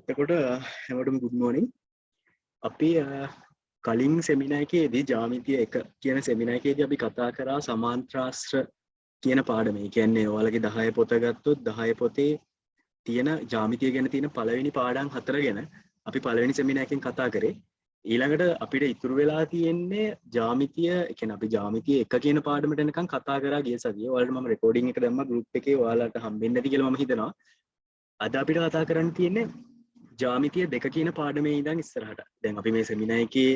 එතකොට හැමෝටම good morning. අපි කලින් සෙමිනාර් එකේදී ජ්‍යාමිතිය 1 කියන සෙමිනාර් එකේදී අපි කතා කරා සමාන්ත්‍රාශ්‍ර කියන පාඩම. ඒ කියන්නේ ඔයාලගේ 10 පොත ගත්තොත් 10 පොතේ තියෙන ජ්‍යාමිතිය ගැන තියෙන පළවෙනි පාඩම් 4 ගැන අපි පළවෙනි සෙමිනාර් එකෙන් කතා කරේ. ඊළඟට අපිට ඉතුරු වෙලා තියෙන්නේ ජ්‍යාමිතිය, ඒ කියන්නේ අපි ජ්‍යාමිතිය 1 කියන පාඩමට එනකන් කතා කරා ගිය සතියේ. ඔයාලට මම රෙකෝඩින් එක දැම්මා group එකේ. ඔයාලට හම්බෙන්නේ නැති කියලා මම හිතනවා. අද අපිට කතා කරන්න තියෙන්නේ ජ්‍යාමිතිය 2 කියන පාඩමේ ඉඳන් ඉස්සරහට. දැන් අපි මේ සෙමිනාර් එකේ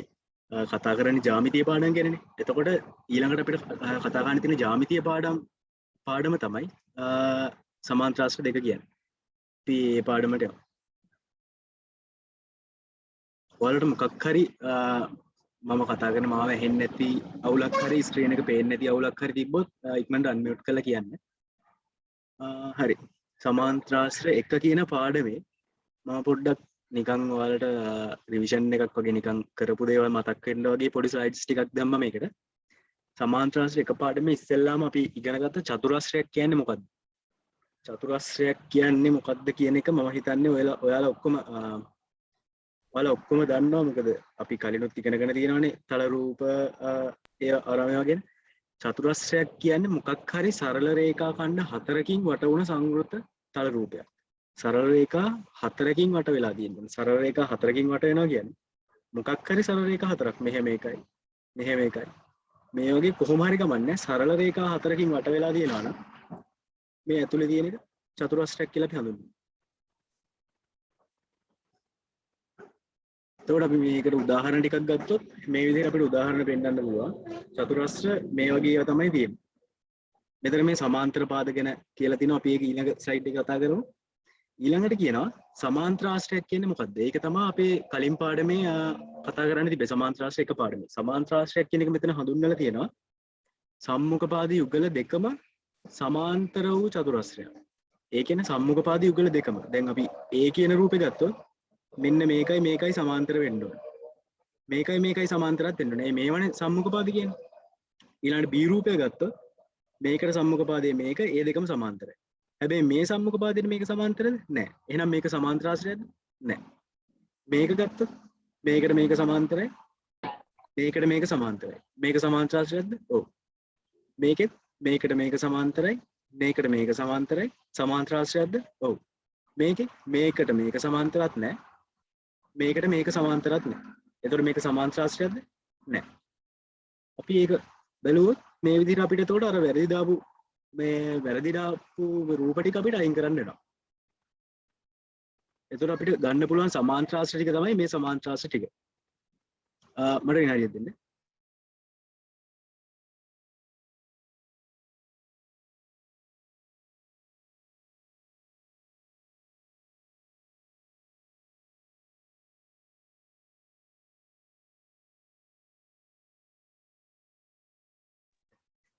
කතා කරන්නේ ජ්‍යාමිතිය පාඩම් ගැනනේ. එතකොට ඊළඟට අපිට කතා කරන්න තියෙන ජ්‍යාමිතිය පාඩම තමයි සමාන්ත්‍රාශ්‍ර 2 කියන්නේ. අපි මේ පාඩමට යමු. ඔයාලට මොකක් හරි මම කතා කරන මාව ඇහෙන්නේ නැති අවුලක් හරි ස්ක්‍රීන් එක පේන්නේ නැති අවුලක් හරි තිබ්බොත් ඉක්මනට අන්මියුට් කරලා කියන්න. හරි. සමාන්ත්‍රාශ්‍ර 1 කියන පාඩමේ මම පොඩ්ඩක් නිකන් ඔයාලට රිවිෂන් එකක් වගේ නිකන් කරපු දේවල් මතක් වෙන්න වගේ පොඩි ස්ලයිඩ්ස් ටිකක් දැම්මම මේකට. සමාන්ත්‍රාශ්‍ර 1 පාඩමේ ඉස්සෙල්ලාම අපි ඉගෙන ගත්ත චතුරස්‍රයක් කියන්නේ මොකක්ද? චතුරස්‍රයක් කියන්නේ මොකක්ද කියන එක මම හිතන්නේ ඔයාලා ඔක්කොම දන්නවා. මොකද අපි කලිනුත් ඉගෙනගෙන තියෙනවානේ තල රූප ඒ ආරාමය වගේ. චතුරස්‍රයක් කියන්නේ මොකක් හරි සරල රේඛා ඛණ්ඩ 4කින් වට වුණ සංවෘත තල රූපයක්. සරල රේඛා 4කින් වට වෙලා තියෙනවා. සරල රේඛා 4කින් වට වෙනවා කියන්නේ මොකක් හරි සරල රේඛා 4ක්. මෙහෙම එකයි. මෙහෙම එකයි. මේ වගේ කොහොම හරි ගමන්නේ සරල රේඛා 4කින් වට වෙලා තියෙනවා නම් මේ ඇතුලේ තියෙන එක චතුරස්‍රයක් කියලා අපි හඳුන්වනවා. එතකොට අපි මේකට උදාහරණ ටිකක් ගත්තොත් මේ විදිහට අපිට උදාහරණ පෙන්නන්න පුළුවන්. චතුරස්‍ර මේ වගේ ඒවා තමයි තියෙන්නේ. මෙතන මේ සමාන්තර පාද ගැන කියලා තිනවා. අපි ඒක ඊළඟ ස්ලයිඩ් එකේ කතා කරමු. ඊළඟට කියනවා සමාන්ත්‍රාශ්‍රයක් කියන්නේ මොකක්ද? ඒක තමයි අපේ කලින් පාඩමේ කතා කරන්න තිබේ සමාන්ත්‍රාශ්‍රය 1 පාඩමේ. සමාන්ත්‍රාශ්‍රයක් කියන එක මෙතන හඳුන්වලා තියෙනවා. සම්මුඛපාද යුගල දෙකම සමාන්තර වූ චතුරස්‍රයක්. ඒ කියන්නේ සම්මුඛපාද යුගල දෙකම. දැන් අපි A කියන රූපේ ගත්තොත් මෙන්න මේකයි සමාන්තර වෙන්න ඕනේ. මේකයි සමාන්තරත් වෙන්න ඕනේ. මේවනේ සම්මුඛපාද කියන්නේ. ඊළඟට B රූපය ගත්තොත් මේකට සම්මුඛපාදයේ මේක ඒ දෙකම සමාන්තරයි. හැබැයි මේ සම්මුඛපාදයට මේක සමාන්තරද? නැහැ. එහෙනම් මේක සමාන්තරාශ්‍රයද? නැහැ. මේක ගත්තොත් මේකට මේක සමාන්තරයි. මේකට මේක සමාන්තරයි. මේක සමාන්තරාශ්‍රයද? ඔව්. මේකෙත් මේකට මේක සමාන්තරයි. මේකට මේක සමාන්තරයි. සමාන්තරාශ්‍රයද? ඔව්. මේකට මේක සමාන්තරත් නැහැ. මේකට මේක සමාන්තරත් නැහැ. එතකොට මේක සමාන්තරාශ්‍රයද? නැහැ. අපි ඒක බැලුවොත් මේ විදිහට අපිට එතකොට අර වැරදි දාපු රූප ටික අපිට අයින් කරන්න වෙනවා. එතකොට අපිට ගන්න පුළුවන් සමාන්ත්‍රාශ්‍ර ටික තමයි මේ සමාන්ත්‍රාශ්‍ර ටික. මට විනාඩියක් දෙන්න.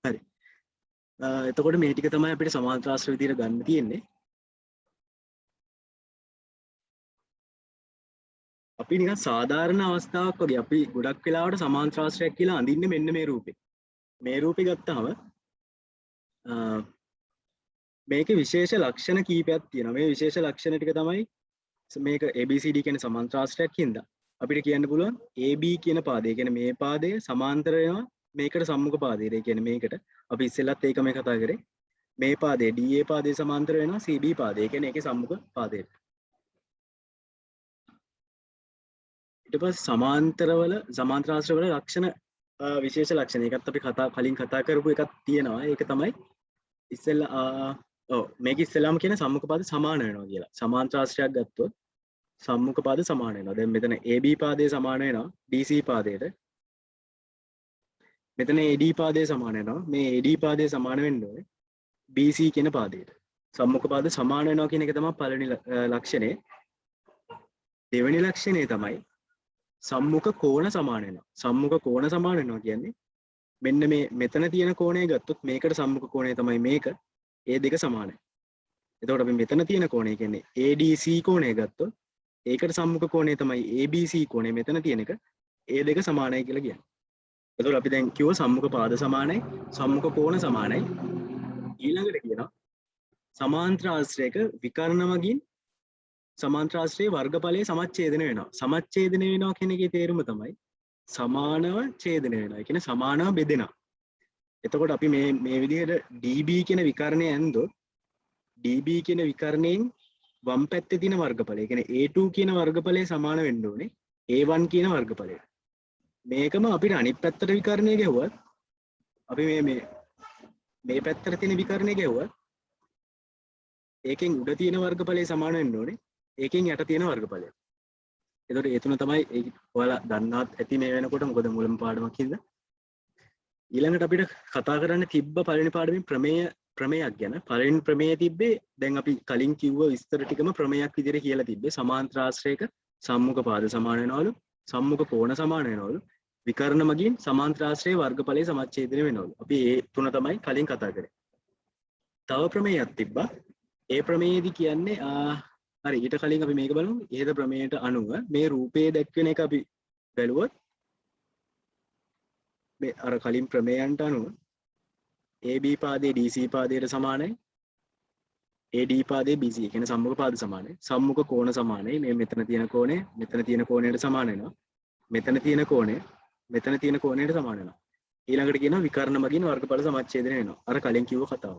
හරි. එතකොට මේ ටික තමයි අපිට සමාන්ත්‍රාශ්‍ර විදිහට ගන්න තියෙන්නේ. අපි නිකන් සාධාරණ අවස්ථාවක් වගේ අපි ගොඩක් වෙලාවට සමාන්ත්‍රාශ්‍රයක් කියලා අඳින්නේ මෙන්න මේ රූපේ. මේ රූපේ ගත්තාම මේකේ විශේෂ ලක්ෂණ කීපයක් තියෙනවා. මේ විශේෂ ලක්ෂණ ටික තමයි මේක ABCD කියන සමාන්ත්‍රාශ්‍රයක් හින්දා අපිට කියන්න පුළුවන් AB කියන පාදය. කියන්නේ මේ පාදය සමාන්තර වෙනවා මේකට සම්මුඛ පාදයට. ඒ කියන්නේ මේකට අපි ඉස්සෙල්ලත් ඒකම කතා කරේ. මේ පාදේ DA පාදේ සමාන්තර වෙනවා CB පාදය. ඒ කියන්නේ ඒකේ සම්මුඛ පාදයට. ඊට පස්සේ සමාන්ත්‍රාශ්‍රවල ලක්ෂණ විශේෂ ලක්ෂණ. ඒකත් අපි කලින් කතා කරපු එකක් තියෙනවා. ඒක තමයි ඉස්සෙල්ලා මේක ඉස්සෙල්ලාම කියන සම්මුඛ පාද සමාන වෙනවා කියලා. සමාන්ත්‍රාශ්‍රයක් ගත්තොත් සම්මුඛ පාද සමාන වෙනවා. දැන් මෙතන AB පාදයේ සමාන වෙනවා DC පාදයට. මෙතන AD පාදයේ සමාන වෙනවා. මේ AD පාදයේ සමාන වෙන්න ඕනේ BC කියන පාදයට. සම්මුඛ පාද සමාන වෙනවා කියන එක තමයි පළවෙනි ලක්ෂණය. දෙවෙනි ලක්ෂණය තමයි සම්මුඛ කෝණ සමාන වෙනවා. සම්මුඛ කෝණ සමාන වෙනවා කියන්නේ මෙන්න මේ මෙතන තියෙන කෝණය ගත්තොත් මේකට සම්මුඛ කෝණය තමයි මේක. ඒ දෙක සමානයි. එතකොට අපි මෙතන තියෙන කෝණය කියන්නේ ADC කෝණය ගත්තොත් ඒකට සම්මුඛ කෝණය තමයි ABC කෝණය. මෙතන තියෙන එක ඒ දෙක සමානයි කියලා කියන්නේ. එතකොට අපි දැන් කිව්ව සම්මුඛ පාද සමානයි, සම්මුඛ කෝණ සමානයි. ඊළඟට කියනවා සමාන්තර ආශ්‍රයක විකර්ණ මගින් සමාන්ත්‍රාශ්‍රයේ වර්ගඵලයේ සමච්ඡේදනය වෙනවා. සමච්ඡේදනය වෙනවා කියන එකේ තේරුම තමයි සමානව ඡේදනය වෙනවා. ඒ කියන්නේ සමානව බෙදෙනවා. එතකොට අපි මේ විදිහට db කියන විකරණය ඇන්දොත් db කියන විකරණයෙන් වම් පැත්තේ තියෙන වර්ගඵලය. ඒ කියන්නේ a2 කියන වර්ගඵලය සමාන වෙන්න ඕනේ a1 කියන වර්ගඵලයට. මේකම අපිට අනිත් පැත්තට විකරණය ගෙවුවත් අපි මේ පැත්තට තියෙන විකරණය ගෙවුවත් ඒකෙන් උඩ තියෙන වර්ගඵලය සමාන වෙන්න ඕනේ ඒකෙන් යට තියෙන වර්ගඵලය. එතකොට ඒ තුන තමයි ඔයාලා දන්නවත් ඇති මේ වෙනකොට මොකද මුලම පාඩමක් හින්දා. ඊළඟට අපිට කතා කරන්න තිබ්බ පළවෙනි පාඩමේ ප්‍රමේයක් ගැන. පළවෙනි ප්‍රමේය තිබ්බේ දැන් අපි කලින් කිව්ව විස්තර ටිකම ප්‍රමේයක් විදිහට කියලා තිබ්බේ. සමාන්ත්‍රාශ්‍රයක සම්මුඛ පාද සමාන වෙනවලු, සම්මුඛ කෝණ සමාන වෙනවලු, විකර්ණ මගින් සමාන්ත්‍රාශ්‍රයේ වර්ගඵලයේ සමච්ඡේදනය වෙනවලු. අපි ඒ තුන තමයි කලින් කතා කරේ. තව ප්‍රමේයක් තිබ්බා. ඒ ප්‍රමේයේදී කියන්නේ හරි ඊට කලින් අපි මේක බලමු. ඉහත ප්‍රමේයට අනුව මේ රූපයේ දැක්වෙන එක අපි බැලුවොත් මේ අර කලින් ප්‍රමේයන්ට අනුව AB පාදයේ DC පාදයට සමානයි. AD පාදයේ BC කියන්නේ සම්මුඛ පාද සමානයි. සම්මුඛ කෝණ සමානයි. මේ මෙතන තියෙන කෝණය මෙතන තියෙන කෝණයට සමාන වෙනවා. මෙතන තියෙන කෝණය මෙතන තියෙන කෝණයට සමාන වෙනවා. ඊළඟට කියනවා විකර්ණ මගින් වර්ගඵල සමච්ඡේදනය වෙනවා. අර කලින් කිව්ව කතාව.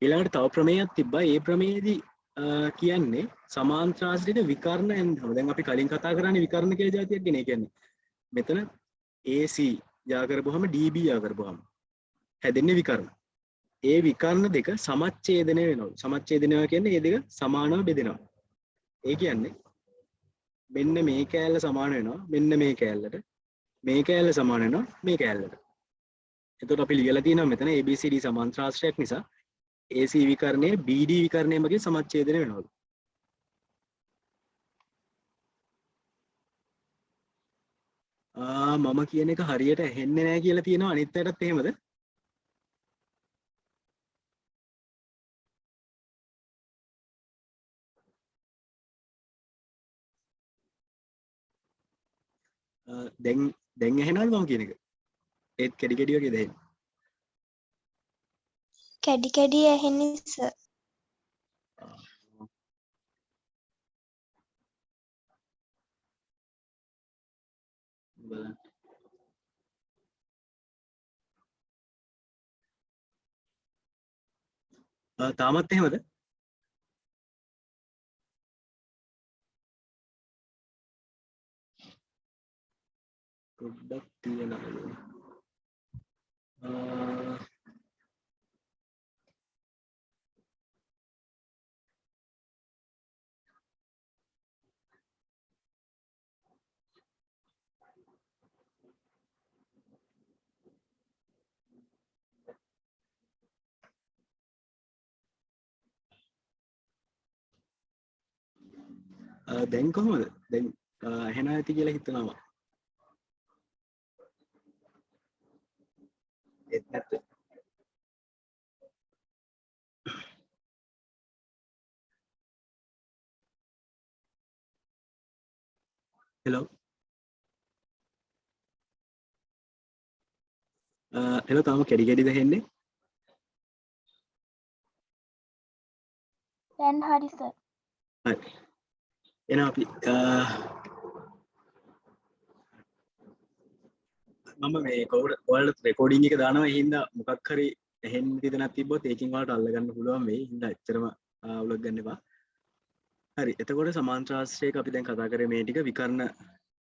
ඊළඟට තව ප්‍රමේයක් තිබ්බා. ඒ ප්‍රමේයේදී කියන්නේ සමාන්ත්‍රාශ්‍රිත විකර්ණ ඇන්දම. දැන් අපි කලින් කතා කරන්නේ විකර්ණ කියලා જાතියක් ගැන. ඒ කියන්නේ මෙතන AC යා කරපුවාම DB යා කරපුවාම හැදෙන්නේ විකර්ණ. ඒ විකර්ණ දෙක සමච්ඡේදනය වෙනවා. සමච්ඡේදනය කියන්නේ මේ දෙක සමානව බෙදෙනවා. ඒ කියන්නේ මෙන්න මේ කෑල්ල සමාන වෙනවා මෙන්න මේ කෑල්ලට. මේ කෑල්ල සමාන වෙනවා මේ කෑල්ලට. එතකොට අපි ලියලා තියෙනවා මෙතන ABCD සමාන්ත්‍රාශ්‍රයක් නිසා AC විකර්ණයේ BD විකර්ණය මගින් සමච්ඡේදනය වෙනවා. මම කියන එක හරියට ඇහෙන්නේ නැහැ කියලා තියෙනවා අනිත් පැත්තත් එහෙමද? දැන් ඇහෙනවද මම කියන එක? ඒත් කැඩි කැඩි වගේ දැනෙන්නේ. කැඩි කැඩි ඇහෙන්නේ සර්. බලන්න. තාමත් එහෙමද? පොඩ්ඩක් තියනවලු. දැන් කොහොමද? දැන් ඇහෙනවා ඇති කියලා හිතනවා. ඒත් නැත්ද? හෙලෝ. හෙලෝ තාම කැඩි කැඩිද ඇහෙන්නේ? දැන් හරි සර්. හරි. එහෙනම් අපි මම මේ ඔයාලට රෙකෝඩින් එක දානවා. ඒ හින්දා මොකක් හරි ඇහෙන්න දෙයක් තිබ්බොත් ඒකින් ඔයාලට අල්ලගන්න පුළුවන් වෙයි. හින්දා එච්චරම අවුලක් ගන්න එපා. හරි. එතකොට සමාන්ත්‍රාශ්‍රයක අපි දැන් කතා කරේ මේ ටික විකර්ණ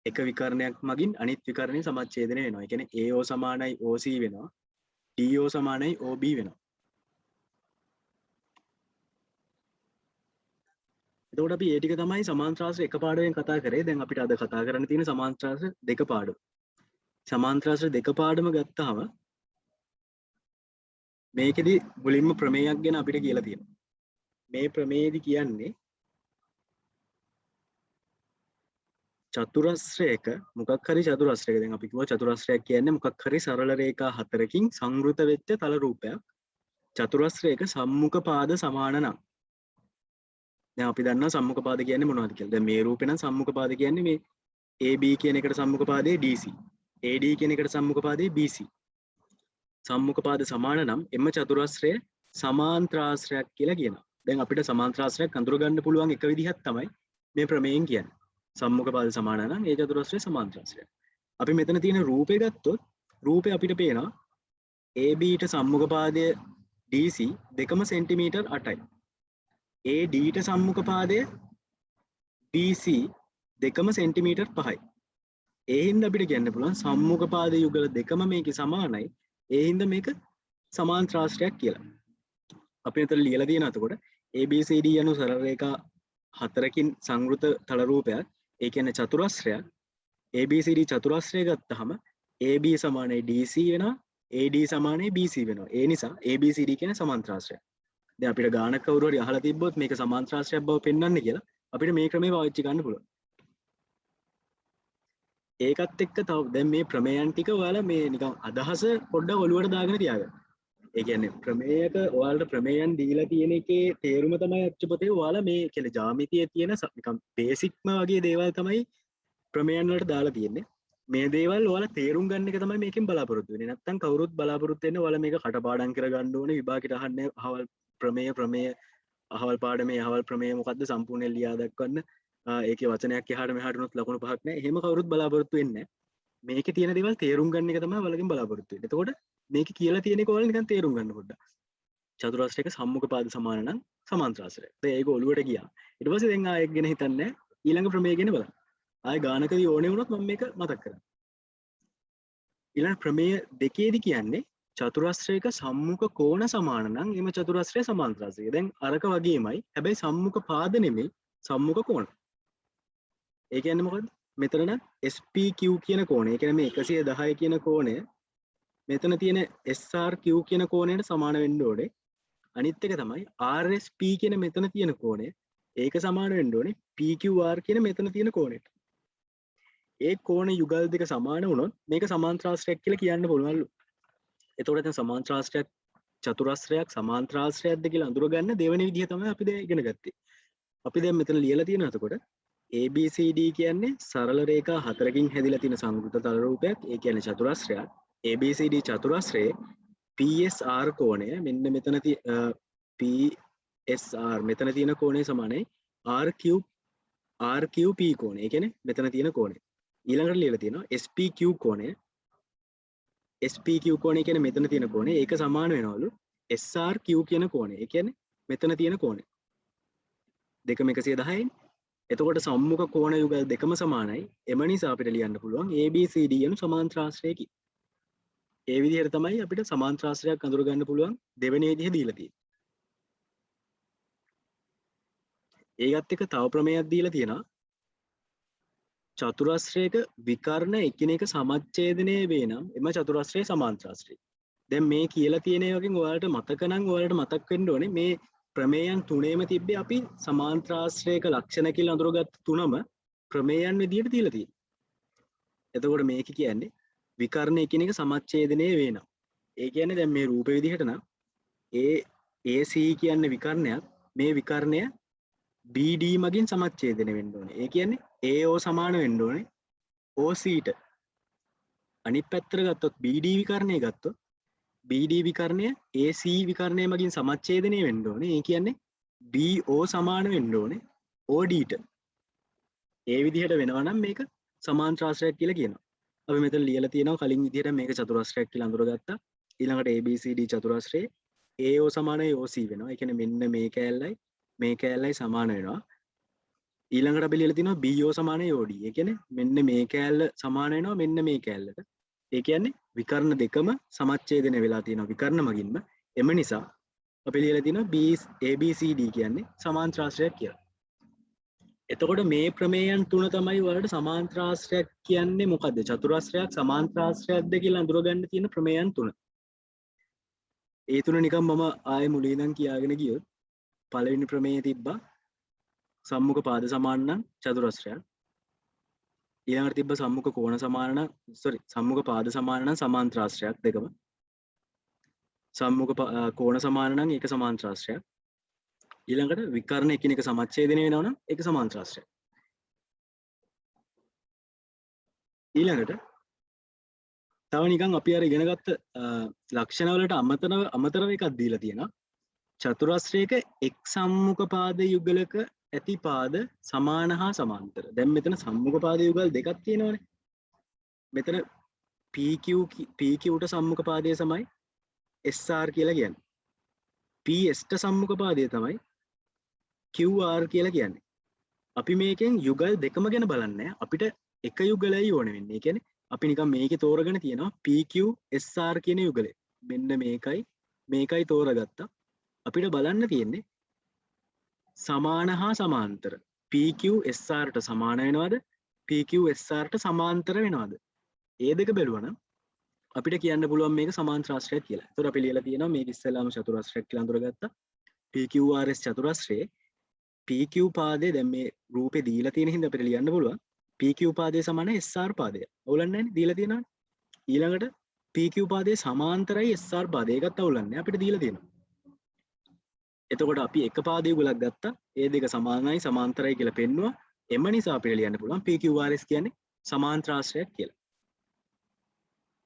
එක විකර්ණයක් මගින් අනිත් විකර්ණය සමච්ඡේදනය වෙනවා. ඒ කියන්නේ AO සමානයි OC වෙනවා. DO සමානයි OB වෙනවා. එතකොට අපි ඒ ටික තමයි සමාන්ත්‍රාශ්‍ර එක පාඩුවෙන් කතා කරේ. දැන් අපිට අද කතා කරන්න තියෙන සමාන්ත්‍රාශ්‍ර දෙක පාඩුව. සමාන්ත්‍රාශ්‍ර දෙක පාඩම ගත්තාම මේකෙදි මුලින්ම ප්‍රමේයක් ගැන අපිට කියලා තියෙනවා. මේ ප්‍රමේයේදී කියන්නේ චතුරස්‍රයක මොකක් හරි චතුරස්‍රයක දැන් අපි කිව්වා චතුරස්‍රයක් කියන්නේ මොකක් හරි සරල රේඛා හතරකින් සංවෘත වෙච්ච තල රූපයක්. චතුරස්‍රයක සම්මුඛ පාද සමාන නම් දැන් අපි දන්නවා සම්මුඛ පාද කියන්නේ මොනවද කියලා. දැන් මේ රූපේ නම් සම්මුඛ පාද කියන්නේ මේ AB කියන එකට සම්මුඛ පාදයේ DC. AD කියන එකට සම්මුඛ පාදයේ BC. සම්මුඛ පාද සමාන නම් එම චතුරස්‍රය සමාන්ත්‍රාශ්‍රයක් කියලා කියනවා. දැන් අපිට සමාන්තරාශ්‍රයක් අඳුර ගන්න පුළුවන් එක විදිහක් තමයි මේ ප්‍රමේයෙන් කියන්නේ. සම්මුඛ පාද සමාන නම් ඒ චතුරස්‍රය සමාන්තරාශ්‍රයක්. අපි මෙතන තියෙන රූපය ගත්තොත් රූපේ අපිට පේනවා AB ට සම්මුඛ පාදය DC දෙකම සෙන්ටිමීටර් 8යි. AD ට සම්මුඛ පාදය BC දෙකම සෙන්ටිමීටර් 5යි. ඒ හින්දා අපිට කියන්න පුළුවන් සම්මුඛ පාද යුගල දෙකම මේකේ සමානයි. ඒ හින්දා මේක සමාන්තරාශ්‍රයක් කියලා. අපි මෙතන ලියලා තියෙනවා එතකොට ABCD යනු සරල රේඛා හතරකින් සංවෘත තල රූපයක්. ඒ කියන්නේ චතුරස්‍රයක්. ABCD චතුරස්‍රය ගත්තාම AB සමානයි DC වෙනවා. AD සමානයි BC වෙනවා. ඒ නිසා ABCD කියන්නේ සමාන්තරාශ්‍රයක්. දැන් අපිට ගානක කවුරු හරි අහලා තිබ්බොත් මේක සමාන්තරාශ්‍රයක් බව පෙන්වන්න කියලා අපිට මේ ක්‍රමය පාවිච්චි කරන්න පුළුවන්. ඒකත් එක්ක තව දැන් මේ ප්‍රමේයන් ටික ඔයාලා මේ නිකන් අදහස පොඩ්ඩක් ඔලුවට දාගෙන තියාගන්න. ඒ කියන්නේ ප්‍රමේයක ඔයාලට ප්‍රමේයන් දීලා තියෙන එකේ තේරුම තමයි අච්චපතේ ඔයාලා මේ කියන්නේ ජ්‍යාමිතියේ තියෙන නිකන් බේසික්ම වගේ දේවල් තමයි ප්‍රමේයන් වලට දාලා තියෙන්නේ. මේ දේවල් ඔයාලා තේරුම් ගන්න එක තමයි මේකෙන් බලාපොරොත්තු වෙන්නේ. නැත්තම් කවුරුත් බලාපොරොත්තු වෙන්නේ ඔයාලා මේක කටපාඩම් කරගන්න ඕනේ විභාගෙට අහන්නේ අහවල් ප්‍රමේය අහවල් පාඩමේ අහවල් ප්‍රමේය මොකද්ද සම්පූර්ණයෙන් ලියා දක්වන්න. ඒකේ වචනයක් එහාට මෙහාට උනොත් ලකුණු පහක් නැහැ. එහෙම කවුරුත් බලාපොරොත්තු වෙන්නේ නැහැ. මේකේ තියෙන දේවල් තේරුම් ගන්න එක තමයි ඔයාලගෙන් බලාපොරොත්තු වෙන්නේ. එතකොට මේක කියලා තියෙන එක ඔයාලා නිකන් තේරුම් ගන්න පොඩ්ඩක්. චතුරාශ්‍රයක සම්මුඛ පාද සමාන නම් සමාන්තරාශ්‍රය. දැන් ඒක ඔලුවට ගියා. ඊට පස්සේ දැන් ආයෙත් ගැන හිතන්නේ ඊළඟ ප්‍රමේය ගැන බලන්න. ආයෙ ගානකදී ඕනේ වුණොත් මම මේක මතක් කරගන්න. ඊළඟ ප්‍රමේය දෙකේදී කියන්නේ චතුරාශ්‍රයක සම්මුඛ කෝණ සමාන නම් එම චතුරාශ්‍රය සමාන්තරාශ්‍රය. දැන් අරක වගේමයි. හැබැයි සම්මුඛ පාද නෙමෙයි සම්මුඛ කෝණ. ඒ කියන්නේ මොකද්ද? මෙතන නම් SPQ කියන කෝණය. ඒ කියන්නේ මේ 110 කියන කෝණය මෙතන තියෙන SRQ කියන කෝණයට සමාන වෙන්න ඕනේ. අනිත් එක තමයි RSP කියන මෙතන තියෙන කෝණය. ඒක සමාන වෙන්න ඕනේ PQR කියන මෙතන තියෙන කෝණයට. ඒ කෝණ යුගල් දෙක සමාන වුණොත් මේක සමාන්තරාශ්‍රයක් කියලා කියන්න පුළුවන්ලු. එතකොට දැන් සමාන්තරාශ්‍රයක් චතුරස්‍රයක් සමාන්තරාශ්‍රයක්ද කියලා අඳුරගන්න දෙවෙනි විදිහ තමයි අපි දැන් ඉගෙන ගත්තේ. අපි දැන් මෙතන ලියලා තියෙනවා එතකොට ABCD කියන්නේ සරල රේඛා හතරකින් හැදිලා තියෙන සංවෘත තල රූපයක්. ඒ කියන්නේ චතුරස්‍රයක්. ABCD චතුරස්‍රයේ PSR කෝණය මෙන්න මෙතන PSR මෙතන තියෙන කෝණය සමානයි RQP කෝණය. ඒ කියන්නේ මෙතන තියෙන කෝණය. ඊළඟට ලියලා තියෙනවා SPQ කෝණය. SPQ කෝණය කියන්නේ මෙතන තියෙන කෝණය. ඒක සමාන වෙනවලු SRQ කියන කෝණය. ඒ කියන්නේ මෙතන තියෙන කෝණය. දෙකම 110යි. එතකොට සම්මුඛ කෝණ යුගල් දෙකම සමානයි. එම නිසා අපිට ලියන්න පුළුවන් ABCD යනු සමාන්තරාශ්‍රයකි. ඒ විදිහට තමයි අපිට සමාන්තරාශ්‍රයක් අඳුර ගන්න පුළුවන් දෙවෙනි විදිහ දීලා තියෙන්නේ. ඒකත් එක්ක තව ප්‍රමේයක් දීලා තියෙනවා. චතුරස්‍රයක විකර්ණ එකිනෙක සමච්ඡේදනය වේ නම් එම චතුරස්‍රය සමාන්තරාශ්‍රයයි. දැන් මේ කියලා තියෙන එකකින් ඔයාලට මතක නම් ඔයාලට මතක් වෙන්න ඕනේ මේ ප්‍රමේයන් තුනේම තිබ්බේ අපි සමාන්තරාශ්‍රයක ලක්ෂණ කියලා අඳුරගත් තුනම ප්‍රමේයන් විදියට දීලා තියෙනවා. එතකොට මේක කියන්නේ විකර්ණ එකිනෙක සමච්ඡේදනය වෙනවා. ඒ කියන්නේ දැන් මේ රූප විදිහට නම් AC කියන්නේ විකර්ණයක්. මේ විකර්ණය BD මගින් සමච්ඡේදනය වෙන්න ඕනේ. ඒ කියන්නේ AO සමාන වෙන්න ඕනේ OC ට. අනිත් පැත්තට ගත්තොත් BD විකර්ණය ගත්තොත් BD විකර්ණය AC විකර්ණය මගින් සමච්ඡේදනය වෙන්න ඕනේ. ඒ කියන්නේ BO සමාන වෙන්න ඕනේ OD ට. ඒ විදිහට වෙනවා නම් මේක සමාන්තරාශ්‍රයක් කියලා කියනවා. අපි මෙතන ලියලා තියෙනවා කලින් විදිහට මේක චතුරස්‍රයක් කියලා අඳුරගත්තා. ඊළඟට ABCD චතුරස්‍රයේ AO සමානයි OC වෙනවා. ඒ කියන්නේ මෙන්න මේ කෑල්ලයි සමාන වෙනවා. ඊළඟට අපි ලියලා තියෙනවා BO සමානයි OD. ඒ කියන්නේ මෙන්න මේ කෑල්ල සමාන වෙනවා මෙන්න මේ කෑල්ලට. ඒ කියන්නේ විකර්ණ දෙකම සමච්ඡේදනය වෙලා තියෙනවා විකර්ණ මගින්ම. එම නිසා අපි ලියලා තියෙනවා ABCD කියන්නේ සමාන්තරාශ්‍රයක් කියලා. එතකොට මේ ප්‍රමේයන් තුන තමයි ඔයාලට සමාන්තරාශ්‍රයක් කියන්නේ මොකද්ද? චතුරස්‍රයක් සමාන්තරාශ්‍රයක්ද කියලා අඳුරගන්න තියෙන ප්‍රමේයන් තුන. ඒ තුන නිකන් මම ආයේ මුලින් ඉඳන් කියාගෙන ගියොත් පළවෙනි ප්‍රමේයය තිබ්බා සම්මුඛ පාද සමාන නම් චතුරස්‍රයක්. ඊළඟට තිබ්බ සම්මුඛ කෝණ සමාන නම් සම්මුඛ පාද සමාන නම් සමාන්තරාශ්‍රයක් දෙකම. සම්මුඛ කෝණ සමාන නම් ඒක සමාන්තරාශ්‍රයක්. ඊළඟට විකර්ණ එකිනෙක සමච්ඡේදනය වෙනවා නම් ඒක සමාන්තරාශ්‍රයක්. ඊළඟට තව නිකන් අපි අර ඉගෙන ගත්ත ලක්ෂණ වලට අමතරව එකක් දීලා තියෙනවා. චතුරස්‍රයක එක් සම්මුඛ පාද යුගලක ඇති පාද සමාන හා සමාන්තර. දැන් මෙතන සම්මුඛ පාද යුගල් දෙකක් තියෙනවානේ. මෙතන PQ ට සම්මුඛ පාදය තමයි SR කියලා කියන්නේ. PS ට සම්මුඛ පාදය තමයි QR කියලා කියන්නේ. අපි මේකෙන් යුගල් දෙකම ගැන බලන්නේ. අපිට එක යුගලයි ඕන වෙන්නේ. ඒ කියන්නේ අපි නිකන් මේකේ තෝරගෙන තියෙනවා PQ SR කියන යුගලය. මෙන්න මේකයි තෝරගත්තා. අපිට බලන්න තියෙන්නේ සමාන හා සමාන්තර. PQ SR ට සමාන වෙනවද? PQ SR ට සමාන්තර වෙනවද? ඒ දෙක බැලුවනම් අපිට කියන්න පුළුවන් මේක සමාන්තරාශ්‍රයක් කියලා. ඒතකොට අපි ලියලා තියෙනවා මේක ඉස්සෙල්ලාම චතුරාශ්‍රයක් කියලා අඳුරගත්තා. PQRS චතුරාශ්‍රයේ PQ පාදය දැන් මේ රූපේ දීලා තියෙන හින්දා අපිට ලියන්න පුළුවන් PQ පාදය සමාන SR පාදය. අවුලක් නැහැ නේ දීලා තියෙනවනේ. ඊළඟට PQ පාදයේ සමාන්තරයි SR පාදය. ඒකත් අවුලක් නැහැ අපිට දීලා තියෙනවා. එතකොට අපි එක පාද යුගලක් ගත්තා. ඒ දෙක සමානයි සමාන්තරයි කියලා පෙන්නුවා. එම නිසා අපිට ලියන්න පුළුවන් PQRS කියන්නේ සමාන්තරාශ්‍රයක් කියලා.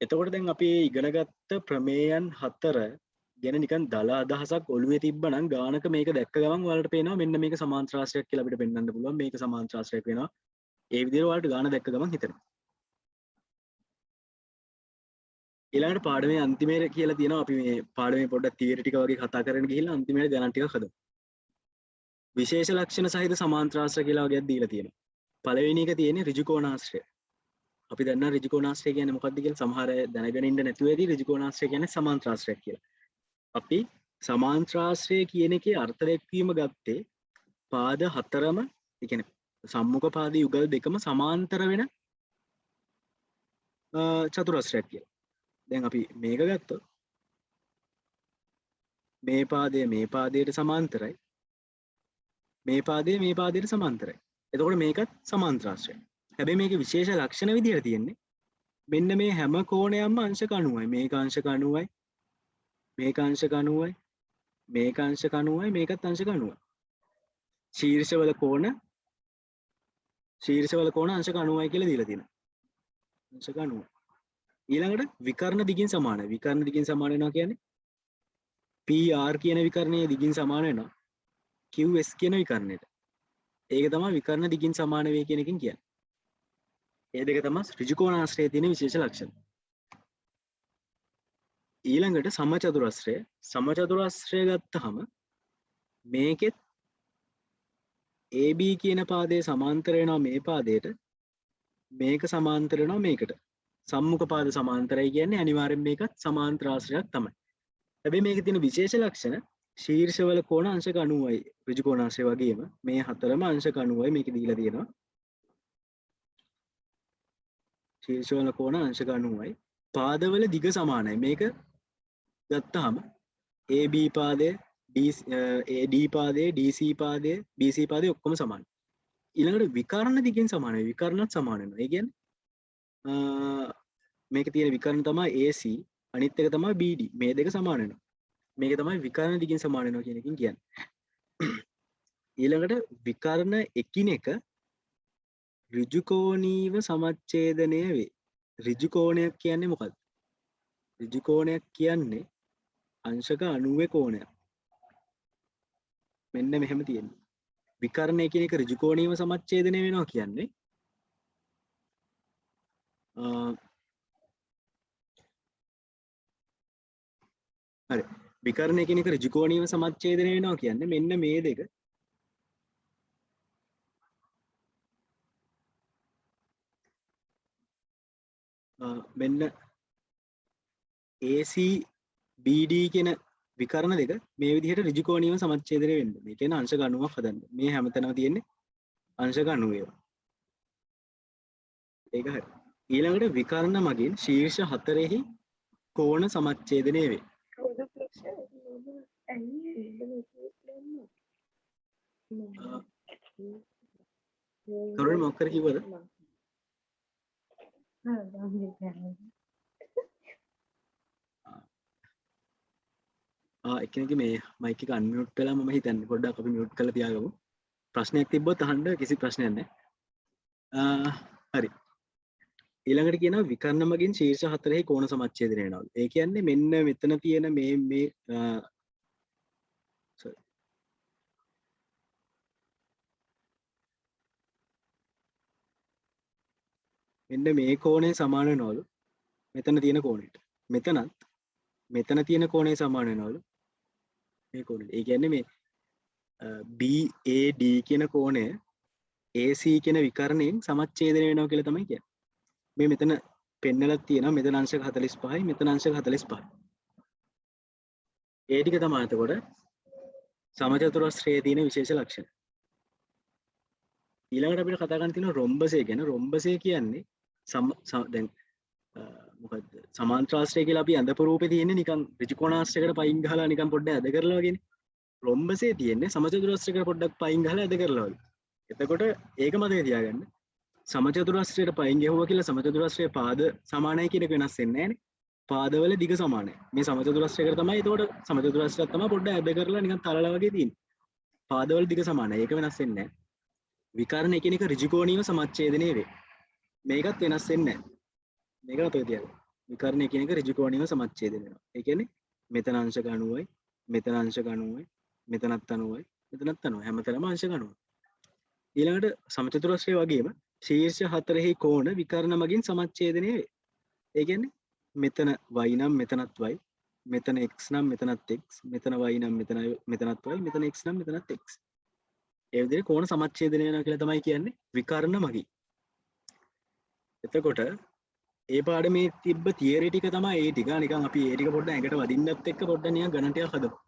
එතකොට දැන් අපි ඉගෙනගත්ත ප්‍රමේයන් 4 ගැන නිකන් දල අදහසක් ඔළුවේ තිබ්බනම් ගානක මේක දැක්ක ගමන් ඔයාලට පේනවා මෙන්න මේක සමාන්තරාශ්‍රයක් කියලා අපිට පෙන්වන්න පුළුවන්. මේක සමාන්තරාශ්‍රයක් වෙනවා. ඒ විදිහට ඔයාලට ගාන දැක්ක ගමන් හිතෙනවා. ඊළඟට පාඩමේ අන්තිමේට කියලා තියෙනවා අපි මේ පාඩමේ පොඩ්ඩක් තියරි ටික වගේ කතා කරගෙන ගිහිල්ලා අන්තිමේට ගණන් ටිකක් හදමු. විශේෂ ලක්ෂණ සහිත සමාන්තරාශ්‍රය කියලා වගේක් දීලා තියෙනවා. පළවෙනි එක තියෙන්නේ ඍජු කෝණාශ්‍රය. අපි දන්නා ඍජු කෝණාශ්‍රය කියන්නේ මොකක්ද කියලා සමහර අය දැනගෙන ඉන්න නැතුව ඇති. ඍජු කෝණාශ්‍රය කියන්නේ සමාන්තරාශ්‍රයක් කියලා. අපි සමාන්තරාශ්‍රය කියන එකේ අර්ථ දැක්වීම ගත්තේ පාද හතරම, ඒ කියන්නේ සම්මුඛ පාද යුගල් දෙකම සමාන්තර වෙන චතුරස්‍රයක් කියලා. දැන් අපි මේක ගත්තොත් මේ පාදයට සමාන්තරයි, මේ පාදයට සමාන්තරයි. එතකොට මේකත් සමාන්තරාශ්‍රයක්. හැබැයි මේකේ විශේෂ ලක්ෂණ විදියට තියෙන්නේ මෙන්න මේ හැම කෝණයක්ම අංශක 90යි. මේක අංශක 90යි, මේක අංශක 90යි, මේක අංශක 90යි, මේකත් අංශක 90යි. ශීර්ෂවල කෝණ අංශක 90යි කියලා දීලා තියෙනවා. අංශක 90. ඊළඟට විකර්ණ දිගින් සමානයි. විකර්ණ දිගින් සමාන වෙනවා කියන්නේ PR කියන විකර්ණයේ දිගින් සමාන වෙනවා QS කියන විකර්ණයට. ඒක තමයි විකර්ණ දිගින් සමාන වේ කියන එකෙන් කියන්නේ. ඒ දෙක තමයි ඍජු කෝණාශ්‍රයේ තියෙන විශේෂ ලක්ෂණ. ඊළඟට සමචතුරස්‍රය. සමචතුරස්‍රය ගත්තාම මේකෙත් AB කියන පාදයේ සමාන්තර වෙනවා මේ පාදයට. මේක සමාන්තර වෙනවා මේකට. සම්මුඛ පාද සමාන්තරයි කියන්නේ අනිවාර්යෙන් මේකත් සමාන්තරාශ්‍රයක් තමයි. හැබැයි මේකේ තියෙන විශේෂ ලක්ෂණ ශීර්ෂවල කෝණ අංශක 90යි. ඍජු කෝණාශ්‍රය වගේම මේ හතරම අංශක 90යි මේක දීලා තියෙනවා. ශීර්ෂවල කෝණ අංශක 90යි. පාදවල දිග සමානයි. මේක ගත්තාම AB පාදය, AD පාදය, DC පාදය, BC පාදය ඔක්කොම සමානයි. ඊළඟට විකර්ණ දිගින් සමානයි. විකර්ණත් සමාන වෙනවා. ඒ කියන්නේ මේක තියෙන විකර්ණ තමයි AC, අනිත් එක තමයි BD. මේ දෙක සමාන වෙනවා. මේක තමයි විකර්ණ දිගින් සමාන වෙනවා කියන එකකින් කියන්නේ. ඊළඟට විකර්ණ එකිනෙක ඍජු කෝණීව සමච්ඡේදනය වේ. ඍජු කෝණයක් කියන්නේ මොකක්ද? ඍජු කෝණයක් කියන්නේ අංශක 90 කෝණයක්. මෙන්න මෙහෙම තියෙනවා. විකර්ණ එකිනෙක ඍජු කෝණීව සමච්ඡේදනය වෙනවා කියන්නේ හරි. විකර්ණ එකිනෙක ඍජු කෝණීව සමච්ඡේදනය වෙනවා කියන්නේ මෙන්න මේ දෙක මෙන්න AC BD කියන විකර්ණ දෙක මේ විදිහට ඍජු කෝණීව සමච්ඡේදනය වෙන්න. මේ කියන්නේ අංශක 90ක් හදන්න. මේ හැමතැනම තියෙන්නේ අංශක 90 ඒවා. ඒක හරි. ඊළඟට විකර්ණ මගින් ශීර්ෂ හතරෙහි කෝණ සමච්ඡේදනය වේ. කරුණ මොකක් කර කිව්වද? එක්කෙනෙක්ගේ මේ මයික් එක අන්මියුට් කළා මම හිතන්නේ පොඩ්ඩක් අපි මියුට් කරලා තියාගමු. ප්‍රශ්නයක් තිබ්බොත් අහන්න, කිසි ප්‍රශ්නයක් නැහැ. හරි. ඊළඟට කියනවා විකර්ණ මගින් ශීර්ෂ හතරෙහි කෝණ සමච්ඡේදනය වෙනවා. ඒ කියන්නේ මෙන්න මෙතන තියෙන මේ මෙන්න මේ කෝණය සමාන වෙනවලු මෙතන තියෙන කෝණයට. මෙතනත් මෙතන තියෙන කෝණය සමාන වෙනවලු මේ කෝණයට. ඒ කියන්නේ මේ BAD කියන කෝණය AC කියන විකර්ණයෙන් සමච්ඡේදනය වෙනවා කියලා තමයි කියන්නේ. මේ මෙතන පෙන්නලා තියෙනවා මෙතන අංශක 45යි මෙතන අංශක 45යි. ඒ ටික තමයි එතකොට සමචතුරස්‍රයේ තියෙන විශේෂ ලක්ෂණ. ඊළඟට අපිට කතා කරන්න තියෙනවා රොම්බසය ගැන. රොම්බසය කියන්නේ දැන් මොකද්ද සමාන්ත්‍රාශ්‍රය කියලා අපි අඳපු රූපේ තියෙන්නේ නිකන් ඍජුකෝණාශ්‍රයකට පයින් ගහලා නිකන් පොඩ්ඩක් ඇද කරලා වගේනේ. රොම්බසේ තියෙන්නේ සමචතුරස්‍රයකට පොඩ්ඩක් පයින් ගහලා ඇද කරලා වගේ. එතකොට ඒක මතක තියාගන්න. සමචතුරස්‍රයට පයින් ගැහුවා කියලා සමචතුරස්‍රයේ පාද සමානයි කියන එක වෙනස් වෙන්නේ නැහැනේ. පාදවල දිග සමානයි. මේ සමචතුරස්‍රයකට තමයි එතකොට සමචතුරස්‍රයක් තමයි පොඩ්ඩක් ඇද කරලා නිකන් තලලා වගේ තියෙන්නේ. පාදවල දිග සමානයි. ඒක වෙනස් වෙන්නේ නැහැ. විකර්ණ එකිනෙක ඍජුකෝණීයව සමච්ඡේදනය වේ. මේකත් වෙනස් වෙන්නේ නැහැ. මේක මතක තියාගන්න. විකර්ණ එකිනෙක ඍජුකෝණීයව සමච්ඡේදනය වෙනවා. ඒ කියන්නේ මෙතන අංශක 90යි, මෙතන අංශක 90යි, මෙතනත් 90යි, මෙතනත් 90යි. හැමතැනම අංශක 90යි. ඊළඟට සමචතුරස්‍රය වගේම ශීර්ෂ හතරෙහි කෝණ විකර්ණ මගින් සමච්ඡේදනය වේ. ඒ කියන්නේ මෙතන y නම් මෙතනත් y, මෙතන x නම් මෙතනත් x, මෙතන y නම් මෙතනත් y, මෙතන x නම් මෙතනත් x. ඒ විදිහට කෝණ සමච්ඡේදනය වෙනවා කියලා තමයි කියන්නේ විකර්ණ මගින්. එතකොට ඒ පාඩමේ තිබ්බ තියරි ටික තමයි ඒ ටික. නිකන් අපි ඒ ටික පොඩ්ඩක් ඇඟට වදින්නත් එක්ක පොඩ්ඩක් නිකන් ගණන් ටිකක් හදමු.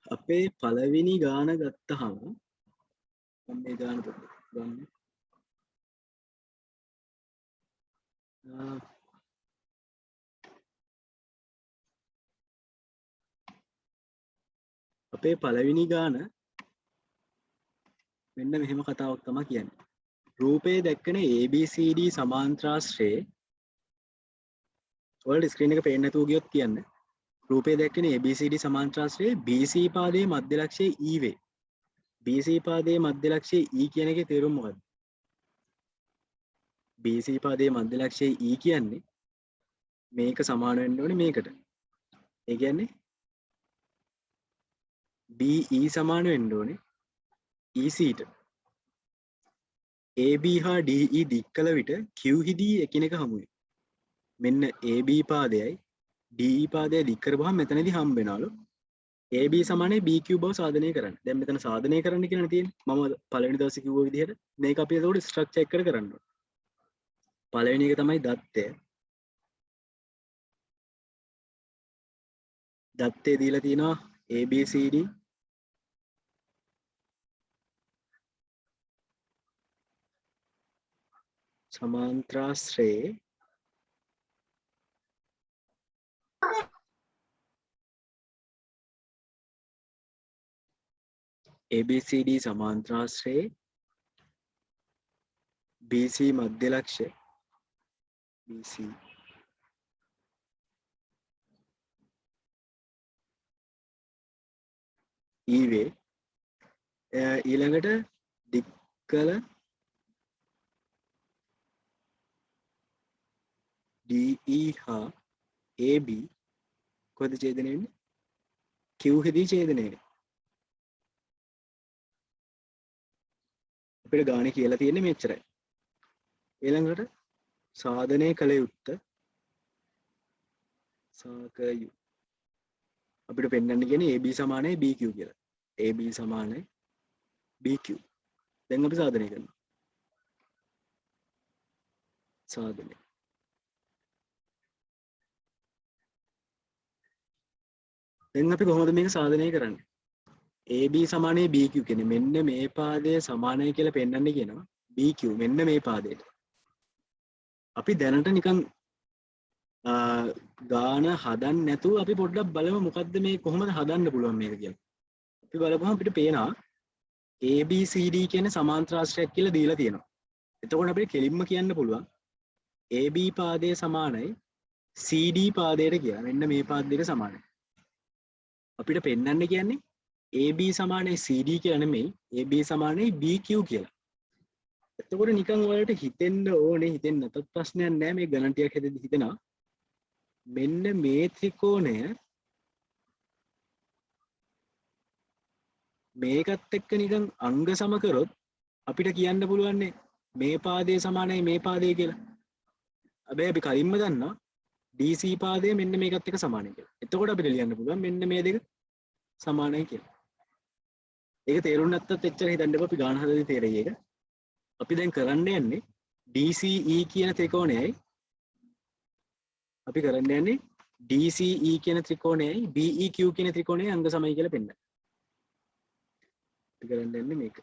අපේ පළවෙනි ගාන ගත්තහම මම මේ ගාන පොඩ්ඩක් ගන්න. අපේ පළවෙනි ගාන මෙන්න මෙහෙම කතාවක් තමයි කියන්නේ. රූපයේ දැක්කන ABCD සමාන්ත්‍රාශ්‍රයේ ඔයාලට ස්ක්‍රීන් එක පේන්නේ නැතුව ගියොත් කියන්න. රූපයේ දැක්කන ABCD සමාන්ත්‍රාශ්‍රයේ BC පාදයේ මධ්‍ය ලක්ෂයේ E වේ. BC පාදයේ මධ්‍ය ලක්ෂයේ E කියන එකේ තේරුම මොකක්ද? BC පාදයේ මධ්‍ය ලක්ෂයේ E කියන්නේ මේක සමාන වෙන්න ඕනේ මේකට. ඒ කියන්නේ BE සමාන වෙන්න ඕනේ EC ට. AB හා DE දික් කළ විට Q හිදී එකිනෙක හමු වෙයි. මෙන්න AB පාදයයි DE පාදයයි දික් කරපුවහම මෙතනදී හම්බ වෙනවලු AB සමානයි BQ බව සාධනය කරන්න. දැන් මෙතන සාධනය කරන්න කියලා තියෙන්නේ. මම පළවෙනි දවසේ කිව්ව විදිහට මේක අපි එතකොට ස්ට්‍රක්චර් එකට කරන්න ඕනේ. පළවෙනි එක තමයි දත්තය. දත්තේ දීලා තියෙනවා ABCD සමාන්ත්‍රාශ්‍රයේ ABCD සමාන්ත්‍රාශ්‍රයේ BC මධ්‍ය ලක්ෂ්‍ය BC E වේ. ඊළඟට දික්කල DE හා AB කොහෙද ඡේදනය වෙන්නේ? Q හිදී ඡේදනය වෙන්නේ. අපිට ගානේ කියලා තියෙන්නේ මෙච්චරයි. ඊළඟට සාධනය කළ යුත්ත සාකයු අපිට පෙන්වන්න කියන්නේ AB සමානයි BQ කියලා. AB සමානයි BQ. දැන් අපි සාධනය කරනවා. සාධනය. දැන් අපි කොහොමද මේක සාධනය කරන්නේ? AB සමානයි BQ කියන්නේ මෙන්න මේ පාදය සමානයි කියලා පෙන්වන්න කියනවා. BQ මෙන්න මේ පාදයට. අපි දැනට නිකන් ගාන හදන්න නැතුව අපි පොඩ්ඩක් බලමු මොකද්ද මේ කොහොමද හදන්න පුළුවන් මේක කියලා. අපි බලපුවම අපිට පේනවා ABCD කියන සමාන්ත්‍රාශ්‍රයක් කියලා දීලා තියෙනවා. එතකොට අපිට කෙලින්ම කියන්න පුළුවන් AB පාදය සමානයි CD පාදයට කියලා. මෙන්න මේ පාද දෙක සමානයි. අපිට පෙන්වන්න කියන්නේ AB සමානයි CD කියලා නෙමෙයි AB සමානයි BQ කියලා. එතකොට නිකන් ඔයාලට හිතෙන්න ඕනේ හිතෙන්න නැතත් ප්‍රශ්නයක් නෑ මේ ගණන් ටිකක් හැදෙද්දි හිතෙනවා මෙන්න මේ ත්‍රිකෝණය මේකත් එක්ක නිකන් අංග සම කරොත් අපිට කියන්න පුළුවන් මේ පාදයේ සමානයි මේ පාදයේ කියලා. හැබැයි අපි කලින්ම දන්නවා DC පාදය මෙන්න මේකත් එක්ක සමානයි කියලා. එතකොට අපිට ලියන්න පුළුවන් මෙන්න මේ දෙක සමානයි කියලා. ඒක තේරුම් නැත්තත් එච්චර හිතන්න එපා අපි ගාන හදලා තේරෙයි ඒක. අපි දැන් කරන්න යන්නේ DCE කියන ත්‍රිකෝණයයි අපි කරන්න යන්නේ DCE කියන ත්‍රිකෝණයයි BEQ කියන ත්‍රිකෝණයයි අංග සමයි කියලා පෙන්නන්න. අපි කරන්න යන්නේ මේක.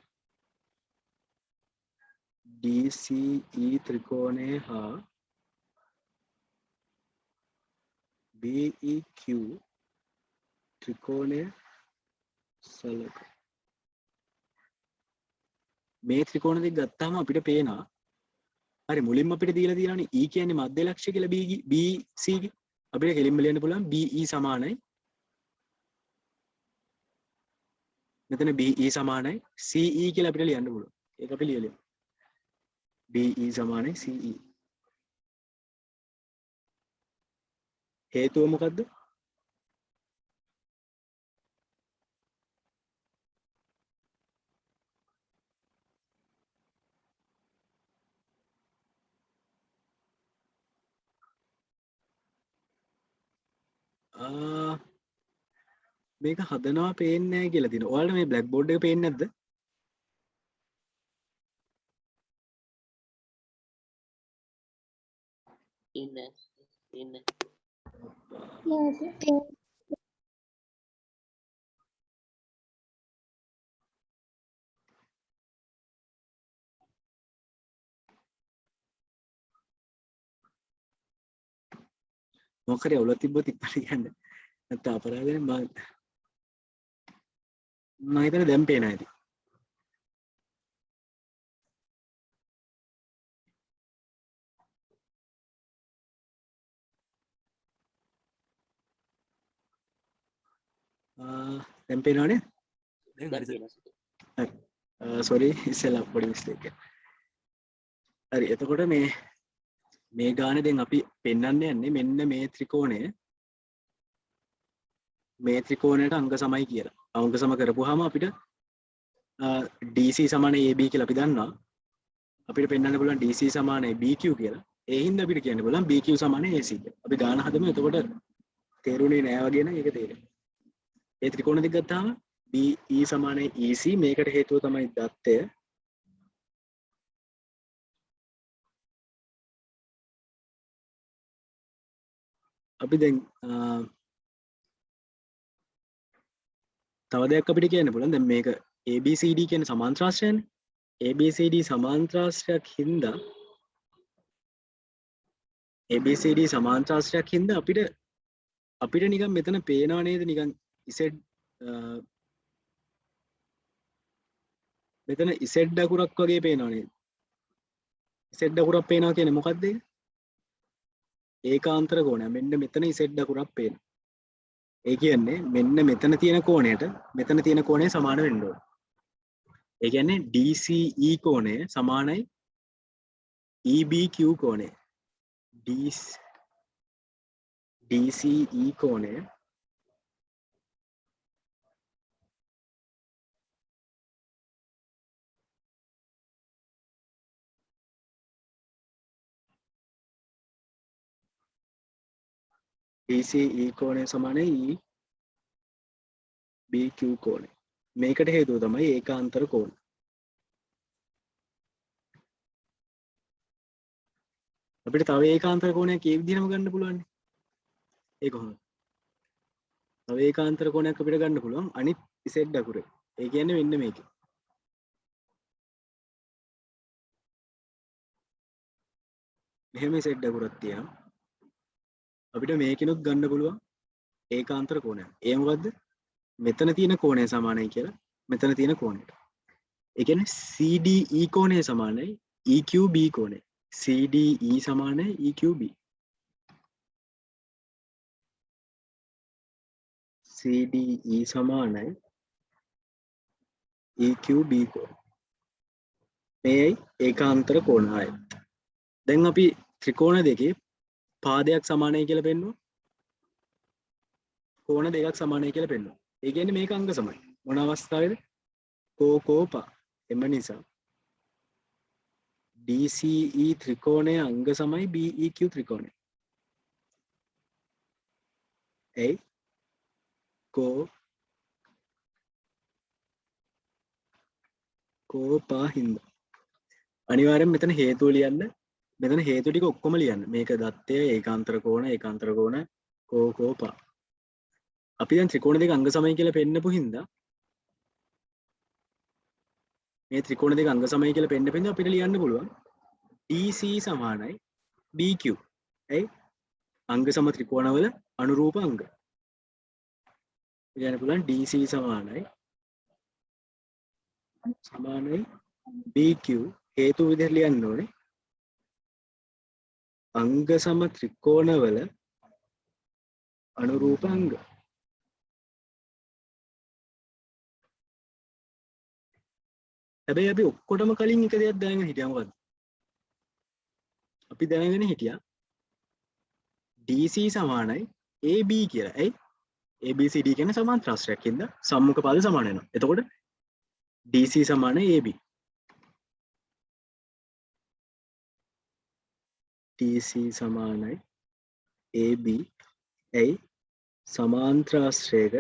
DCE ත්‍රිකෝණය හා BEQ ත්‍රිකෝණය සලක. මේ ත්‍රිකෝණ දෙක ගත්තාම අපිට පේනවා හරි මුලින්ම අපිට දීලා තියෙනවානේ E කියන්නේ මධ්‍ය ලක්ෂ්‍ය කියලා BC ගේ. අපිට කෙලින්ම ලියන්න පුළුවන් BE සමානයි මෙතන BE සමානයි CE කියලා අපිට ලියන්න පුළුවන්. ඒක අපි ලියලමු. BE සමානයි CE. හේතුව මොකද්ද? මේක හදනවා පේන්නේ නැහැ කියලා තියෙනවා. ඔයාලට මේ බ්ලැක් බෝඩ් එක පේන්නේ නැද්ද? ඉන්න මොකක් හරි අවුලක් තිබ්බොත් ඉක්මනට කියන්න. නැත්නම් අපරාධනේ මම හිතන්නේ දැන් පේනවා ඇති. දැන් පේනවනේ? දැන් හරි. සෝරි ඉස්සෙල්ලා පොඩි මිස්ටේක් එකක්. හරි එතකොට මේ ගානේ දැන් අපි පෙන්වන්න යන්නේ මෙන්න මේ ත්‍රිකෝණයට අංග සමයි කියලා. අංග සම කරපුවාම අපිට DC සමාන AB කියලා අපි දන්නවා. අපිට පෙන්වන්න පුළුවන් DC සමානයි BQ කියලා. ඒ හින්දා අපිට කියන්න පුළුවන් BQ සමානයි AC කියලා. අපි ගාන හදමු. එතකොට තේරුණේ නෑ වගේ නම් ඒක තේරෙනවා. ඒ ත්‍රිකෝණ දෙක ගත්තාම BE සමානයි EC මේකට හේතුව තමයි දත්තය. අපි දැන් තව දෙයක් අපිට කියන්න පුළුවන්. දැන් මේක ABCD කියන සමාන්ත්‍රාශ්‍රයනේ. ABCD සමාන්ත්‍රාශ්‍රයක් හින්දා අපිට නිකන් මෙතන පේනව නේද නිකන් Z මෙතන Z අකුරක් වගේ පේනව නේද? Z අකුරක් පේනවා කියන්නේ මොකක්ද ඒක? ඒකාන්තර කෝණය. මෙන්න මෙතන Z අකුරක් පේනවා. ඒ කියන්නේ මෙන්න මෙතන තියෙන කෝණයට මෙතන තියෙන කෝණය සමාන වෙන්න ඕන. ඒ කියන්නේ DCE කෝණය සමානයි EBQ කෝණය. DCE කෝණය DCE කෝණය සමානයි EBQ කෝණය. මේකට හේතුව තමයි ඒකාන්තර කෝණ. අපිට තව ඒකාන්තර කෝණයක් ඒ විදිහටම ගන්න පුළුවන්. ඒ කොහොමද? තව ඒකාන්තර කෝණයක් අපිට ගන්න පුළුවන් අනිත් Z අකුරේ. ඒ කියන්නේ මෙන්න මේක. මෙහෙම Z අකුරක් තියෙනවා. අපිට මේකිනුත් ගන්න පුළුවන් ඒකාන්තර කෝණයක්. ඒ මොකද්ද? මෙතන තියෙන කෝණය සමානයි කියලා මෙතන තියෙන කෝණයට. ඒ කියන්නේ CDE කෝණය සමානයි EQB කෝණය. CDE සමානයි EQB. CDE සමානයි EQB කෝණය. මේයි ඒකාන්තර කෝණයයි. දැන් අපි ත්‍රිකෝණ දෙකේ පාදයක් සමානයි කියලා පෙන්වුවා. කෝණ දෙකක් සමානයි කියලා පෙන්වුවා. ඒ කියන්නේ මේක අංග සමයි. මොන අවස්ථාවේද? කෝපා. එම නිසා DCE ත්‍රිකෝණයේ අංග සමයි BEQ ත්‍රිකෝණය. එයි කෝපා හින්දා. අනිවාර්යෙන් මෙතන හේතුව ලියන්න. මෙතන හේතු ටික ඔක්කොම ලියන්න. මේක දත්තය ඒකාන්තර කෝණ කෝපා. අපි දැන් ත්‍රිකෝණ දෙක අංග සමයි කියලා පෙන්නපු හින්දා මේ ත්‍රිකෝණ දෙක අංග සමයි කියලා පෙන්නපු හින්දා අපිට ලියන්න පුළුවන් DC සමානයි BQ. ඇයි? අංග සම ත්‍රිකෝණවල අනුරූප අංග. කියන්න පුළුවන් DC සමානයි BQ. හේතු විදිහට ලියන්න ඕනේ අංග සම ත්‍රිකෝණවල අනුරූප අංග. හැබැයි අපි ඔක්කොටම කලින් එක දෙයක් දැනගෙන හිටියා. මොකද්ද? අපි දැනගෙන හිටියා DC සමානයි AB කියලා. ඇයි? ABCD කියන සමාන්තරාශ්‍රයක් හින්දා සම්මුඛ පාද සමාන වෙනවා. එතකොට DC සමානයි AB. DC සමානයි AB. ඇයි? සමාන්තරාශ්‍රයක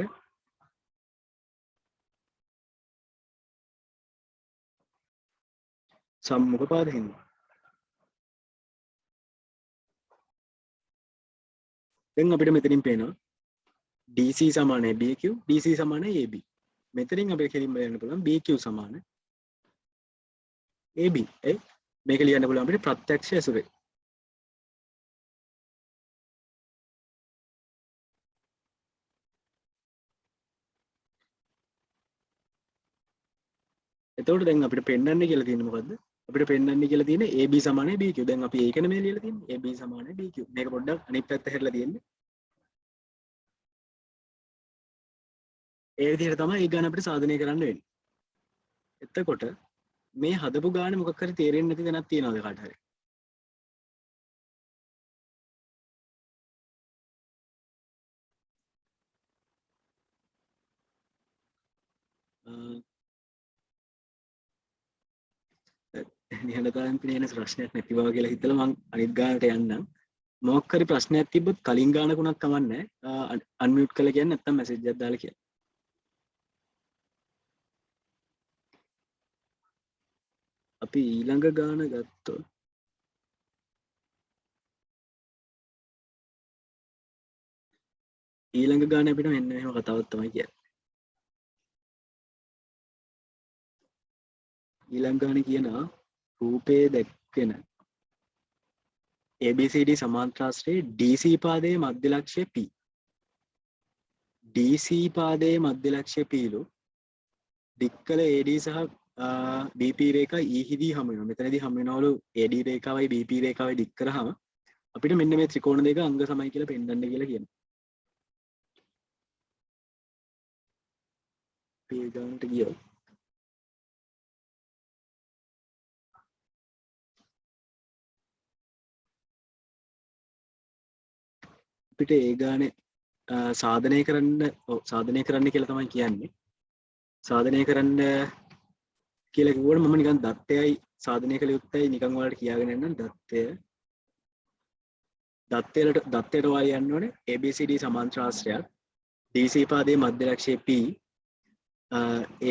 සම්මුඛ පාද හින්දා. දැන් අපිට මෙතනින් පේනවා DC සමානයි BQ, DC සමානයි AB. මෙතනින් අපිට කෙලින්ම ලියන්න පුළුවන් BQ සමාන AB. ඒ මේක ලියන්න පුළුවන් අපිට ප්‍රත්‍යක්ෂ ඇසුරේ. එතකොට දැන් අපිට පෙන්වන්න කියලා තියෙන්නේ මොකද්ද? අපිට පෙන්වන්න කියලා තියෙන්නේ AB සමානයි BQ. දැන් අපි ඒකනේ මේ ලියලා තියෙන්නේ. AB සමානයි BQ. මේක පොඩ්ඩක් අනිත් පැත්ත හැරලා තියෙන්නේ. ඒ විදිහට තමයි ඒ ගාන අපිට සාධනය කරන්න වෙන්නේ. එතකොට මේ හදපු ගානේ මොකක් හරි තේරෙන්නේ නැති දැනක් තියනවාද කාට හරි? නිහඬතාවයෙන් පිළිෙන ප්‍රශ්නයක් නැති බව කියලා හිතලා මම අනිත් ගානට යන්නම්. මොකක් හරි ප්‍රශ්නයක් තිබ්බොත් කලින් ගානක උනත් කමන්නේ අන්මියුට් කරලා කියන්න නැත්නම් මැසේජ් එකක් දාලා කියන්න. අපි ඊළඟ ගාන ගත්තොත් ඊළඟ ගාන අපිට මෙන්න මෙහෙම කතාවක් තමයි කියන්නේ. ඊළඟ ගානේ කියනවා රූපයේ දැක්වෙන ABCD සමාන්තරාශ්‍රයේ DC පාදයේ මධ්‍ය ලක්ෂ්‍ය P. DC පාදයේ මධ්‍ය ලක්ෂ්‍ය P ලු දික්කල AD සහ BP රේඛා E හිදී හමු වෙනවා. මෙතනදී හමු වෙනවලු AD රේඛාවයි BP රේඛාවයි දික් කරාම අපිට මෙන්න මේ ත්‍රිකෝණ දෙක අංග සමයි කියලා පෙන්නන්න කියලා කියනවා. P ගානට ගියොත් අපිට ඒ ගානේ සාධනය කරන්න කියලා තමයි කියන්නේ. සාධනය කරන්න කියලා කිව්වොත් මම නිකන් දත්තයයි සාධනය කළ යුත්තයි නිකන් ඔයාලට කියාගෙන යන්නම්. දත්තයට ඔයා යන්න ඕනේ ABCD සමාන්තරාශ්‍රයක් DC පාදයේ මධ්‍ය ලක්ෂ්‍ය P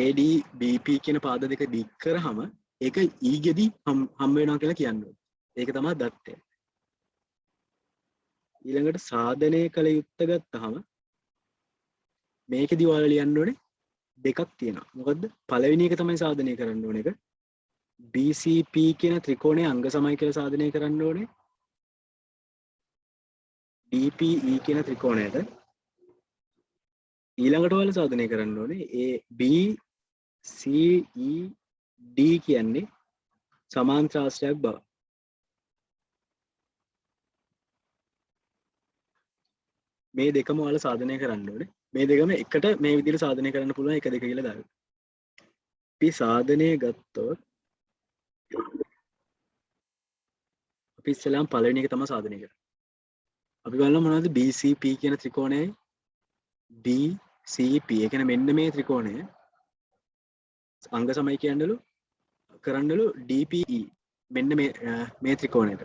AD BP කියන පාද දෙක දික් කරාම ඒක E ගෙදි හම් වෙනවා කියලා කියන්නේ. ඒක තමයි දත්තය. ඊළඟට සාධනය කළ යුත්ත ගත්තාම මේකෙදි ඔයාලා ලියන්න ඕනේ දෙකක් තියෙනවා. මොකද්ද? පළවෙනි එක තමයි සාධනය කරන්න ඕන එක. BCP කියන ත්‍රිකෝණයේ අංග සමයි කියලා සාධනය කරන්න ඕනේ. DPE කියන ත්‍රිකෝණයට ඊළඟට ඔයාලා සාධනය කරන්න ඕනේ ABCD කියන්නේ සමාන්තරාශ්‍රයක් බව. මේ දෙකම ඔයාලා සාධනය කරන්න ඕනේ. මේ දෙකම එකට මේ විදිහට සාධනය කරන්න පුළුවන් 1 2 කියලා දාන්න. අපි සාධනය ගත්තොත් අපි ඉස්සෙල්ලාම පළවෙනි එක තමයි සාධනය කරන්නේ. අපි බලමු මොනවද BCP කියන ත්‍රිකෝණයයි BCP. ඒ කියන්නේ මෙන්න මේ ත්‍රිකෝණය අංග සමයි කියන්නලු කරන්නලු DPE. මෙන්න මේ ත්‍රිකෝණයට.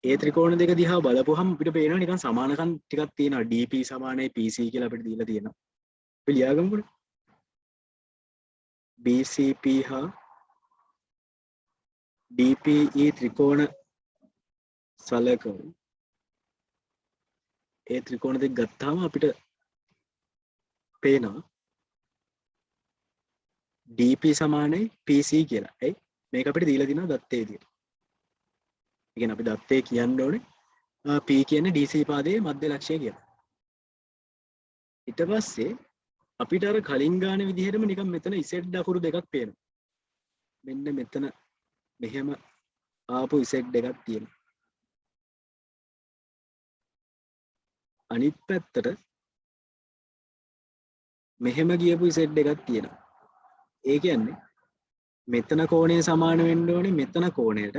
ඒ ත්‍රිකෝණ දෙක දිහා බලපුවහම අපිට පේනවා නිකන් සමානකම් ටිකක් තියෙනවා. DP සමානයි PC කියලා අපිට දීලා තියෙනවා. අපි ලියාගමුකෝ. BCP හා DPE ත්‍රිකෝණ සලකමු. ඒ ත්‍රිකෝණ දෙක ගත්තාම අපිට පේනවා DP සමානයි PC කියලා. ඇයි? මේක අපිට දීලා තියෙනවා දත්තේ විදියට. ඒ කියන්නේ අපි දත්තේ කියන්න ඕනේ P කියන්නේ DC පාදයේ මධ්‍ය ලක්ෂය කියලා. ඊට පස්සේ අපිට අර කලින් ගාන විදිහටම නිකන් මෙතන Z අකුරු දෙකක් පේනවා. මෙන්න මෙතන මෙහෙම ආපු Z දෙකක් තියෙනවා. අනිත් පැත්තට මෙහෙම ගියපු Z එකක් තියෙනවා. ඒ කියන්නේ මෙතන කෝණය සමාන වෙන්න ඕනේ මෙතන කෝණයට.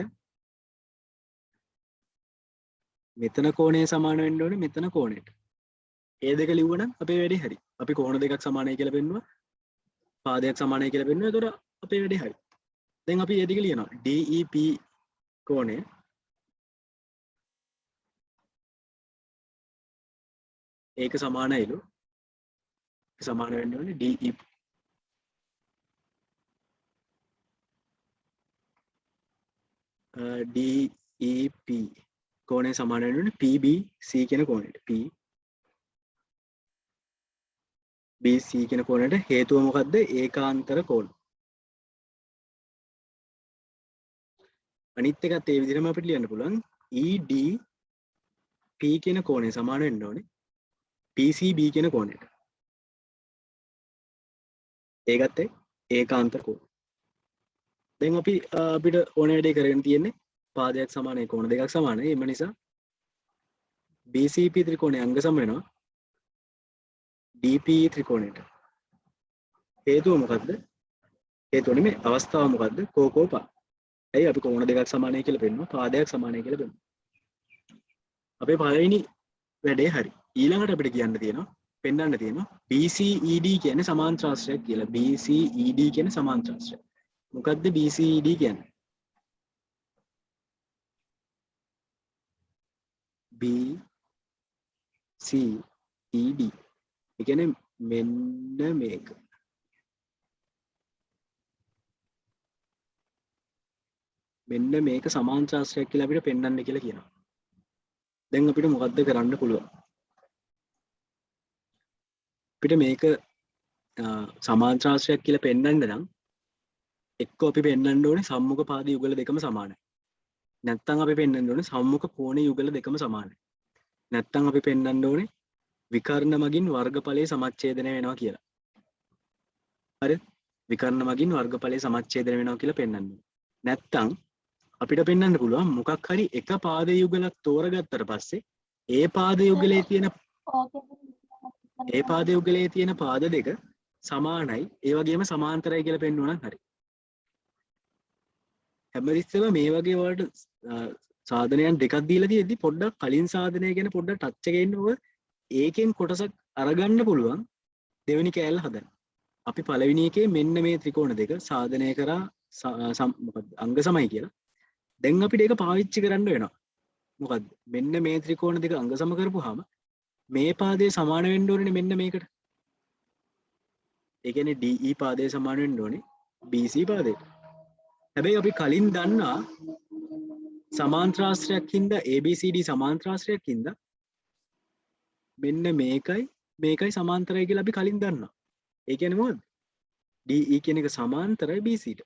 මෙතන කෝණය සමාන වෙන්න ඕනේ මෙතන කෝණයට. ඒ දෙක ලිව්වනම් අපේ වැඩේ හරි. අපි කෝණ දෙකක් සමානයි කියලා පෙන්නුවා. පාදයක් සමානයි කියලා පෙන්නුවා. ඒතකොට අපේ වැඩේ හරි. දැන් අපි මේ ටික ලියනවා. DEP කෝණය ඒක සමානයිලු. සමාන වෙන්න ඕනේ DEP DEP කෝණය සමාන වෙන්න ඕනේ PBC කියන කෝණයට. PBC කියන කෝණයට හේතුව මොකද්ද? ඒකාන්තර කෝණ. අනිත් එකත් ඒ විදිහටම අපිට ලියන්න පුළුවන්. EDP කියන කෝණය සමාන වෙන්න ඕනේ PCB කියන කෝණයට. ඒකත් ඒකාන්තර කෝණ. දැන් අපිට ඕන වැඩේ කරගෙන තියෙන්නේ පාදයක් සමානයි කෝණ දෙකක් සමානයි. එම නිසා BCP ත්‍රිකෝණය අංග සම වෙනවා DPE ත්‍රිකෝණයට. හේතුව මොකද්ද? හේතුව නෙමෙයි අවස්ථාව මොකද්ද? කෝකෝපා. ඇයි අපි කෝණ දෙකක් සමානයි කියලා පෙන්නුවා පාදයක් සමානයි කියලා පෙන්නුවා. අපේ පළවෙනි වැඩේ හරි. ඊළඟට අපිට කියන්න තියෙනවා පෙන්වන්න තියෙනවා BCED කියන්නේ සමාන්ත්‍රාශ්‍රයක් කියලා. BCED කියන්නේ සමාන්ත්‍රාශ්‍රයක්. මොකද්ද BCED කියන්නේ? BCED. ඒ කියන්නේ මෙන්න මේක. මෙන්න මේක සමාන්ත්‍රාශ්‍රයක් කියලා අපිට පෙන්වන්න කියලා කියනවා. දැන් අපිට මොකද්ද කරන්න පුළුවන්? අපිට මේක සමාන්ත්‍රාශ්‍රයක් කියලා පෙන්වන්න නම් එක්ක අපි පෙන්වන්න ඕනේ සම්මුඛ පාද යුගල දෙකම සමානයි. නැත්නම් අපි පෙන්වන්න ඕනේ සම්මුඛ කෝණ යුගල දෙකම සමානයි. නැත්නම් අපි පෙන්වන්න ඕනේ විකර්ණ මගින් වර්ගඵලයේ සමච්ඡේදනය වෙනවා කියලා. හරිද? විකර්ණ මගින් වර්ගඵලයේ සමච්ඡේදනය වෙනවා කියලා පෙන්වන්න. නැත්නම් අපිට පෙන්වන්න පුළුවන් මොකක් හරි එක පාද යුගලක් තෝරගත්තට පස්සේ ඒ පාද යුගලයේ තියෙන පාද දෙක සමානයි ඒ වගේම සමාන්තරයි කියලා පෙන්වනවා නම් හරි. හැමතිස්සෙම මේ වගේ වලට සාධනයන් දෙකක් දීලා තියෙද්දි පොඩ්ඩක් කලින් සාධනය ගැන පොඩ්ඩක් ටච් එකේ ඉන්නකො ඒකෙන් කොටසක් අරගන්න පුළුවන් දෙවෙනි කෑල්ල හදන්න. අපි පළවෙනි එකේ මෙන්න මේ ත්‍රිකෝණ දෙක සාධනය කරා මොකද්ද අංග සමයි කියලා. දැන් අපිට ඒක පාවිච්චි කරන්න වෙනවා. මොකද්ද? මෙන්න මේ ත්‍රිකෝණ දෙක අංග සම කරපුවාම මේ පාදයේ සමාන වෙන්න ඕනේ මෙන්න මේකට. ඒ කියන්නේ DE පාදයේ සමාන වෙන්න ඕනේ BC පාදයට. හැබැයි අපි කලින් දන්නා සමාන්ත්‍රාශ්‍රයක් හින්දා ABCD සමාන්ත්‍රාශ්‍රයක් හින්දා මෙන්න මේකයි සමාන්තරයි කියලා අපි කලින් දන්නවා. ඒ කියන්නේ මොකද්ද? DE කියන එක සමාන්තරයි BC ට.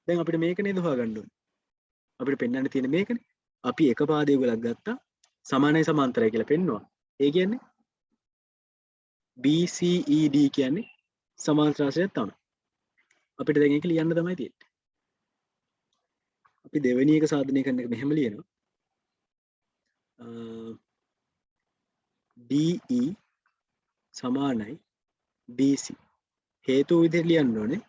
දැන් අපිට මේක නේද හොයාගන්න ඕනේ. අපිට පෙන්වන්න තියෙන මේකනේ. අපි එක පාද යුගලක් ගත්තා සමානයි සමාන්තරයි කියලා පෙන්නවා. ඒ කියන්නේ BCED කියන්නේ සමාන්ත්‍රාශ්‍රයක් තමයි. අපිට දැන් ඒක ලියන්න තමයි තියෙන්නේ. අපි දෙවෙනි එක සාධනය කරන එක මෙහෙම ලියනවා. DE සමානයි BC. හේතුව විදිහට ලියන්න ඕනේ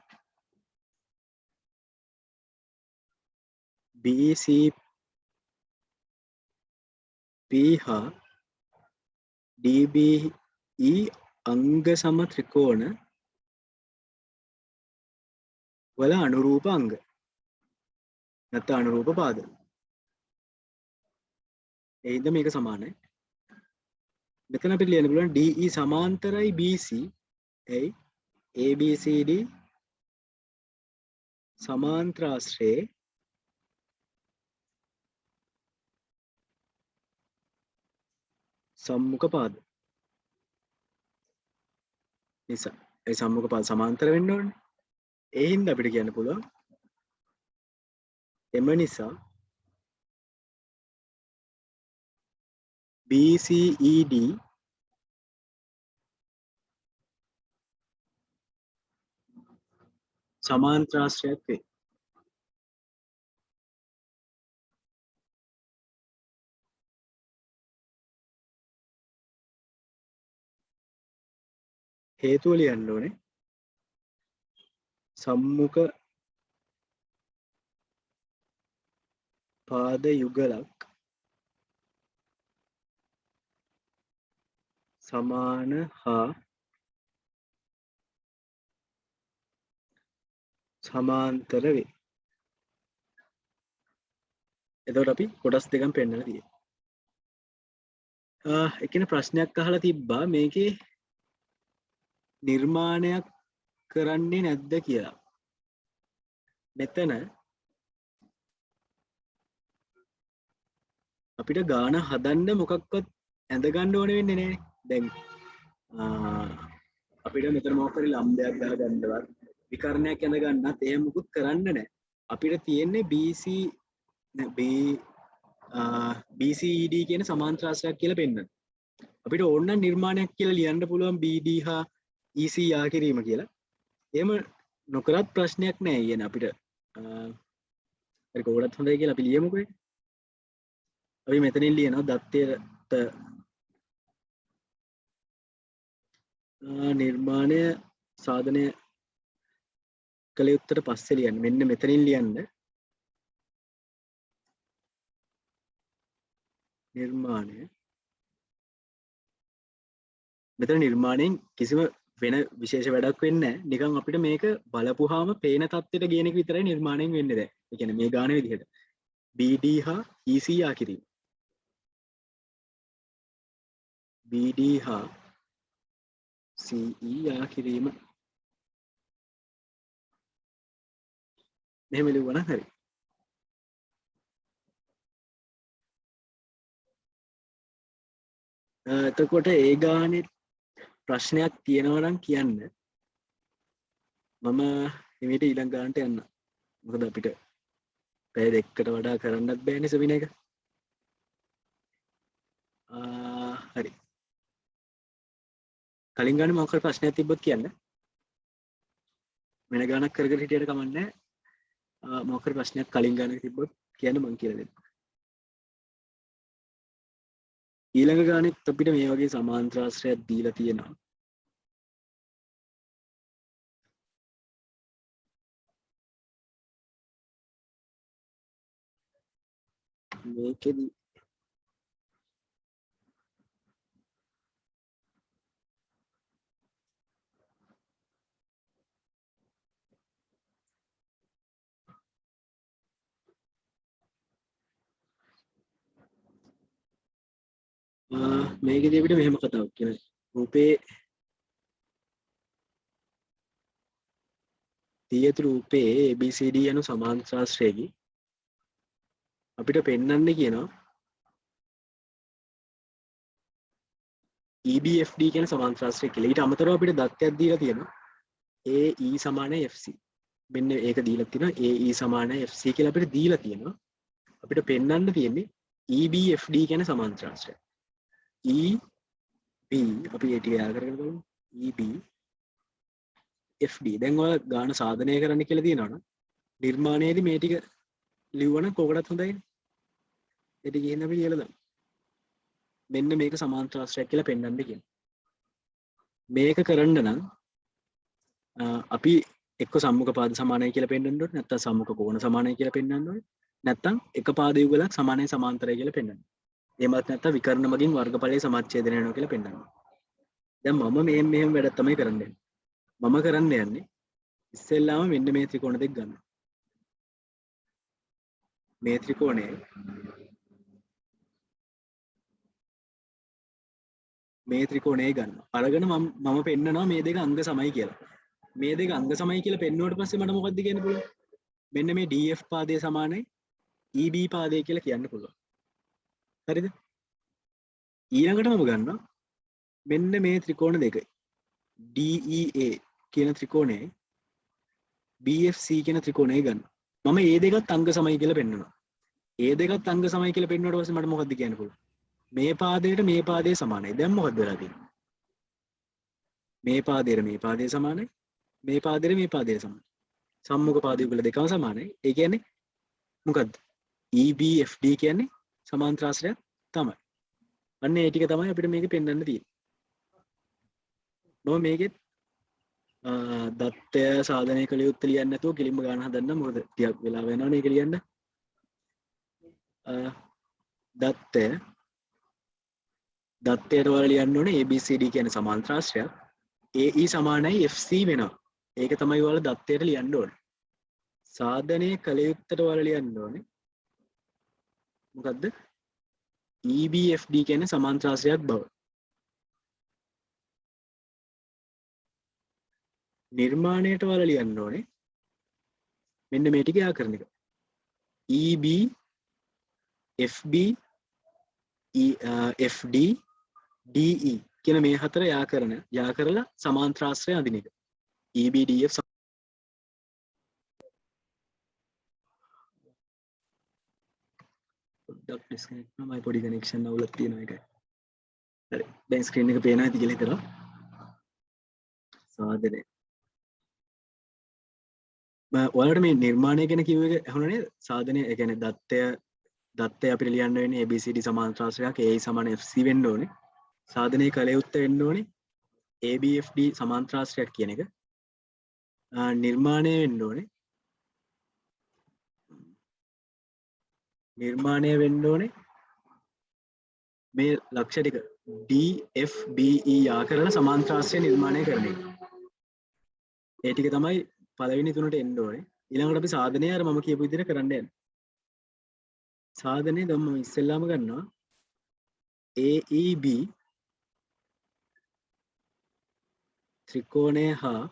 BCP හා DBE අංග සම ත්‍රිකෝණ වල අනුරූප අංග නැත්නම් අනුරූප පාද. එයින්ද මේක සමානයි. මෙතන අපිට ලියන්න පුළුවන් DE සමාන්තරයි BC. එයි ABCD සමාන්ත්‍රාශ්‍රයේ සම්මුඛ පාද. නිසා ඒ සම්මුඛ පාද සමාන්තර වෙන්න ඕනේ. ඒ හින්දා අපිට කියන්න පුළුවන් එම නිසා BCED සමාන්ත්‍රාශ්‍රයක් වේ. හේතුව ලියන්න ඕනේ සම්මුඛ පාද යුගලක් සමාන හා සමාන්තර වේ. එතකොට අපි කොටස් දෙකක් පෙන්නලා තියෙනවා. එකන ප්‍රශ්නයක් අහලා තිබ්බා මේකේ නිර්මාණයක් කරන්නේ නැද්ද කියලා. මෙතන අපිට ගාන හදන්න මොකක්වත් ඇඳ ගන්න ඕනේ වෙන්නේ නැහැ. දැන් අපිට මෙතන මොකක් හරි ලම්බයක් ගහ ගන්නවත් විකරණයක් ඇඳ ගන්නත් එහෙම මුකුත් කරන්න නැහැ. අපිට තියෙන්නේ BCED කියන සමාන්ත්‍රාශ්‍රයක් කියලා පෙන්නන්න. අපිට ඕන නම් නිර්මාණයක් කියලා ලියන්න පුළුවන් BD හා EC යා කිරීම කියලා. එහෙම නොකරත් ප්‍රශ්නයක් නැහැ. කියන අපිට හරි කොහොමවත් හොඳයි කියලා අපි ලියමුකෝ. අපි මෙතනින් ලියනවා දත්තයට නිර්මාණය සාධනය කළ යුත්තට පස්සේ ලියන්න. මෙන්න මෙතනින් ලියන්න නිර්මාණය. මෙතන නිර්මාණයෙන් කිසිම වෙන විශේෂ වැඩක් වෙන්නේ නැහැ. නිකන් අපිට මේක බලපුවාම පේන තත්ත්වයට ගේන එක විතරයි නිර්මාණයෙන් වෙන්නේ දැන්. ඒ කියන්නේ මේ ගාන විදිහට BD හා EC යා කිරීම. BD හා CE යා කිරීම. මෙහෙම ලියුවා නම් හරි. එතකොට ඒ ගානේ ප්‍රශ්නයක් තියෙනවා නම් කියන්න. මම හිමීට ඊළඟ ගානට යන්න. මොකද අපිට පැය දෙකකට වඩා කරන්නත් බෑනේ සෙමින එක. හරි. කලින් ගානේ මොකක් හරි ප්‍රශ්නයක් තිබ්බොත් කියන්න. වෙන ගානක් කරගෙන හිටියට කමන්නේ නැහැ. මොකක් හරි ප්‍රශ්නයක් කලින් ගානක තිබ්බොත් කියන්න මම කියලා දෙන්නම්. ඊළඟ ගානෙත් අපිට මේ වගේ සමාන්ත්‍රාශ්‍රයක් දීලා තියෙනවා. මේකෙදි මේකෙදි අපිට මෙහෙම කතාවක් කියනවා. රූපේ තියෙතු රූපේ ABCD යන සමාන්ත්‍රාශ්‍රයේදී අපිට පෙන්වන්නේ කියනවා EBFD කියන සමාන්ත්‍රාශ්‍රය කියලා. ඊට අමතරව අපිට දත්තයක් දීලා තියෙනවා AE සමාන FC. මෙන්න ඒක දීලා තියෙනවා AE සමාන FC කියලා අපිට දීලා තියෙනවා. අපිට පෙන්වන්න තියෙන්නේ EBFD කියන සමාන්ත්‍රාශ්‍රය. EB අපි ඒ ටික යාද කරගෙන බලමු. EBFD. දැන් ඔය ගාන සාධනය කරන්න කියලා තියෙනවනේ. නිර්මාණයේදී මේ ටික ලිව්වනම් කොකටත් හොඳයි. ඒ ටික ගිහින් අපි ලියලා දාමු. මෙන්න මේක සමාන්ත්‍රාශ්‍රයක් කියලා පෙන්වන්න කියන. මේක කරන්න නම් අපි එක්ක සම්මුඛ පාද සමානයි කියලා පෙන්වන්න ඕනේ. නැත්නම් සම්මුඛ කෝණ සමානයි කියලා පෙන්වන්න ඕනේ. නැත්තම් එක පාද යුගලක් සමානයි සමාන්තරයි කියලා පෙන්වනවා. එහෙමත් නැත්තම් විකර්ණ මගින් වර්ගඵලයේ සමච්ඡේදනය වෙනවා කියලා පෙන්වනවා. දැන් මම මෙහෙම වැඩක් තමයි කරන්නේ. මම කරන්න යන්නේ ඉස්සෙල්ලාම මෙන්න මේ ත්‍රිකෝණ දෙක ගන්න. මේ ත්‍රිකෝණය ගන්න. අරගෙන මම පෙන්නනවා මේ දෙක අංග සමයි කියලා. මේ දෙක අංග සමයි කියලා පෙන්නුවට පස්සේ මට මොකක්ද කියන්න පුළුවන්? මෙන්න මේ DF පාදය සමානයි EB පාදය කියලා කියන්න පුළුවන්. හරිද? ඊළඟට මම ගන්නවා මෙන්න මේ ත්‍රිකෝණ දෙක DEA කියන ත්‍රිකෝණයයි BFC කියන ත්‍රිකෝණය ගන්න. මම ඒ දෙකත් අංග සමයි කියලා පෙන්වනවා. ඒ දෙකත් අංග සමයි කියලා පෙන්වුවට පස්සේ මට මොකක්ද කියන්න පුළුවන්? මේ පාදයට මේ පාදය සමානයි. දැන් මොකක්ද වෙලා තියෙන්නේ? මේ පාදයට මේ පාදය සමානයි. මේ පාදයට මේ පාදය සමානයි. සම්මුඛ පාද යුගල දෙකම සමානයි. ඒ කියන්නේ මොකද්ද? EBFD කියන්නේ සමාන්තරාශ්‍රයක් තමයි. අන්න ඒ ටික තමයි අපිට මේක පෙන්වන්න තියෙන්නේ. මම මේකෙත් දත්තය සාධනය කළ යුත්තේ ලියන්න නැතුව කෙලින්ම ගන්න හදන්න. මොකද ටිකක් වෙලා වෙනවනේ ඒක ලියන්න. දත්තයට වල ලියන්න ඕනේ ABCD කියන්නේ සමාන්තරාශ්‍රයක්. AE සමානයි FC වෙනවා. ඒක තමයි වල දත්තයට ලියන්න ඕනේ. සාධනය කළ යුත්තට වල ලියන්න ඕනේ. මොකද්ද? EBFD කියන්නේ සමාන්තරාශ්‍රයක් බව. නිර්මාණයට වල ලියන්න ඕනේ මෙන්න මේ ටික යා කරන එක. EB FB FD DE කියන මේ හතර යා කරලා සමාන්තරාශ්‍රය අඳින එක. EBDF පොඩ්ඩක් ඩිස්කනෙක්ට් වෙනවා. මයි පොඩි කනෙක්ෂන් අවුලක් තියෙනවා ඒකයි. හරි. දැන් ස්ක්‍රීන් එක පේනවා ඇති කියලා හිතනවා. සාධනය. ඔයාලට මේ නිර්මාණය ගැන කිව්ව එක අහුණා නේද? සාධනය ඒ කියන්නේ දත්තය අපිට ලියන්න වෙන්නේ ABCD සමාන්තරාශ්‍රයක් AE සමාන FC වෙන්න ඕනේ. සාධනය කළ යුත්තේ වෙන්න ඕනේ ABFD සමාන්තරාශ්‍රයක් කියන එක. නිර්මාණය වෙන්න ඕනේ මේ ලක්ෂ ටික DFBE යා කරලා සමාන්තරාශ්‍රය නිර්මාණය කරන එක. ඒ ටික තමයි පළවෙනි තුනට එන්න ඕනේ. ඊළඟට අපි සාධනය අර මම කියපු විදිහට කරන්න යන්නේ. සාධනය දැන් මම ඉස්සෙල්ලාම ගන්නවා AEB ත්‍රිකෝණය හා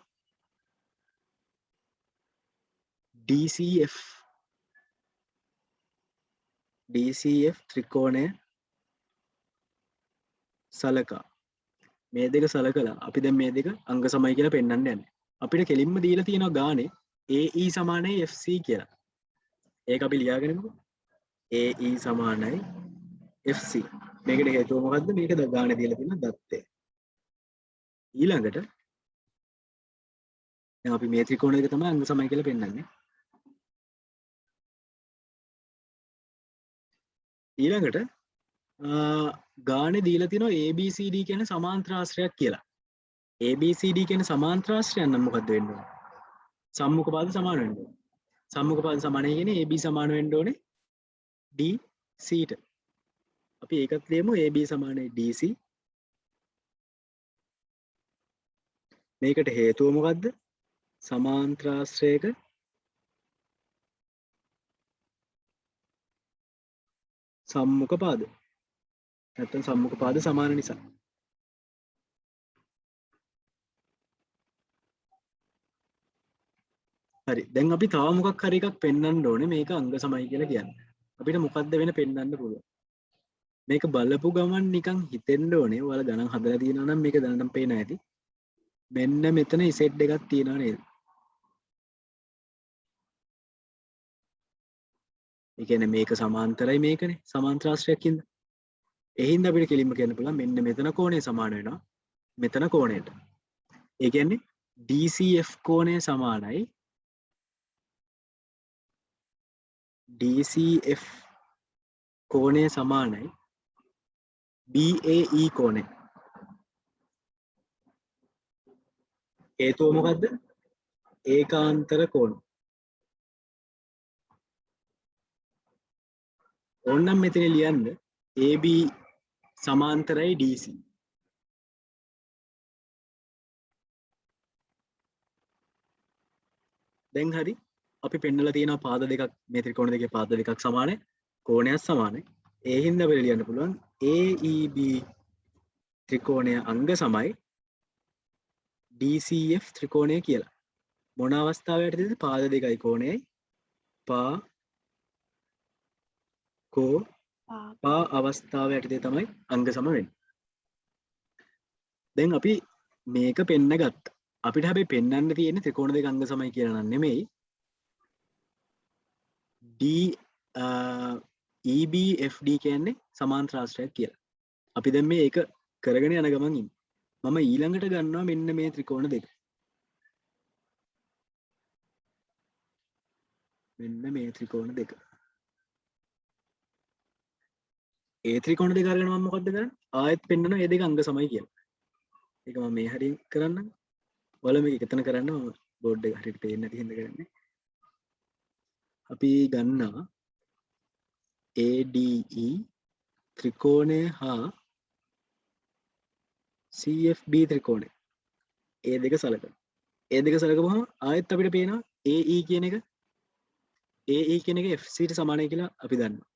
DCF ත්‍රිකෝණය සලකා මේ දෙක සලකලා අපි දැන් මේ දෙක අංග සමයි කියලා පෙන්වන්න යන්නේ. අපිට කෙලින්ම දීලා තියෙනවා ගානේ AE සමානයි FC කියලා. ඒක අපි ලියාගෙනමුකෝ. AE සමානයි FC. මේකට හේතුව මොකද්ද? මේක ගානේ දීලා තියෙන දත්තය. ඊළඟට දැන් අපි මේ ත්‍රිකෝණ දෙක තමයි අංග සමයි කියලා පෙන්වන්නේ. ඊළඟට ගානේ දීලා තියෙනවා ABCD කියන සමාන්තරාශ්‍රයක් කියලා. ABCD කියන සමාන්තරාශ්‍රයන් නම් මොකද්ද වෙන්න ඕනේ? සම්මුඛ පාද සමාන වෙන්න ඕනේ. සම්මුඛ පාද සමානයි කියන්නේ AB සමාන වෙන්න ඕනේ DC ට. අපි ඒකත් ලියමු AB සමානයි DC. මේකට හේතුව මොකද්ද? සමාන්තරාශ්‍රයක සම්මුඛ පාද. නැත්නම් සම්මුඛ පාද සමාන නිසා. හරි. දැන් අපි තව මොකක් හරි එකක් පෙන්වන්න ඕනේ මේක අංග සමයි කියලා කියන්නේ. අපිට මොකද්ද වෙන පෙන්වන්න පුළුවන්. මේක බලපු ගමන් නිකන් හිතෙන්න ඕනේ. ඔයාලා ගණන් හදලා තියෙනවා නම් මේක දැනටම පේන ඇති. මෙන්න මෙතන Z එකක් තියෙනවා නේද? ඒ කියන්නේ මේක සමාන්තරයි මේකනේ. සමාන්තරාශ්‍රයකින්ද. එහෙනම් අපිට කෙලින්ම කියන්න පුළුවන් මෙන්න මෙතන කෝණය සමාන වෙනවා මෙතන කෝණයට. ඒ කියන්නේ DCF කෝණය සමානයි DCF කෝණය සමානයි BAE කෝණය. හේතුව මොකද්ද? ඒකාන්තර කෝණ. ඕන්නම් මෙතන ලියන්න AB සමාන්තරයි DC. දැන් හරි අපි පෙන්නලා තියෙනවා පාද දෙකක් මේ ත්‍රිකෝණ දෙකේ පාද දෙකක් සමානයි කෝණයක් සමානයි. ඒ හින්දා අපිට ලියන්න පුළුවන් AEB ත්‍රිකෝණය අංග සමයි DCF ත්‍රිකෝණය කියලා. මොන අවස්ථාවේ යටතේද? පාද දෙකයි කෝණයයි පා කෝ පා අවස්ථාව යටතේ තමයි අංග සම වෙන්නේ. දැන් අපි මේක පෙන්න ගත්තා. අපිට හැබැයි පෙන්වන්න තියෙන්නේ ත්‍රිකෝණ දෙක අංග සමයි කියලා නම් නෙමෙයි. D EBFD කියන්නේ සමාන්තර ආශ්‍රයක් කියලා. අපි දැන් මේක කරගෙන යන ගමන් ඉන්නේ. මම ඊළඟට ගන්නවා මෙන්න මේ ත්‍රිකෝණ දෙක. මෙන්න මේ ත්‍රිකෝණ දෙක. ඒ ත්‍රිකෝණ දෙක අරගෙන මම මොකද්ද කරන්නේ? ආයෙත් පෙන්නනවා මේ දෙක අංග සමයි කියලා. ඒක මම මේ හරියෙන් කරන්නම්. ඔයාලා මේක එතන කරන්න මම බෝඩ් එක හරියට පේන්නේ නැති හින්දා කරන්නේ. අපි ගන්නවා ADE ත්‍රිකෝණය හා CFB ත්‍රිකෝණය. ඒ දෙක සලකනවා. ඒ දෙක සලකපුවහම ආයෙත් අපිට පේනවා AE කියන එක FC ට සමානයි කියලා අපි දන්නවා.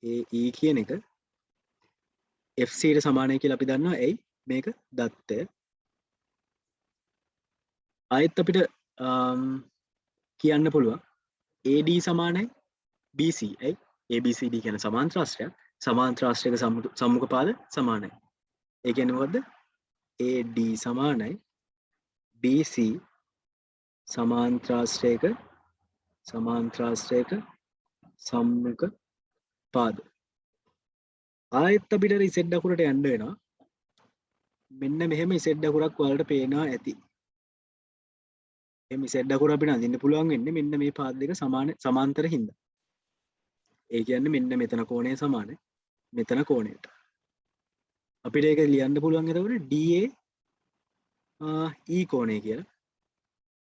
AE කියන එක FC ට සමානයි කියලා අපි දන්නවා. එයි මේක දත්තය. ආයෙත් අපිට කියන්න පුළුවන් AD සමානයි BC. ඇයි? ABCD කියන සමාන්තර ආශ්‍රයක්. සමාන්තර ආශ්‍රයක සම්මුඛ පාද සමානයි. ඒ කියන්නේ මොකද්ද? AD සමානයි BC සමාන්තර ආශ්‍රයක සම්මුඛ පාද. ආයෙත් අපිට Z අකුරට යන්න වෙනවා. මෙන්න මෙහෙම Z අකුරක් වලට පේනවා ඇති. එහේ Z අකුර අපිට අඳින්න පුළුවන් වෙන්නේ මෙන්න මේ පාද දෙක සමාන්තර හින්දා. ඒ කියන්නේ මෙන්න මෙතන කෝණය සමානයි මෙතන කෝණයට. අපිට ඒක ලියන්න පුළුවන් එතකොට DA E කෝණය කියලා.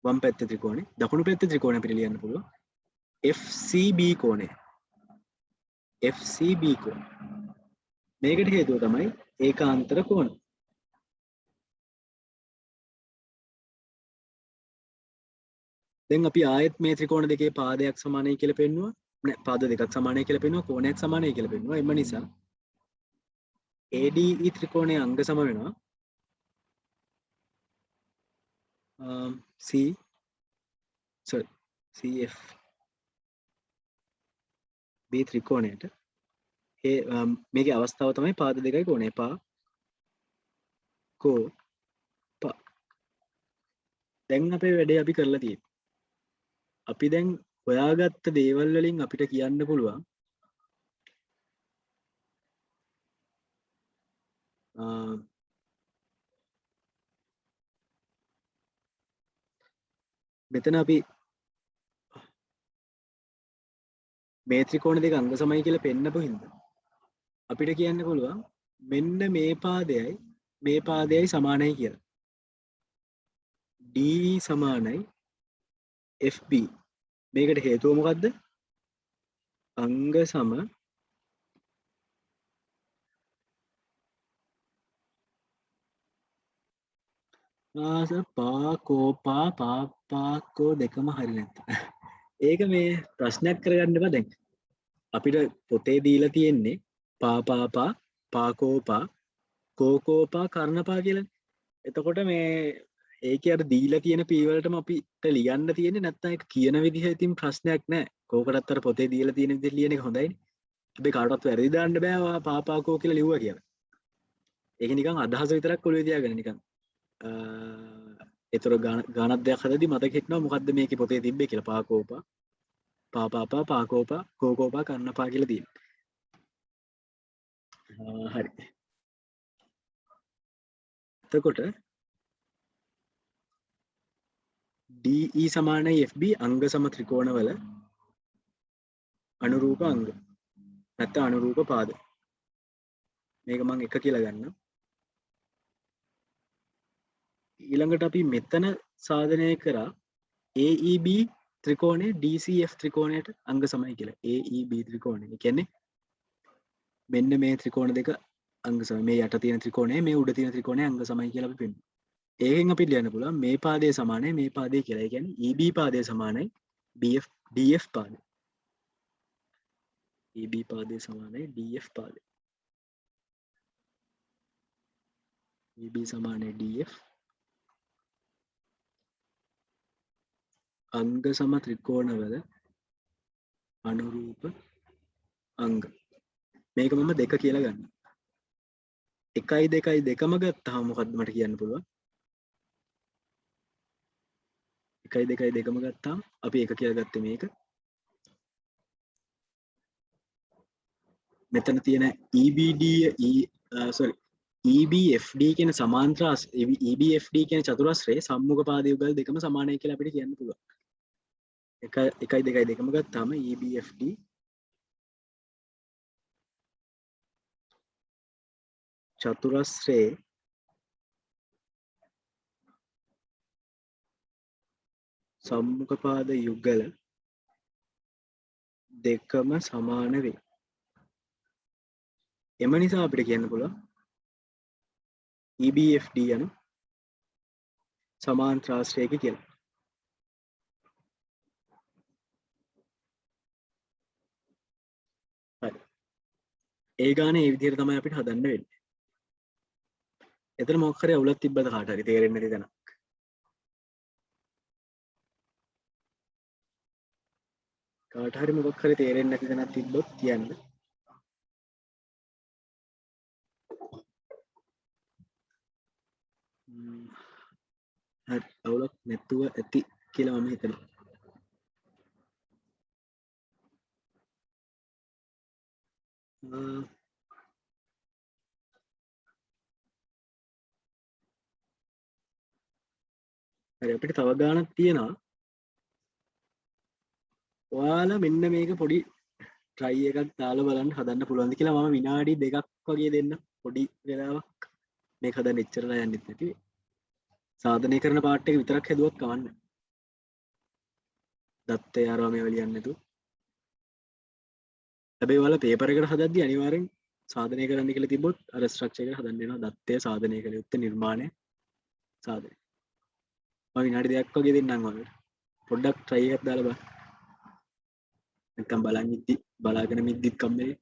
වම් පැත්තේ ත්‍රිකෝණය, දකුණු පැත්තේ ත්‍රිකෝණය අපිට ලියන්න පුළුවන් FCB කෝණය. FCB කෝණය. මේකට හේතුව තමයි ඒකාන්තර කෝණ. දැන් අපි ආයෙත් මේ ත්‍රිකෝණ දෙකේ පාදයක් සමානයි කියලා පෙන්නුවා. නෑ පාද දෙකක් සමානයි කියලා පෙන්නුවා. කෝණයක් සමානයි කියලා පෙන්නුවා. එම නිසා ADE ත්‍රිකෝණයේ අංග සම වෙනවා CFB ත්‍රිකෝණයට. මේකේ අවස්ථාව තමයි පාද දෙකයි කෝණය පා කෝ පා. දැන් අපේ වැඩේ අපි කරලා තියෙන්නේ. අපි දැන් හොයාගත්ත දේවල් වලින් අපිට කියන්න පුළුවන් මෙතන අපි මේ ත්‍රිකෝණ දෙක අංග සමයි කියලා පෙන්නපු හින්දා අපිට කියන්න පුළුවන් මෙන්න මේ පාදයයි සමානයි කියලා. DE සමානයි FB. මේකට හේතුව මොකද්ද? අංග සම පාකෝ දෙකම හරි නැත්නම් ඒක මේ ප්‍රශ්නයක් කරගන්න එපා. දැන් අපිට පොතේ දීලා තියෙන්නේ පාකෝපා කෝකෝපා කර්ණපා කියලා. එතකොට මේ ඒකේ අර දීලා තියෙන p වලටම අපිට ලියන්න තියෙන්නේ. නැත්නම් ඒක කියන විදිහ ඉතින් ප්‍රශ්නයක් නැහැ. කෝකටත් අර පොතේ දීලා තියෙන විදිහට ලියන එක හොඳයිනේ. හැබැයි කාටවත් වැරදි දාන්න බෑ ඔයා පාපාකෝ කියලා ලිව්වා කියලා. ඒක නිකන් අදහස විතරක් ඔළුවේ තියාගෙන නිකන් ඒතර ගානක් දෙයක් හදද්දි මතක හිටිනවා මොකද්ද මේකේ පොතේ තිබ්බේ කියලා. පාකෝපා පාකෝපා කෝකෝපා කර්ණපා කියලා තියෙනවා. හරි. එතකොට DE සමානයි FB අංග සම ත්‍රිකෝණවල අනුරූප අංග නැත්නම් අනුරූප පාද. මේක මම එක කියලා ගන්නම්. ඊළඟට අපි මෙතන සාධනය කරා AEB ත්‍රිකෝණය DCF ත්‍රිකෝණයට අංග සමයි කියලා. AEB ත්‍රිකෝණය. ඒ කියන්නේ මෙන්න මේ ත්‍රිකෝණ දෙක අංග සමයි. මේ යට තියෙන ත්‍රිකෝණය මේ උඩ තියෙන ත්‍රිකෝණය අංග සමයි කියලා අපි පෙන්නනවා. ඒකෙන් අපි ලියන්න පුළුවන් මේ පාදයේ සමානයි මේ පාදයේ කියලා. ඒ කියන්නේ EB පාදයේ සමානයි DF පාදය. EB පාදයේ සමානයි DF පාදය. EB සමානයි DF අංග සම ත්‍රිකෝණවල අනුරූප අංග. මේක මම දෙක කියලා ගන්න. 1 2 දෙකම ගත්තාම මොකද්ද මට කියන්න පුළුවන්? 1 2 දෙකම ගත්තාම අපි එක කියලා ගත්තේ මේක. මෙතන තියෙන EBD EBFD කියන සමාන්තර EBFD කියන චතුරස්‍රයේ සම්මුඛ පාද යුගල් දෙකම සමානයි කියලා අපිට කියන්න පුළුවන්. 1 2 දෙකම ගත්තාම EBFD චතුරස්‍රයේ සම්මුඛ පාද යුගල දෙකම සමාන වේ. එම නිසා අපිට කියන්න පුළුවන් EBFD යන සමාන්ත්‍රාශ්‍රයක කියලා. හරි. ඒ ගානේ මේ විදිහට තමයි අපිට හදන්න වෙන්නේ. එතන මොකක් හරි අවුලක් තිබ්බද කාට හරි තේරෙන්නේ නැති තැනක්. කාට හරි මොකක් හරි තේරෙන්නේ නැති තැනක් තිබ්බොත් කියන්න. හරි අවුලක් නැතුව ඇති කියලා මම හිතනවා. හරි අපිට තව ගානක් තියෙනවා. ඔයාලා මෙන්න මේක පොඩි try එකක් දාලා බලන්න හදන්න පුළුවන්ද කියලා මම විනාඩි 2ක් වගේ දෙන්න පොඩි වෙලාවක් මේක හදන්න එච්චරලා යන්නෙත් නැති. සාධනය කරන පාර්ට් එක විතරක් හැදුවත් කවන්න. දත්තේ ආරවා මේවා ලියන්න නැතුව. හැබැයි ඔයාලා පේපර් එකට හදද්දී අනිවාර්යෙන් සාධනය කරන්න කියලා තිබ්බොත් අර ස්ට්‍රක්චර් එකට හදන්න වෙනවා. දත්තය සාධනය කළ යුත්තේ නිර්මාණය සාධනය. මම විනාඩි 2ක් වගේ දෙන්නම් ඔයාලට. පොඩ්ඩක් try එකක් දාලා බලන්න. නැත්තම් බලාගෙන මිද්දිත් කම්මැලි.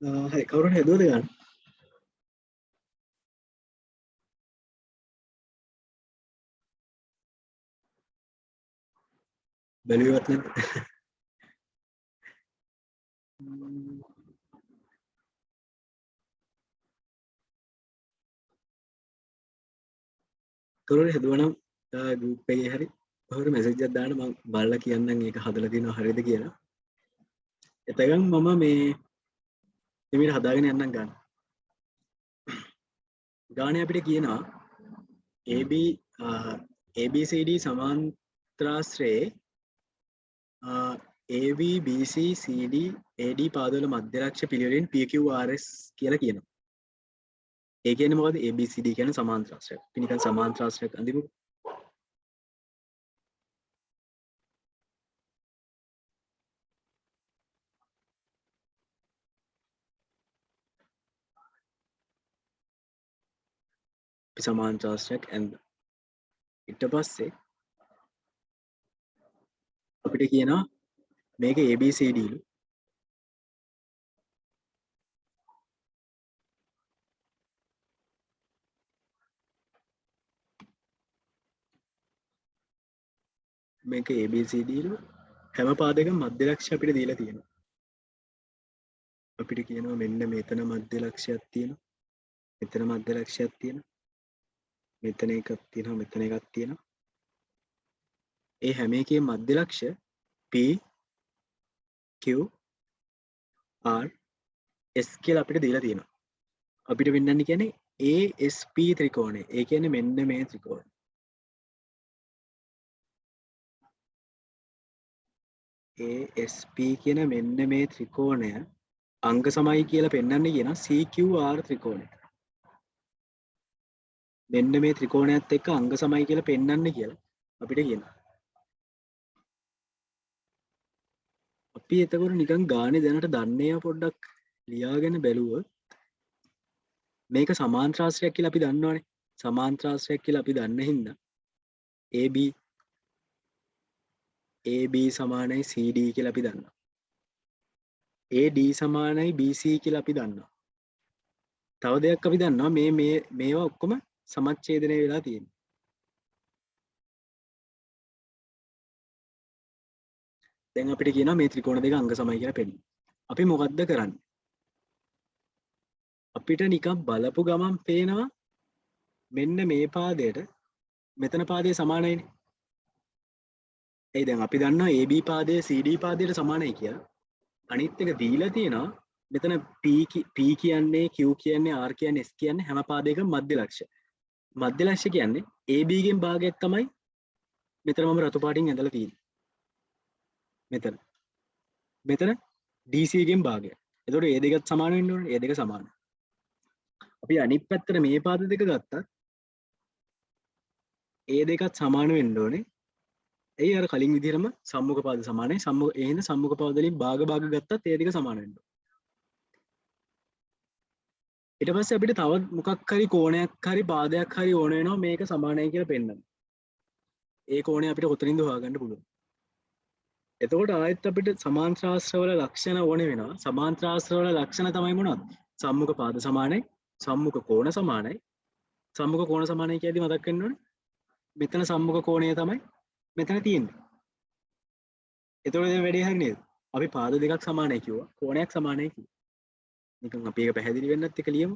හරි කවුරුන් හැදුවද ගන්න බැලුවත් නැද්ද කවුරුන් හැදුවනම් ගෲප් එකේ හරි කවුරු මැසේජ් එකක් දාන්න මම බලලා කියන්නම් ඒක හදලා තියෙනව හරියද කියලා එතකන් මම මේ එමිට හදාගෙන යන්නම් ගන්න ගානේ අපිට කියනවා AB ABCD සමාන්ත්‍රාශ්‍රයේ AV BC CD AD පාදවල මධ්‍යලක්ෂ පිළිවෙලින් PQRS කියලා කියනවා. ඒ කියන්නේ මොකද? ABCD කියන්නේ සමාන්ත්‍රාශ්‍රයක්. අපි නිකන් සමාන්ත්‍රාශ්‍රයක් අඳිමු. අපි සමාන්ත්‍රාශ්‍රයක් ඇඳ. ඊට පස්සේ අපිට කියනවා මේක ABCD ලු. මේක ABCD ලු. හැම පාදයකම මධ්‍යලක්ෂය අපිට දීලා තියෙනවා. අපිට කියනවා මෙන්න මෙතන මධ්‍යලක්ෂයක් තියෙනවා. මෙතන මධ්‍යලක්ෂයක් තියෙනවා. මෙතන එකක් තියෙනවා. මෙතන එකක් තියෙනවා. ඒ හැම එකේ මධ්‍යලක්ෂ P Q R S කියලා අපිට දීලා තියෙනවා. අපිට වෙන්නන්නේ කියන්නේ ASP ත්‍රිකෝණය. ඒ කියන්නේ මෙන්න මේ ත්‍රිකෝණය. ASP කියන මෙන්න මේ ත්‍රිකෝණය අංග සමයි කියලා පෙන්වන්නේ කියන CQR ත්‍රිකෝණය. මෙන්න මේ ත්‍රිකෝණයත් එක්ක අංග සමයි කියලා පෙන්වන්නේ කියලා අපිට කියනවා. අපි එතකොට නිකන් ගානේ දැනට දන්නේ පොඩ්ඩක් ලියාගෙන බැලුවොත් මේක සමාන්ත්‍රාශ්‍රයක් කියලා අපි දන්නවනේ. සමාන්ත්‍රාශ්‍රයක් කියලා අපි දන්න හින්දා AB සමානයි CD කියලා අපි දන්නවා. AD සමානයි BC කියලා අපි දන්නවා. තව දෙයක් අපි දන්නවා මේවා ඔක්කොම සමච්ඡේදනය වෙලා තියෙනවා. දැන් අපිට කියනවා මේ ත්‍රිකෝණ දෙක අංග සමයි කියලා පෙන්නන්න. අපි මොකද්ද කරන්නේ? අපිට නිකන් බලපු ගමන් පේනවා මෙන්න මේ පාදයට මෙතන පාදයේ සමානයිනේ. ඒ දැන් අපි දන්නවා AB පාදයේ CD පාදයට සමානයි කියලා. අනිත් එක දීලා තියෙනවා මෙතන P කියන්නේ Q කියන්නේ R කියන්නේ S කියන්නේ හැම පාදයකම මධ්‍යලක්ෂ. මධ්‍යලක්ෂ කියන්නේ AB ගෙන් භාගයක් තමයි මෙතන මම රතු පාටින් ඇඳලා තියෙන්නේ. මෙතන DC ගෙන් භාගයක්. එතකොට මේ දෙකත් සමාන වෙන්න ඕනේ. මේ දෙක සමානයි. අපි අනිත් පැත්තට මේ පාද දෙක ගත්තත් ඒ දෙකත් සමාන වෙන්න ඕනේ. එයි අර කලින් විදිහටම සම්මුඛ පාද සමානයි. එහෙනම් සම්මුඛ පාද වලින් භාග ගත්තත් ඒ දෙක සමාන වෙන්න ඕනේ. ඊට පස්සේ අපිට තව මොකක් හරි කෝණයක් හරි පාදයක් හරි ඕන වෙනවා මේක සමානයි කියලා පෙන්නන්න. ඒ කෝණය අපිට කොතනින්ද හොයාගන්න පුළුවන්. එතකොට ආයෙත් අපිට සමාන්ත්‍රාශ්‍රවල ලක්ෂණ ඕන වෙනවා. සමාන්ත්‍රාශ්‍රවල ලක්ෂණ තමයි මොනවද? සම්මුඛ පාද සමානයි, සම්මුඛ කෝණ සමානයි. සම්මුඛ කෝණ සමානයි කියද්දි මතක් වෙන්න ඕනේ. මෙතන සම්මුඛ කෝණය තමයි මෙතන තියෙන්නේ. එතකොට දැන් වැඩේ හරි නේද? අපි පාද දෙකක් සමානයි කිව්වා. කෝණයක් සමානයි කිව්වා. නිකන් අපි ඒක පැහැදිලි වෙන්නත් එක ලියමු.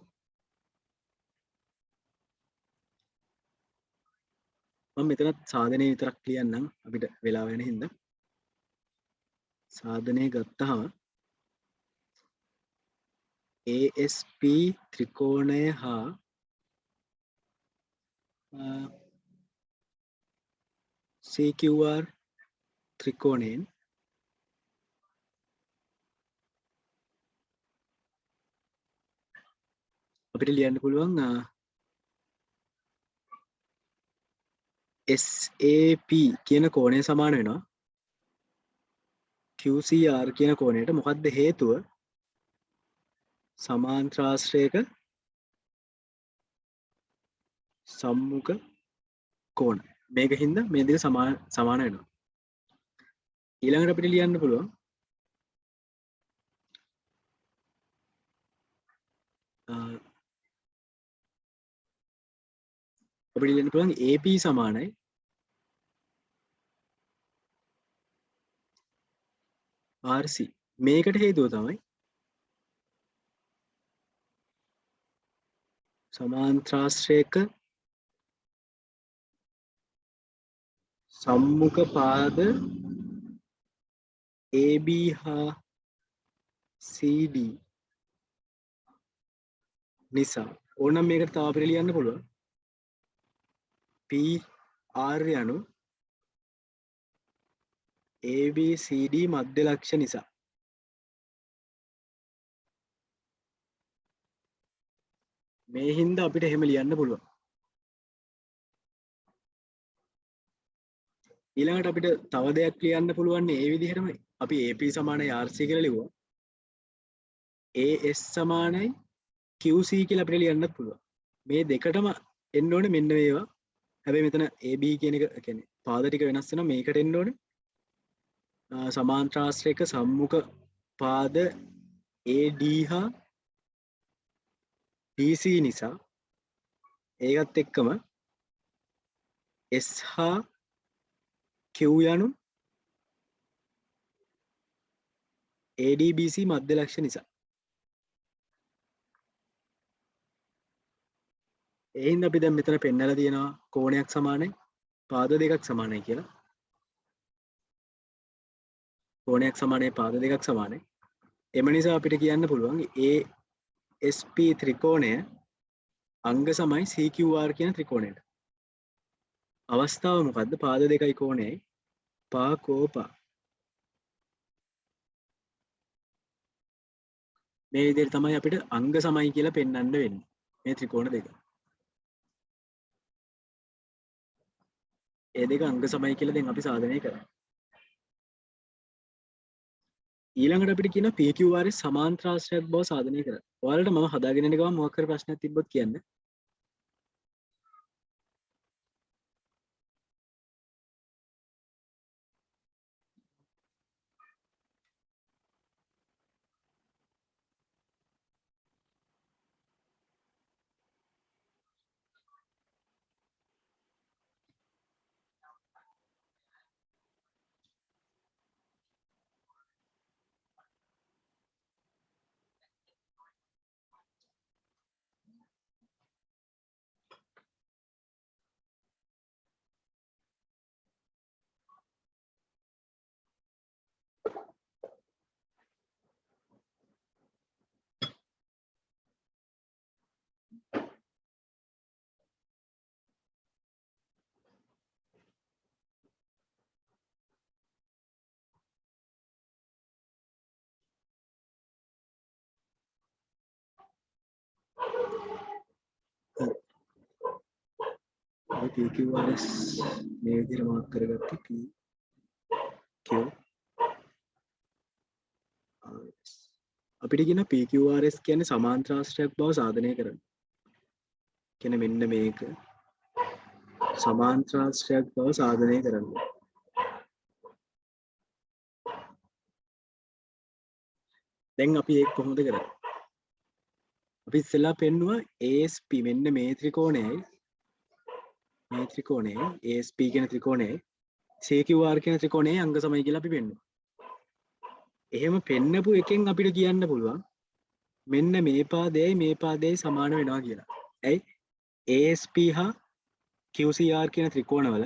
මම මෙතනත් සාධනය විතරක් ලියන්නම් අපිට වෙලාව වෙන හින්දා. සාධනය ගත්තාම ASP ත්‍රිකෝණය හා CQR ත්‍රිකෝණයෙන් අපිට ලියන්න පුළුවන් SAP කියන කෝණය සමාන වෙනවා QCR කියන කෝණයට. මොකක්ද හේතුව? සමාන්ත්‍රාශ්‍රයක සම්මුඛ කෝණ. මේක හින්දා මේ දෙක සමාන වෙනවා. ඊළඟට අපිට ලියන්න පුළුවන් අපිට ලියන්න පුළුවන් AP සමානයි RC. මේකට හේතුව තමයි සමාන්ත්‍රාශ්‍රයක සම්මුඛ පාද AB හා CD නිසා. ඕනම් මේකට තව අපිට ලියන්න පුළුවන් PR යනු ABCD මධ්‍ය ලක්ෂ නිසා. මේ හින්දා අපිට එහෙම ලියන්න පුළුවන්. ඊළඟට අපිට තව දෙයක් ලියන්න පුළුවන් මේ විදිහටම අපි AP සමානයි RC කියලා ලිව්වා. AS සමානයි QC කියලා අපිට ලියන්නත් පුළුවන්. මේ දෙකටම එන්න ඕනේ මෙන්න මේවා. හැබැයි මෙතන AB කියන එක කියන්නේ පාද ටික වෙනස් වෙනවා. මේකට එන්න ඕනේ සමාන්ත්‍රාශ්‍රයක සම්මුඛ පාද AD හා DC නිසා. ඒකත් එක්කම S හා Q යනු ADBC මධ්‍ය ලක්ෂ නිසා. ඒ හින්දා අපි දැන් මෙතන පෙන්නලා තියෙනවා කෝණයක් සමානයි පාද දෙකක් සමානයි කියලා. කෝණයක් සමානයි පාද දෙකක් සමානයි. එම නිසා අපිට කියන්න පුළුවන් ASP ත්‍රිකෝණය අංග සමයි CQR කියන ත්‍රිකෝණයට. අවස්ථාව මොකද්ද? පාද දෙකයි කෝණයයි පා කෝපා. මේ විදිහට තමයි අපිට අංග සමයි කියලා පෙන්වන්න වෙන්නේ මේ ත්‍රිකෝණ දෙක. ඒ දෙක අංග සමයි කියලා දැන් අපි සාධනය කරා. ඊළඟට අපිට කියන PQRS සමාන්ත්‍රාශ්‍රයක් බව සාධනය කරා. ඔයාලට මම හදාගෙන යන ගමන් මොකක් හරි ප්‍රශ්නයක් තිබ්බොත් කියන්න. PQRS මේ විදිහට මාක් කරගත්තේ PQRS. අපිට කියන PQRS කියන්නේ සමාන්ත්‍රාශ්‍රයක් බව සාධනය කරන්න. කියන්නේ මෙන්න මේක සමාන්ත්‍රාශ්‍රයක් බව සාධනය කරන්න. දැන් අපි ඒක කොහොමද කරන්නේ? අපි ඉස්සෙල්ලා පෙන්නුවා ASP මෙන්න මේ ත්‍රිකෝණයයි ASP කියන ත්‍රිකෝණයයි CQR කියන ත්‍රිකෝණයයි අංග සමයි කියලා අපි පෙන්නුවා. එහෙම පෙන්නපු එකෙන් අපිට කියන්න පුළුවන් මෙන්න මේ පාදයයි සමාන වෙනවා කියලා. ඇයි? ASP හා QCR කියන ත්‍රිකෝණවල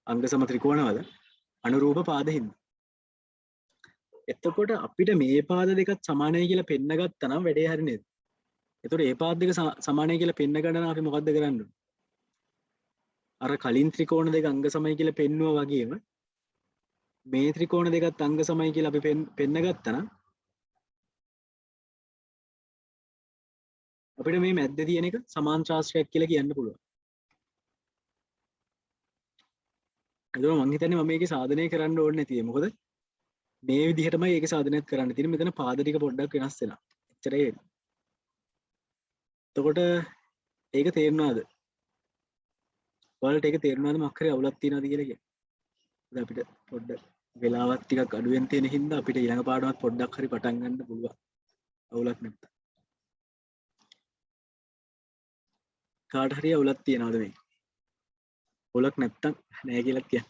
අංග සම ත්‍රිකෝණවල අනුරූප පාද හින්දා. එතකොට අපිට මේ පාද දෙකත් සමානයි කියලා පෙන්න ගත්තා නම් වැඩේ හරි නේද? එතකොට මේ පාද දෙක සමානයි කියලා පෙන්න ගන්න නම් අපි මොකද්ද කරන්න ඕනේ? අර කලින් ත්‍රිකෝණ දෙක අංග සමයි කියලා පෙන්නුවා වගේම මේ ත්‍රිකෝණ දෙකත් අංග සමයි කියලා අපි පෙන්න ගත්තා නම් අපිට මේ මැද්දේ තියෙන එක සමාන්ත්‍රාශ්‍රයක් කියලා කියන්න පුළුවන්. එතකොට මම හිතන්නේ මම මේකේ සාධනය කරන්න ඕනේ නැතියි. මොකද මේ විදිහටමයි ඒක සාධනයක් කරන්න තියෙන්නේ. මෙතන පාද ටික පොඩ්ඩක් වෙනස් වෙනවා. එච්චරයි. එතකොට ඒක තේරුණාද? ඔයාලට ඒක තේරුණාද මොකක් හරි අවුලක් තියනවාද කියලා කියන්නේ? දැන් අපිට පොඩ්ඩක් වෙලාවක් ටිකක් අඩුවෙන් තියෙන හින්දා අපිට ඊළඟ පාඩමත් පොඩ්ඩක් හරි පටන් ගන්න පුළුවන්. අවුලක් නැත්තම්. කාට හරි අවුලක් තියනවද මේ? අවුලක් නැත්තම් නෑ කියලා කියන්න.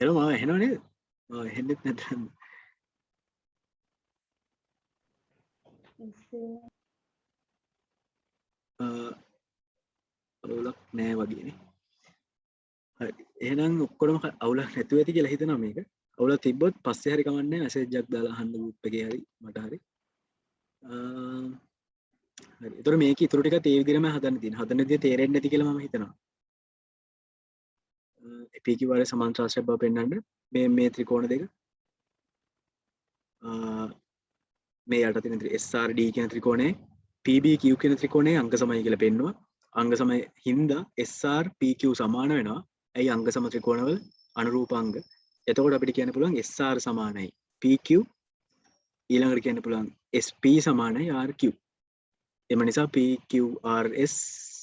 එළම මාව ඇහෙනව නේද? මාව ඇහෙන්නෙත් නැත්නම් අවුලක් නෑ වගේනේ. හරි. එහෙනම් ඔක්කොම අවුලක් නැතුව ඇති කියලා හිතනවා මේක. අවුලක් තිබ්බොත් පස්සේ හරි කමන්නේ මැසේජ් එකක් දාලා අහන්න ගෲප් එකේ හරි මට හරි. හරි. ඒතර මේක ඉතුරු ටිකත් ඒ විදිහටම හදන්න තියෙනවා. හදන විදිහ තේරෙන්නේ නැති කියලා මම හිතනවා. PQ වල සමාන්තරාශ්‍රය බව පෙන්වන්න මේ ත්‍රිකෝණ දෙක මේ යට තියෙන SRD කියන ත්‍රිකෝණය PBQ කියන ත්‍රිකෝණයේ අංග සමයි කියලා පෙන්වුවා. අංග සමය හින්දා SR PQ සමාන වෙනවා. ඇයි අංග සම ත්‍රිකෝණවල අනුරූපාංග. එතකොට අපිට කියන්න පුළුවන් SR සමානයි PQ ඊළඟට කියන්න පුළුවන් SP සමානයි RQ. එම නිසා PQRS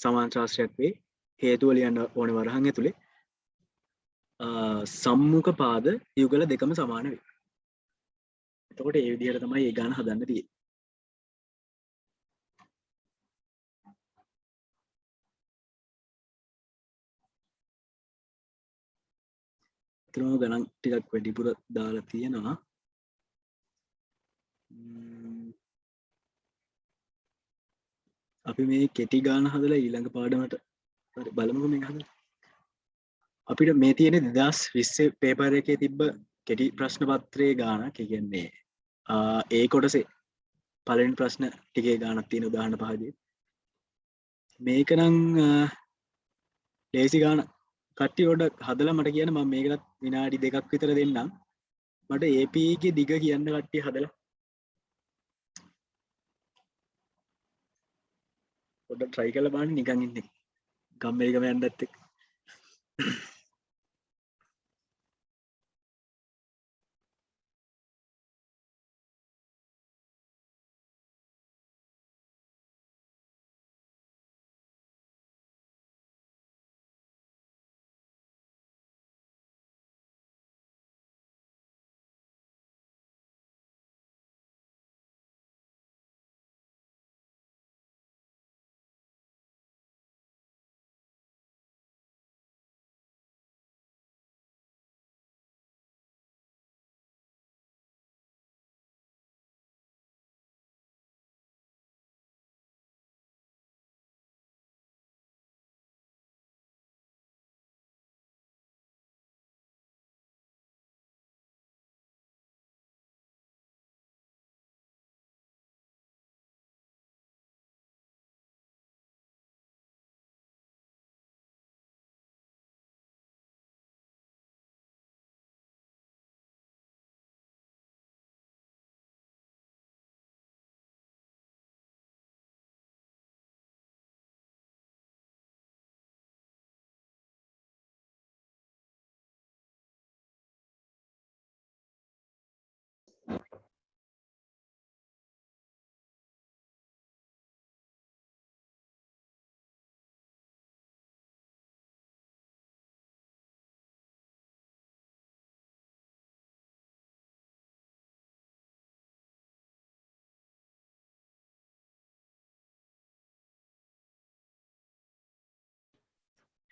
සමාන්තරාශ්‍රයක් වේ. හේතුව ලියන්න ඕනේ වරහන් ඇතුලේ. සම්මුඛ පාද යුගල දෙකම සමාන වේ. එතකොට ඒ විදිහට තමයි ඒ ගාන හදන්න තියෙන්නේ. ක්‍රම ගණන් ටිකක් වැඩිපුර දාලා තියෙනවා. අපි මේ කෙටි ගාන හදලා ඊළඟ පාඩමට හරි බලමුකෝ මේක හදලා. අපිට මේ තියෙන 2020 පේපර් එකේ තිබ්බ කෙටි ප්‍රශ්න පත්‍රයේ ගානක්. ඒ කියන්නේ ඒ කොටසේ පළවෙනි ප්‍රශ්න ටිකේ ගානක් තියෙන උදාහරණ පහදී. මේක නම් ලේසි ගාන. කට්ටිය පොඩ්ඩක් හදලා මට කියන්න මම මේකටත් විනාඩි 2ක් විතර දෙන්නම්. මට AP එකේ දිග කියන්න කට්ටිය හදලා. පොඩ්ඩක් try කරලා බලන්න නිකන් ඉන්නේ. ගම්මේගම යන්නත් එක්ක.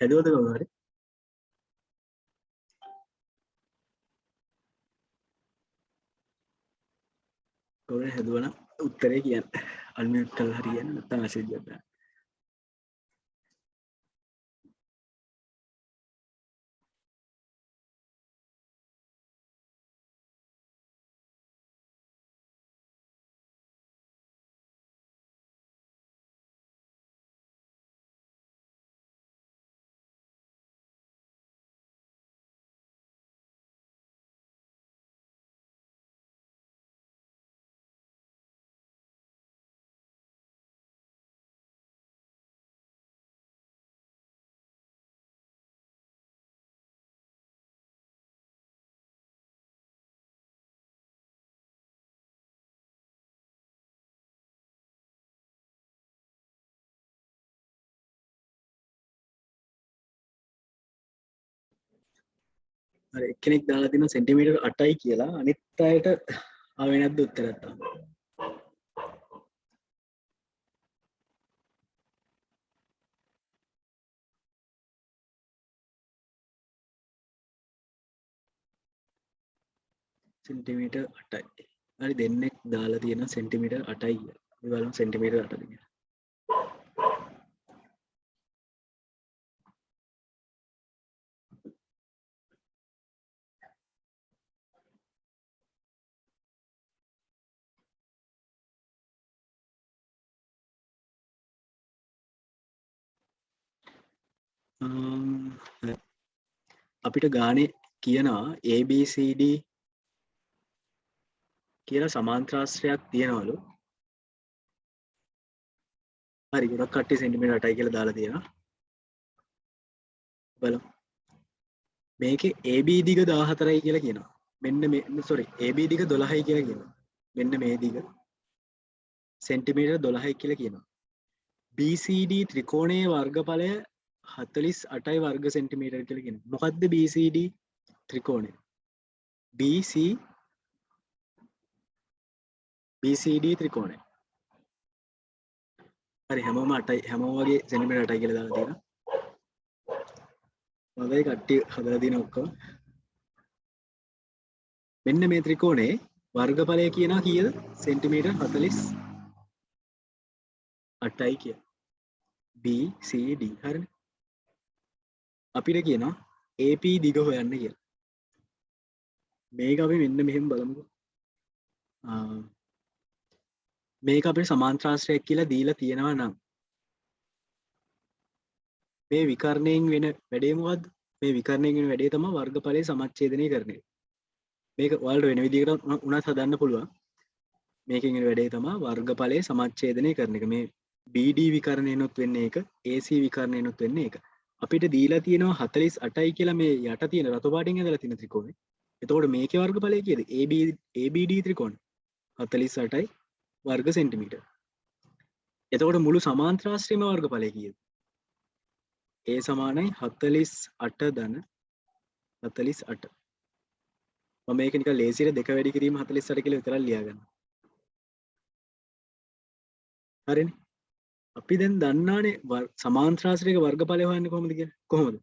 හැදුවද කවුරු හරි? කවුරු හැදුවනම් උත්තරේ කියන්න. අන්මියුට් කරලා හරි කියන්න නැත්නම් මැසේජ් එකක් දාන්න. අර එක්කෙනෙක් දාලා තියෙනවා සෙන්ටිමීටර් 8යි කියලා. අනිත් අයට ආවේ නැද්ද උත්තරයක් තාම? සෙන්ටිමීටර් 8යි. හරි දෙන්නෙක් දාලා තියෙනවා සෙන්ටිමීටර් 8යි කියලා. අපි බලමු සෙන්ටිමීටර් 8ද කියලා. අපිට ගානේ කියනවා ABCD කියලා සමාන්ත්‍රාශ්‍රයක් තියෙනවලු. හරි ගොඩක් කට්ටිය සෙන්ටිමීටර් 8යි කියලා දාලා තියෙනවා. බලමු. මේකේ AB දිග 14යි කියලා කියනවා. මෙන්න මේ sorry AB දිග 12යි කියලා කියනවා. මෙන්න මේ දිග සෙන්ටිමීටර් 12යි කියලා කියනවා. BCD ත්‍රිකෝණයේ වර්ගඵලය 48යි වර්ග සෙන්ටිමීටර් කියලා කියනවා. මොකද්ද BCD ත්‍රිකෝණය? BCD ත්‍රිකෝණය. හරි හැමෝම 8යි හැමෝම වගේ සෙන්ටිමීටර් 8යි කියලා දාලා තියෙනවා. හොඳයි කට්ටිය හදලා දින ඔක්කොම. මෙන්න මේ ත්‍රිකෝණයේ වර්ගඵලය කියනවා කීයද? සෙන්ටිමීටර් 48යි කියලා. BCD හරිනේ. අපිට කියනවා AP දිග හොයන්න කියලා. මේක අපි මෙන්න මෙහෙම බලමුකෝ. මේක අපිට සමාන්ත්‍රාශ්‍රයක් කියලා දීලා තියෙනවා නම් මේ විකර්ණයෙන් වෙන වැඩේ මොකද්ද? මේ විකර්ණයෙන් වෙන වැඩේ තමයි වර්ගඵලයේ සමච්ඡේදනය කරන එක. මේක ඔයාලට වෙන විදිහකට උනත් හදන්න පුළුවන්. මේකෙන් වෙන වැඩේ තමයි වර්ගඵලයේ සමච්ඡේදනය කරන එක. මේ BD විකර්ණයනොත් වෙන්නේ ඒක, AC විකර්ණයනොත් වෙන්නේ ඒක. අපිට දීලා තියෙනවා 48යි කියලා මේ යට තියෙන රතු පාටින් ඇදලා තියෙන ත්‍රිකෝණය. එතකොට මේකේ වර්ගඵලය කීයද? ABD ත්‍රිකෝණය 48යි වර්ග සෙන්ටිමීටර්. එතකොට මුළු සමාන්ත්‍රාශ්‍රයේම වර්ගඵලය කීයද? A සමානයි 48 ධන 48. මම මේක නිකන් ලේසියට දෙක වැඩි කිරීම 48 කියලා විතරක් ලියා ගන්න. හරිනේ. අපි දැන් දන්නානේ සමාන්ත්‍රාශ්‍රයක වර්ගඵලය හොයන්නේ කොහොමද කියලා. කොහොමද?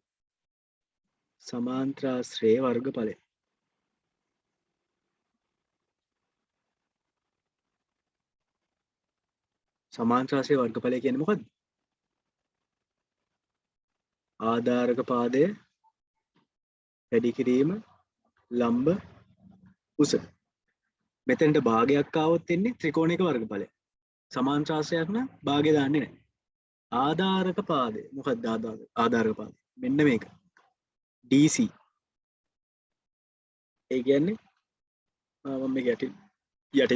සමාන්ත්‍රාශ්‍රයේ වර්ගඵලය. සමාන්ත්‍රාශ්‍රයේ වර්ගඵලය කියන්නේ මොකද්ද? ආධාරක පාදය වැඩි කිරීම ලම්බ උස. මෙතනට භාගයක් ආවොත් එන්නේ ත්‍රිකෝණයක වර්ගඵලය. සමාන්ත්‍රාශ්‍රයක් නම් භාගය දාන්නේ නැහැ. ආධාරක පාදය මොකක්ද? ආධාරක පාදය මෙන්න මේක DC. ඒ කියන්නේ මම මේක යටින්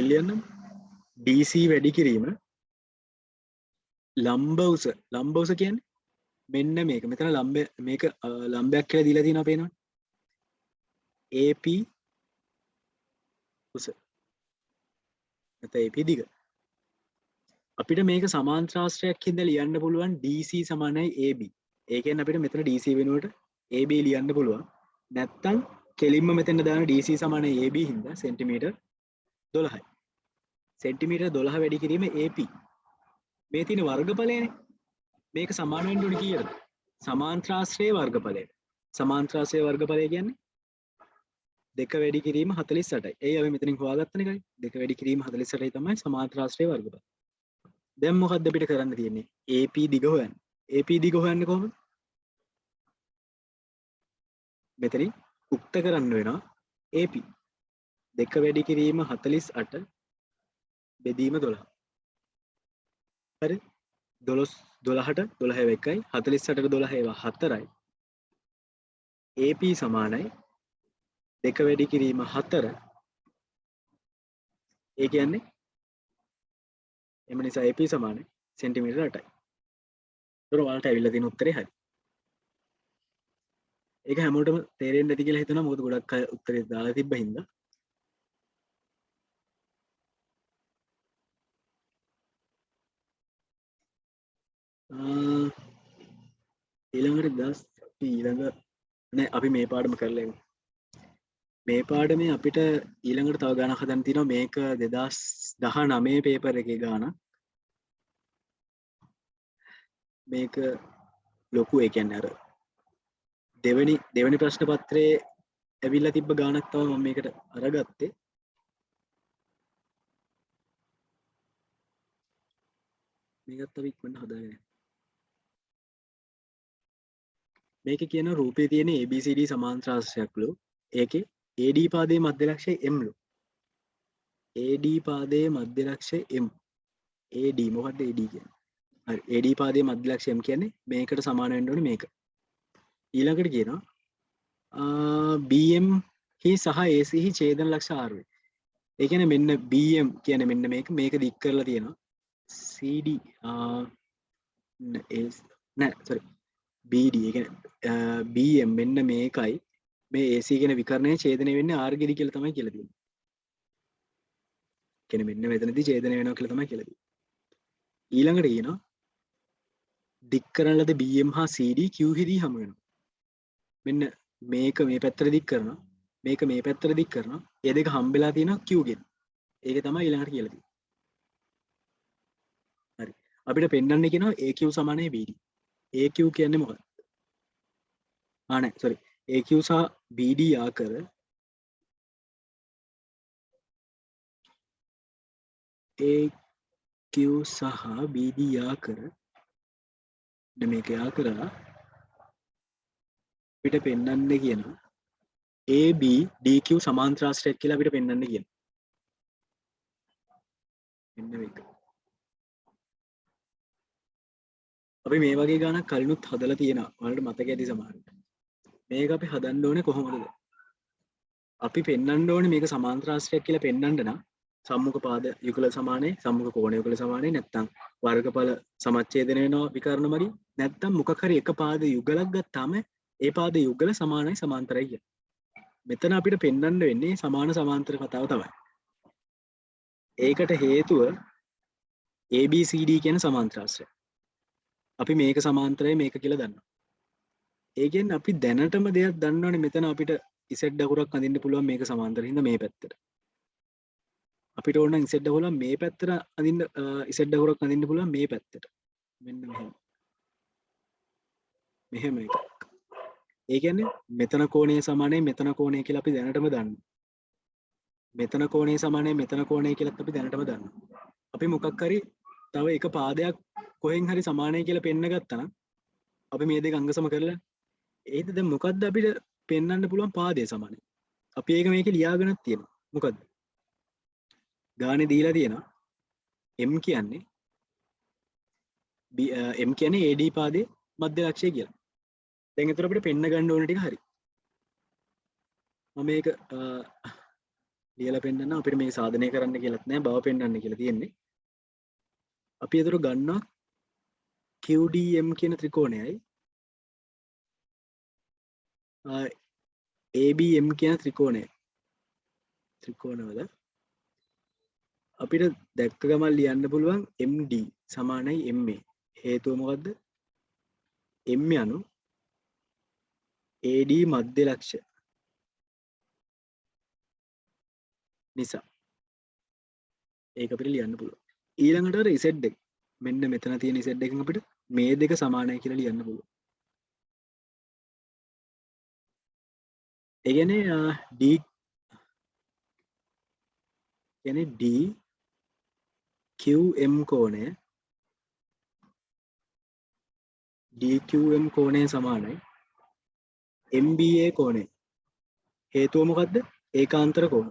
ලියන්නම්. DC වැඩි කිරීම ලම්බ උස. ලම්බ උස කියන්නේ මෙන්න මේක. මෙතන ලම්බය මේක ලම්බයක් කියලා දීලා තියෙනවා පේනවනේ. AP උස. නැත්නම් AP දිග. අපිට මේක සමාන්ත්‍රාශ්‍රයක් හින්දා ලියන්න පුළුවන් DC සමානයි AB. ඒ කියන්නේ අපිට මෙතන DC වෙනුවට AB ලියන්න පුළුවන්. නැත්තම් කෙලින්ම මෙතන දාන DC සමානයි AB හින්දා සෙන්ටිමීටර් 12යි. සෙන්ටිමීටර් 12 වැඩි කිරීම AP. මේ තියෙන වර්ගඵලයනේ. මේක සමාන වෙන්න ඕනේ කීයද? සමාන්ත්‍රාශ්‍රයේ වර්ගඵලය. සමාන්ත්‍රාශ්‍රයේ වර්ගඵලය කියන්නේ 2 වැඩි කිරීම 48යි. එයි අපි මෙතනින් හොයාගත්තනේ කලින්. 2 වැඩි කිරීම 48යි තමයි සමාන්ත්‍රාශ්‍රයේ වර්ගඵලය. දැන් මොකද්ද අපිට කරන්න තියෙන්නේ? AP දිග හොයන්න. AP දිග හොයන්නේ කොහොමද? මෙතනින් උක්ත කරන්න වෙනවා AP 2 වැඩි කිරීම 48 බෙදීම 12. හරි 12ට 12 1යි 48ට 12 ඒවා 4යි. AP සමානයි 2 වැඩි කිරීම 4. ඒ කියන්නේ එම නිසා AP සමානයි සෙන්ටිමීටර් 8යි. ඒතර ඔයාලට ඇවිල්ලා තියෙන උත්තරේ හරි. ඒක හැමෝටම තේරෙන්නේ නැති කියලා හිතනවා මොකද ගොඩක් අය උත්තරේ දාලා තිබ්බ හින්දා. ඊළඟට අපි ඊළඟ නෑ අපි මේ පාඩම කරලා ඉමු. මේ පාඩමේ අපිට ඊළඟට තව ගානක් හදන්න තියෙනවා. මේක 2019 පේපර් එකේ ගානක්. මේක ලොකු. ඒ කියන්නේ අර දෙවෙනි ප්‍රශ්න පත්‍රයේ ඇවිල්ලා තිබ්බ ගානක් තමයි මම මේකට අරගත්තේ. මේකත් අපි ඉක්මනට හදාගෙන. මේකේ කියන රූපේ තියෙන ABCD සමාන්තර ආශ්‍රයක්ලු. ඒකේ AD පාදයේ මධ්‍ය ලක්ෂය M ලු. AD පාදයේ මධ්‍ය ලක්ෂය M. AD මොකක්ද AD කියන්නේ? හරි. AD පාදයේ මධ්‍ය ලක්ෂය M කියන්නේ මේකට සමාන වෙන්න ඕනේ මේක. ඊළඟට කියනවා BM හි සහ AC හි ඡේදන ලක්ෂ R වේ. ඒ කියන්නේ මෙන්න BM කියන්නේ මෙන්න මේක දික් කරලා තියෙනවා. CD නෑ sorry BD ඒ කියන්නේ BM මෙන්න මේකයි මේ AC කියන විකර්ණය ඡේදනය වෙන්නේ R ගෙඩි කියලා තමයි කියලා තියෙන්නේ. කියන්නේ මෙන්න මෙතනදී ඡේදනය වෙනවා කියලා තමයි කියලා තියෙන්නේ. ඊළඟට කියනවා දික් කරන ලද BM හා CD Q හිදී හමු වෙනවා. මෙන්න මේක මේ පැත්තට දික් කරනවා. මේක මේ පැත්තට දික් කරනවා. ඒ දෙක හම්බෙලා තියෙනවා Q ගෙන්. ඒක තමයි ඊළඟට කියලා තියෙන්නේ. හරි. අපිට පෙන්වන්න කියනවා AQ සමානයි BD. AQ කියන්නේ මොකක්ද? නෑ sorry. AQ සහ BD ආකර AQ සහ BD ආකර මේක ආකරලා අපිට පෙන්වන්න කියනවා AB DQ සමාන්තරාශ්‍රයක් කියලා අපිට පෙන්වන්න කියනවා. මෙන්න මේක. අපි මේ වගේ ගානක් කලිනුත් හදලා තියෙනවා. ඔයාලට මතක ඇති සමහරවිට. මේක අපි හදන්න ඕනේ කොහොමද? අපි පෙන්වන්න ඕනේ මේක සමාන්තරාශ්‍රයක් කියලා පෙන්වන්න නම් සම්මුඛ පාද යුගල සමානයි, සම්මුඛ කෝණ යුගල සමානයි, නැත්නම් වර්ගඵල සමච්ඡේදන වෙනවා විකර්ණ මගින්, නැත්නම් මොකක් හරි එක පාද යුගලක් ගත්තාම ඒ පාද යුගල සමානයි සමාන්තරයි කියන. මෙතන අපිට පෙන්වන්න වෙන්නේ සමාන සමාන්තර කතාව තමයි. ඒකට හේතුව ABCD කියන සමාන්තරාශ්‍රය. අපි මේක සමාන්තරයි මේක කියලා දන්නවා. ඒ කියන්නේ අපි දැනටම දෙයක් දන්නවනේ මෙතන අපිට Z අකුරක් අඳින්න පුළුවන් මේක සමාන්තර හින්දා මේ පැත්තට. අපිට ඕන නම් Z අකුරක් මේ පැත්තට අඳින්න Z අකුරක් අඳින්න පුළුවන් මේ පැත්තට. මෙන්න මෙහෙම. මෙහෙම එකක්. ඒ කියන්නේ මෙතන කෝණය සමානයි මෙතන කෝණය කියලා අපි දැනටම දන්නවා. මෙතන කෝණය සමානයි මෙතන කෝණය කියලාත් අපි දැනටම දන්නවා. අපි මොකක් හරි තව එක පාදයක් කොහෙන් හරි සමානයි කියලා පෙන්න ගත්තා නම් අපි මේ දෙක අංග සම කරලා ඒත් දැන් මොකද්ද අපිට පෙන්වන්න පුළුවන් පාදයේ සමානයි. අපි ඒක මේකේ ලියාගෙනත් තියෙනවා. මොකද්ද? ගානේ දීලා තියෙනවා M කියන්නේ M කියන්නේ AD පාදයේ මධ්‍ය ලක්ෂය කියලා. දැන් ඒතර අපිට පෙන්න ගන්න ඕන ටික හරි. මම මේක ලියලා පෙන්නන්න අපිට මේක සාධනය කරන්න කියලාත් නෑ බව පෙන්වන්න කියලා තියෙන්නේ. අපි ඒතර ගන්නවා QDM කියන ත්‍රිකෝණයයි ABM කියන ත්‍රිකෝණවල අපිට දැක්ක ගමන් ලියන්න පුළුවන් MD සමානයි MA. හේතුව මොකද්ද? M යනු AD මධ්‍ය ලක්ෂ නිසා. ඒක අපිට ලියන්න පුළුවන්. ඊළඟට අර Z එක මෙන්න මෙතන තියෙන Z එකෙන් අපිට මේ දෙක සමානයි කියලා ලියන්න පුළුවන්. ඒ කියන්නේ D කියන්නේ DQM කෝණය DQM කෝණය සමානයි MBA කෝණය. හේතුව මොකද්ද? ඒකාන්තර කෝණ.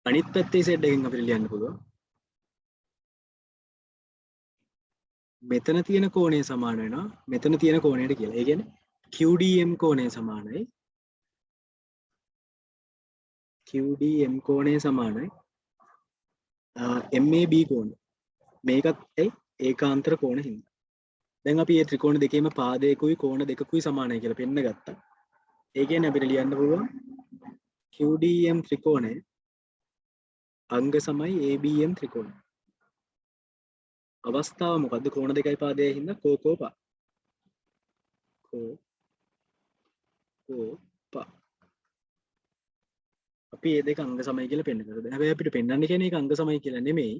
අනිත් පැත්තේ Z එකෙන් අපිට ලියන්න පුළුවන් මෙතන තියෙන කෝණය සමාන වෙනවා මෙතන තියෙන කෝණයට කියලා. ඒ කියන්නේ QDM කෝණය සමානයි QDM කෝණය සමානයි MAB කෝණය. මේකත් ඒකාන්තර කෝණ හින්දා. දැන් අපි මේ ත්‍රිකෝණ දෙකේම පාදයකුයි කෝණ දෙකකුයි සමානයි කියලා පෙන්න ගත්තා. ඒ කියන්නේ අපිට ලියන්න පුළුවන් QDM ත්‍රිකෝණය අංග සමයි ABM ත්‍රිකෝණය. අවස්ථාව මොකද්ද? කෝණ දෙකයි පාදයයි හින්දා කෝකෝපා. කෝ කෝප අපි මේ දෙක අංග සමයි කියලා පෙන්නන කරද. හැබැයි අපිට පෙන්වන්න කියන්නේ ඒක අංග සමයි කියලා නෙමෙයි.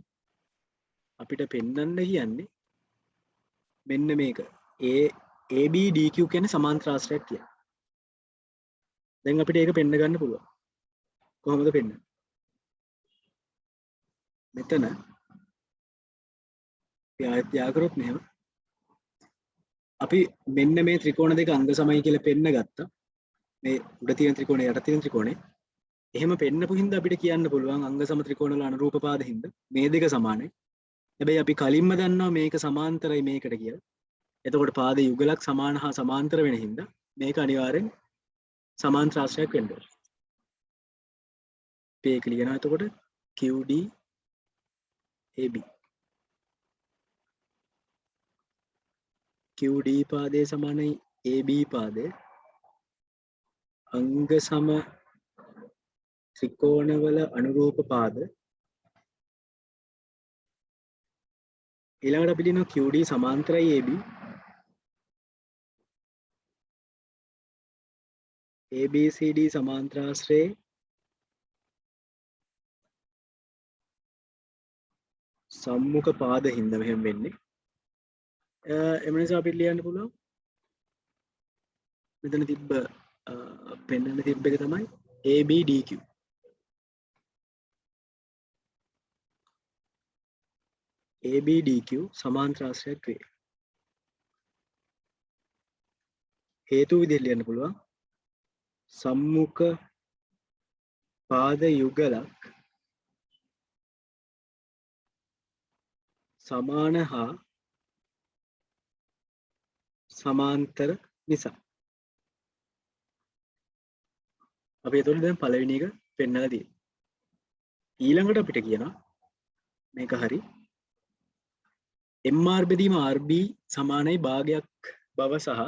අපිට පෙන්වන්න කියන්නේ මෙන්න මේක. AB DQ කියන්නේ සමාන්තර ආශ්‍රයක් කියලා. දැන් අපිට ඒක පෙන්න ගන්න පුළුවන්. කොහොමද පෙන්නන්නේ? මෙතන අපි ආයත යාකරොත් මෙහෙම අපි මෙන්න මේ ත්‍රිකෝණ දෙක අංග සමයි කියලා පෙන්න ගත්තා. මේ උඩ තියෙන ත්‍රිකෝණය යට තියෙන ත්‍රිකෝණය. එහෙම පෙන්නපු හින්දා අපිට කියන්න පුළුවන් අංග සම ත්‍රිකෝණ වල අනුරූප පාද හින්දා මේ දෙක සමානයි. හැබැයි අපි කලින්ම දන්නවා මේක සමාන්තරයි මේකට කියලා. එතකොට පාද යුගලක් සමාන හා සමාන්තර වෙන හින්දා මේක අනිවාර්යෙන් සමාන්තර ආශ්‍රයක් වෙන්න ඕනේ. අපි ඒක ලියනවා එතකොට QD AB QD පාදයේ සමානයි AB පාදය අංග සම ත්‍රිකෝණවල අනුරූප පාද ඊළඟට අපි ලියනවා QD සමාන්තරයි AB ABCD සමාන්තරාශ්‍රයේ සම්මුඛ පාද හින්දා මෙහෙම වෙන්නේ. එම නිසා අපිට ලියන්න පුළුවන් මෙතන තිබ්බ පෙන්වන්න තිබ්බ එක තමයි ABDQ. ABDQ සමාන්තරාශ්‍රයක් වේ. හේතු විදිහට ලියන්න පුළුවන් සම්මුඛ පාද යුගලක් සමාන හා සමාන්තර නිසා. අපි එතකොට දැන් පළවෙනි එක පෙන්නලා තියෙනවා. ඊළඟට අපිට කියනවා මේක හරි MR බෙදීම RB සමානයි භාගයක් බව සහ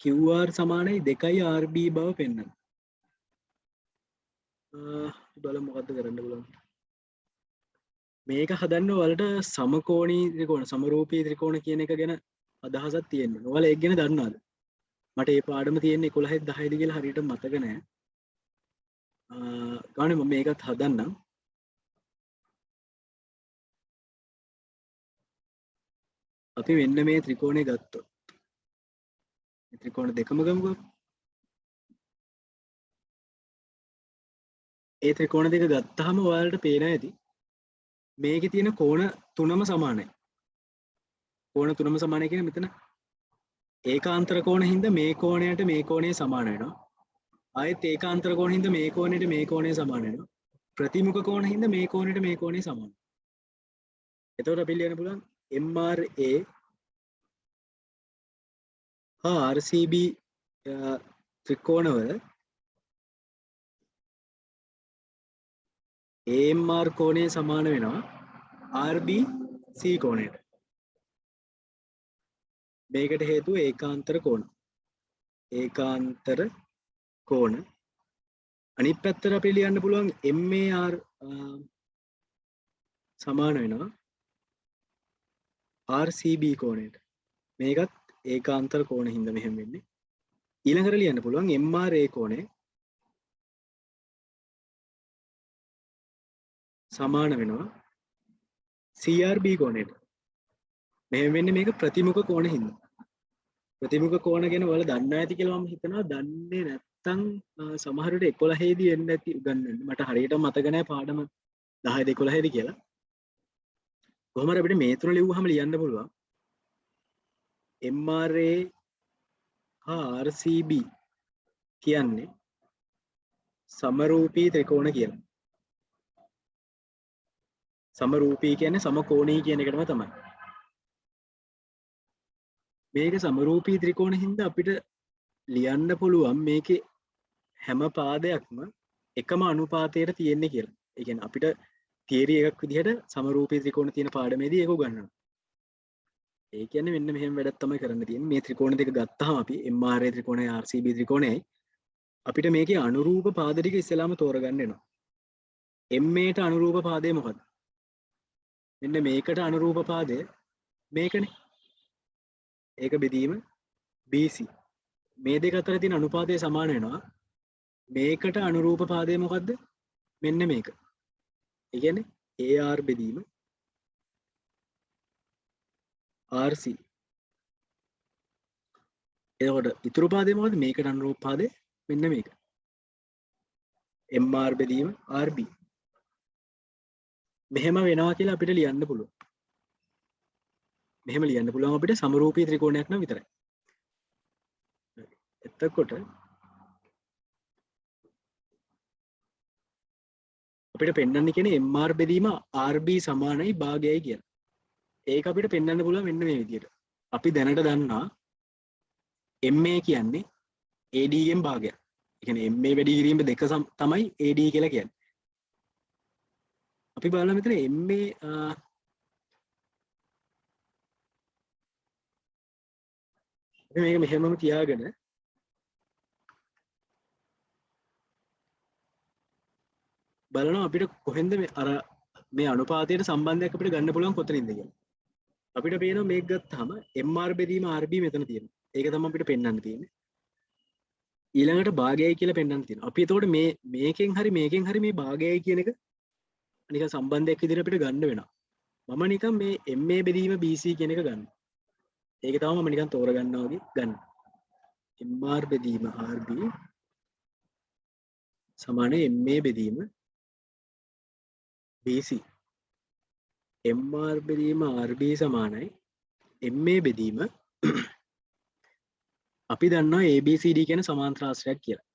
QR සමානයි 2යි RB බව පෙන්වන්න. බලමු මොකද්ද කරන්න පුළුවන්. මේක හදන්න ඔයාලට සමකෝණී ත්‍රිකෝණ සමරූපී ත්‍රිකෝණ කියන එක ගැන අදහසක් තියෙනවා. ඔයාලා ඒක ගැන දන්නවද? මට මේ පාඩම තියෙන්නේ 11යි 10යිද කියලා හරියට මතක නැහැ. ගානේ මම මේකත් හදන්නම්. අපි මෙන්න මේ ත්‍රිකෝණය ගත්තොත් මේ ත්‍රිකෝණ දෙකම ගමුකෝ. ඒ ත්‍රිකෝණ දෙක ගත්තාම ඔයාලට පේනවා ඇති මේකේ තියෙන කෝණ තුනම සමානයි. කෝණ තුනම සමානයි කියන්නේ මෙතන ඒකාන්තර කෝණ හින්දා මේ කෝණයට මේ කෝණය සමාන වෙනවා. ආයෙත් ඒකාන්තර කෝණ හින්දා මේ කෝණයට මේ කෝණය සමාන වෙනවා. ප්‍රතිමුඛ කෝණ හින්දා මේ කෝණයට මේ කෝණය සමාන. එතකොට අපි ලියන්න පුළුවන් MRA හා RCB ත්‍රිකෝණවල AMR කෝණය සමාන වෙනවා RBC කෝණයට. මේකට හේතුව ඒකාන්තර කෝණ. ඒකාන්තර කෝණ. අනිත් පැත්තට අපි ලියන්න පුළුවන් MAR සමාන වෙනවා RCB කෝණයට. මේකත් ඒකාන්තර කෝණ හින්දා මෙහෙම වෙන්නේ. ඊළඟට ලියන්න පුළුවන් MRA කෝණය සමාන වෙනවා CRB කෝණයට. මෙහෙම වෙන්නේ මේක ප්‍රතිමුඛ කෝණ හින්දා. ප්‍රතිමුඛ කෝණ ගැන ඔයාලා දන්නා ඇති කියලා මම හිතනවා. දන්නේ නැත්නම් සමහර විට 11 දී එන්න ඇති උගන්වන්න. මට හරියට මතක නැහැ පාඩම 10 11 දී කියලා. කොහොම හරි අපිට මේ තුන ලිව්වහම ලියන්න පුළුවන් MRA හා RCB කියන්නේ සමරූපී ත්‍රිකෝණ කියලා. සමරූපී කියන්නේ සමකෝණී කියන එකටම තමයි. මේක සමරූපී ත්‍රිකෝණ හින්දා අපිට ලියන්න පුළුවන් මේකේ හැම පාදයක්ම එකම අනුපාතයට තියෙන්නේ කියලා. ඒ කියන්නේ අපිට තියරි එකක් විදිහට සමරූපී ත්‍රිකෝණ තියෙන පාඩමේදී ඒක උගන්වනවා. ඒ කියන්නේ මෙන්න මෙහෙම වැඩක් තමයි කරන්න තියෙන්නේ. මේ ත්‍රිකෝණ දෙක ගත්තාම අපි MRA ත්‍රිකෝණයයි RCB ත්‍රිකෝණයයි අපිට මේකේ අනුරූප පාද ටික ඉස්සෙල්ලාම තෝරගන්න වෙනවා. MA ට අනුරූප පාදය මොකක්ද? මෙන්න මේකට අනුරූප පාදය මේකනේ. ඒක බෙදීම BC. මේ දෙක අතර තියෙන අනුපාතය සමාන වෙනවා මේකට අනුරූප පාදය මොකද්ද? මෙන්න මේක. ඒ කියන්නේ AR බෙදීම RC. එතකොට ඉතුරු පාදය මොකද්ද? මේකට අනුරූප පාදය මෙන්න මේක. MR බෙදීම RB. මෙහෙම වෙනවා කියලා අපිට ලියන්න පුළුවන්. මෙහෙම ලියන්න පුළුවන් අපිට සමරූපී ත්‍රිකෝණයක් නම් විතරයි. එතකොට අපිට පෙන්වන්න කියන්නේ MR බෙදීම RB සමානයි භාගයයි කියලා. ඒක අපිට පෙන්වන්න පුළුවන් මෙන්න මේ විදිහට. අපි දැනට දන්නා MA කියන්නේ AD ගෙන් භාගයක්. ඒ කියන්නේ MA වැඩි කිරීම දෙක තමයි AD කියලා කියන්නේ. අපි බලමු මෙතන MA අපි මේක මෙහෙමම තියාගෙන බලනවා අපිට කොහෙන්ද මේ අනුපාතයට සම්බන්ධයක් අපිට ගන්න පුළුවන් කොතනින්ද කියලා. අපිට පේනවා මේක ගත්තාම MR බෙදීම RB මෙතන තියෙනවා. ඒක තමයි අපිට පෙන්වන්න තියෙන්නේ. ඊළඟට භාගයයි කියලා පෙන්වන්න තියෙනවා. අපි එතකොට මේකෙන් හරි මේ භාගයයි කියන එක නිකන් සම්බන්ධයක් විදිහට අපිට ගන්න වෙනවා. මම නිකන් මේ MA බෙදීම BC කියන එක ගන්න. ඒක තමයි මම නිකන් තෝරගන්නවා වගේ ගන්න. MR බෙදීම RB සමාන MA බෙදීම BC. MR බෙදීම RB සමානයි MA බෙදීම අපි දන්නවා ABCD කියන සමාන්තරාශ්‍රයක් කියලා.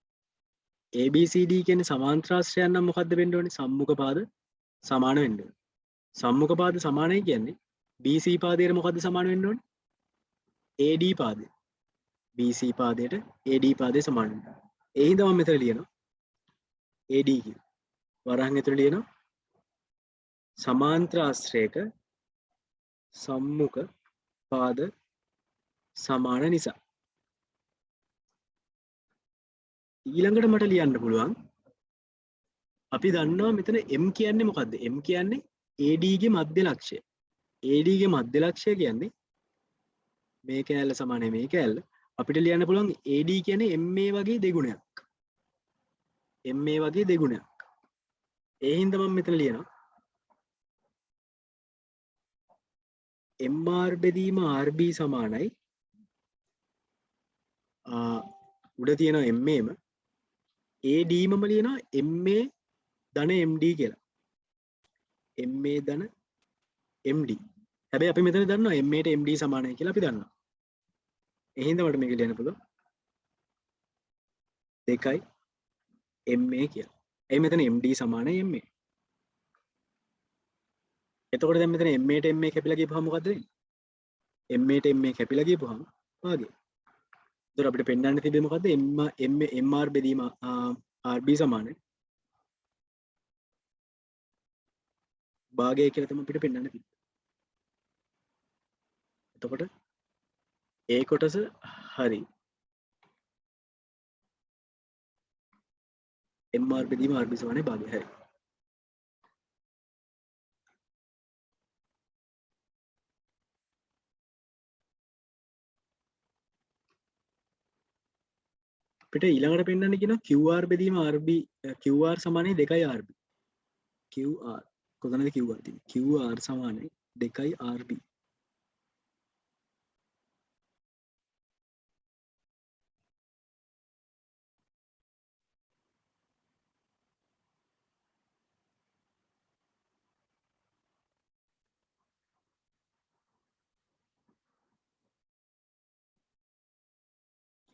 ABCD කියන්නේ සමාන්තරාශ්‍රයන් නම් මොකද්ද වෙන්න ඕනේ? සම්මුඛ පාද සමාන වෙන්න ඕනේ. සම්මුඛ පාද සමානයි කියන්නේ BC පාදයට මොකද්ද සමාන වෙන්න ඕනේ? AD පාදය. BC පාදයට AD පාදය සමාන වෙන්න ඕනේ. ඒ හින්දා මම මෙතන ලියනවා AD කියලා. වරහන් ඇතුළේ ලියනවා සමාන්තරාශ්‍රයක සම්මුඛ පාද සමාන නිසා. ඊළඟට මට ලියන්න පුළුවන් අපි දන්නවා මෙතන M කියන්නේ මොකද්ද? M කියන්නේ AD ගේ මධ්‍ය ලක්ෂය. AD ගේ මධ්‍ය ලක්ෂය කියන්නේ මේ කෑල්ල සමානයි මේ කෑල්ල. අපිට ලියන්න පුළුවන් AD කියන්නේ MA වගේ දෙගුණයක්. MA වගේ දෙගුණයක්. ඒ හින්දා මම මෙතන ලියනවා MR බෙදීම RB සමානයි උඩ තියෙන MA ම AD මම ලියනවා MA ධන MD කියලා. MA ධන MD. හැබැයි අපි මෙතන දන්නවා MA ට MD සමානයි කියලා අපි දන්නවා. ඒ හින්දා මට මේක ලියන්න පුළුවන් 2යි MA කියලා. එයි මෙතන MD සමානයි MA. එතකොට දැන් මෙතන MA ට MA කැපිලා ගියපුවම මොකද වෙන්නේ? MA ට MA කැපිලා ගියපුවම වාගේ. ඒතර අපිට පෙන්වන්න තිබෙන්නේ මොකද්ද? MR බෙදීම RB සමානයි භාගය කියලා තමයි අපිට පෙන්වන්න තිබෙන්නේ. එතකොට ඒ කොටස හරි. MR බෙදීම RB සමානයි භාගය හරි. අපිට ඊළඟට පෙන්වන්න කියනවා QR බෙදීම RB QR සමානයි 2යි RB. QR කොතනද QR තියෙන්නේ? QR සමානයි 2යි RB.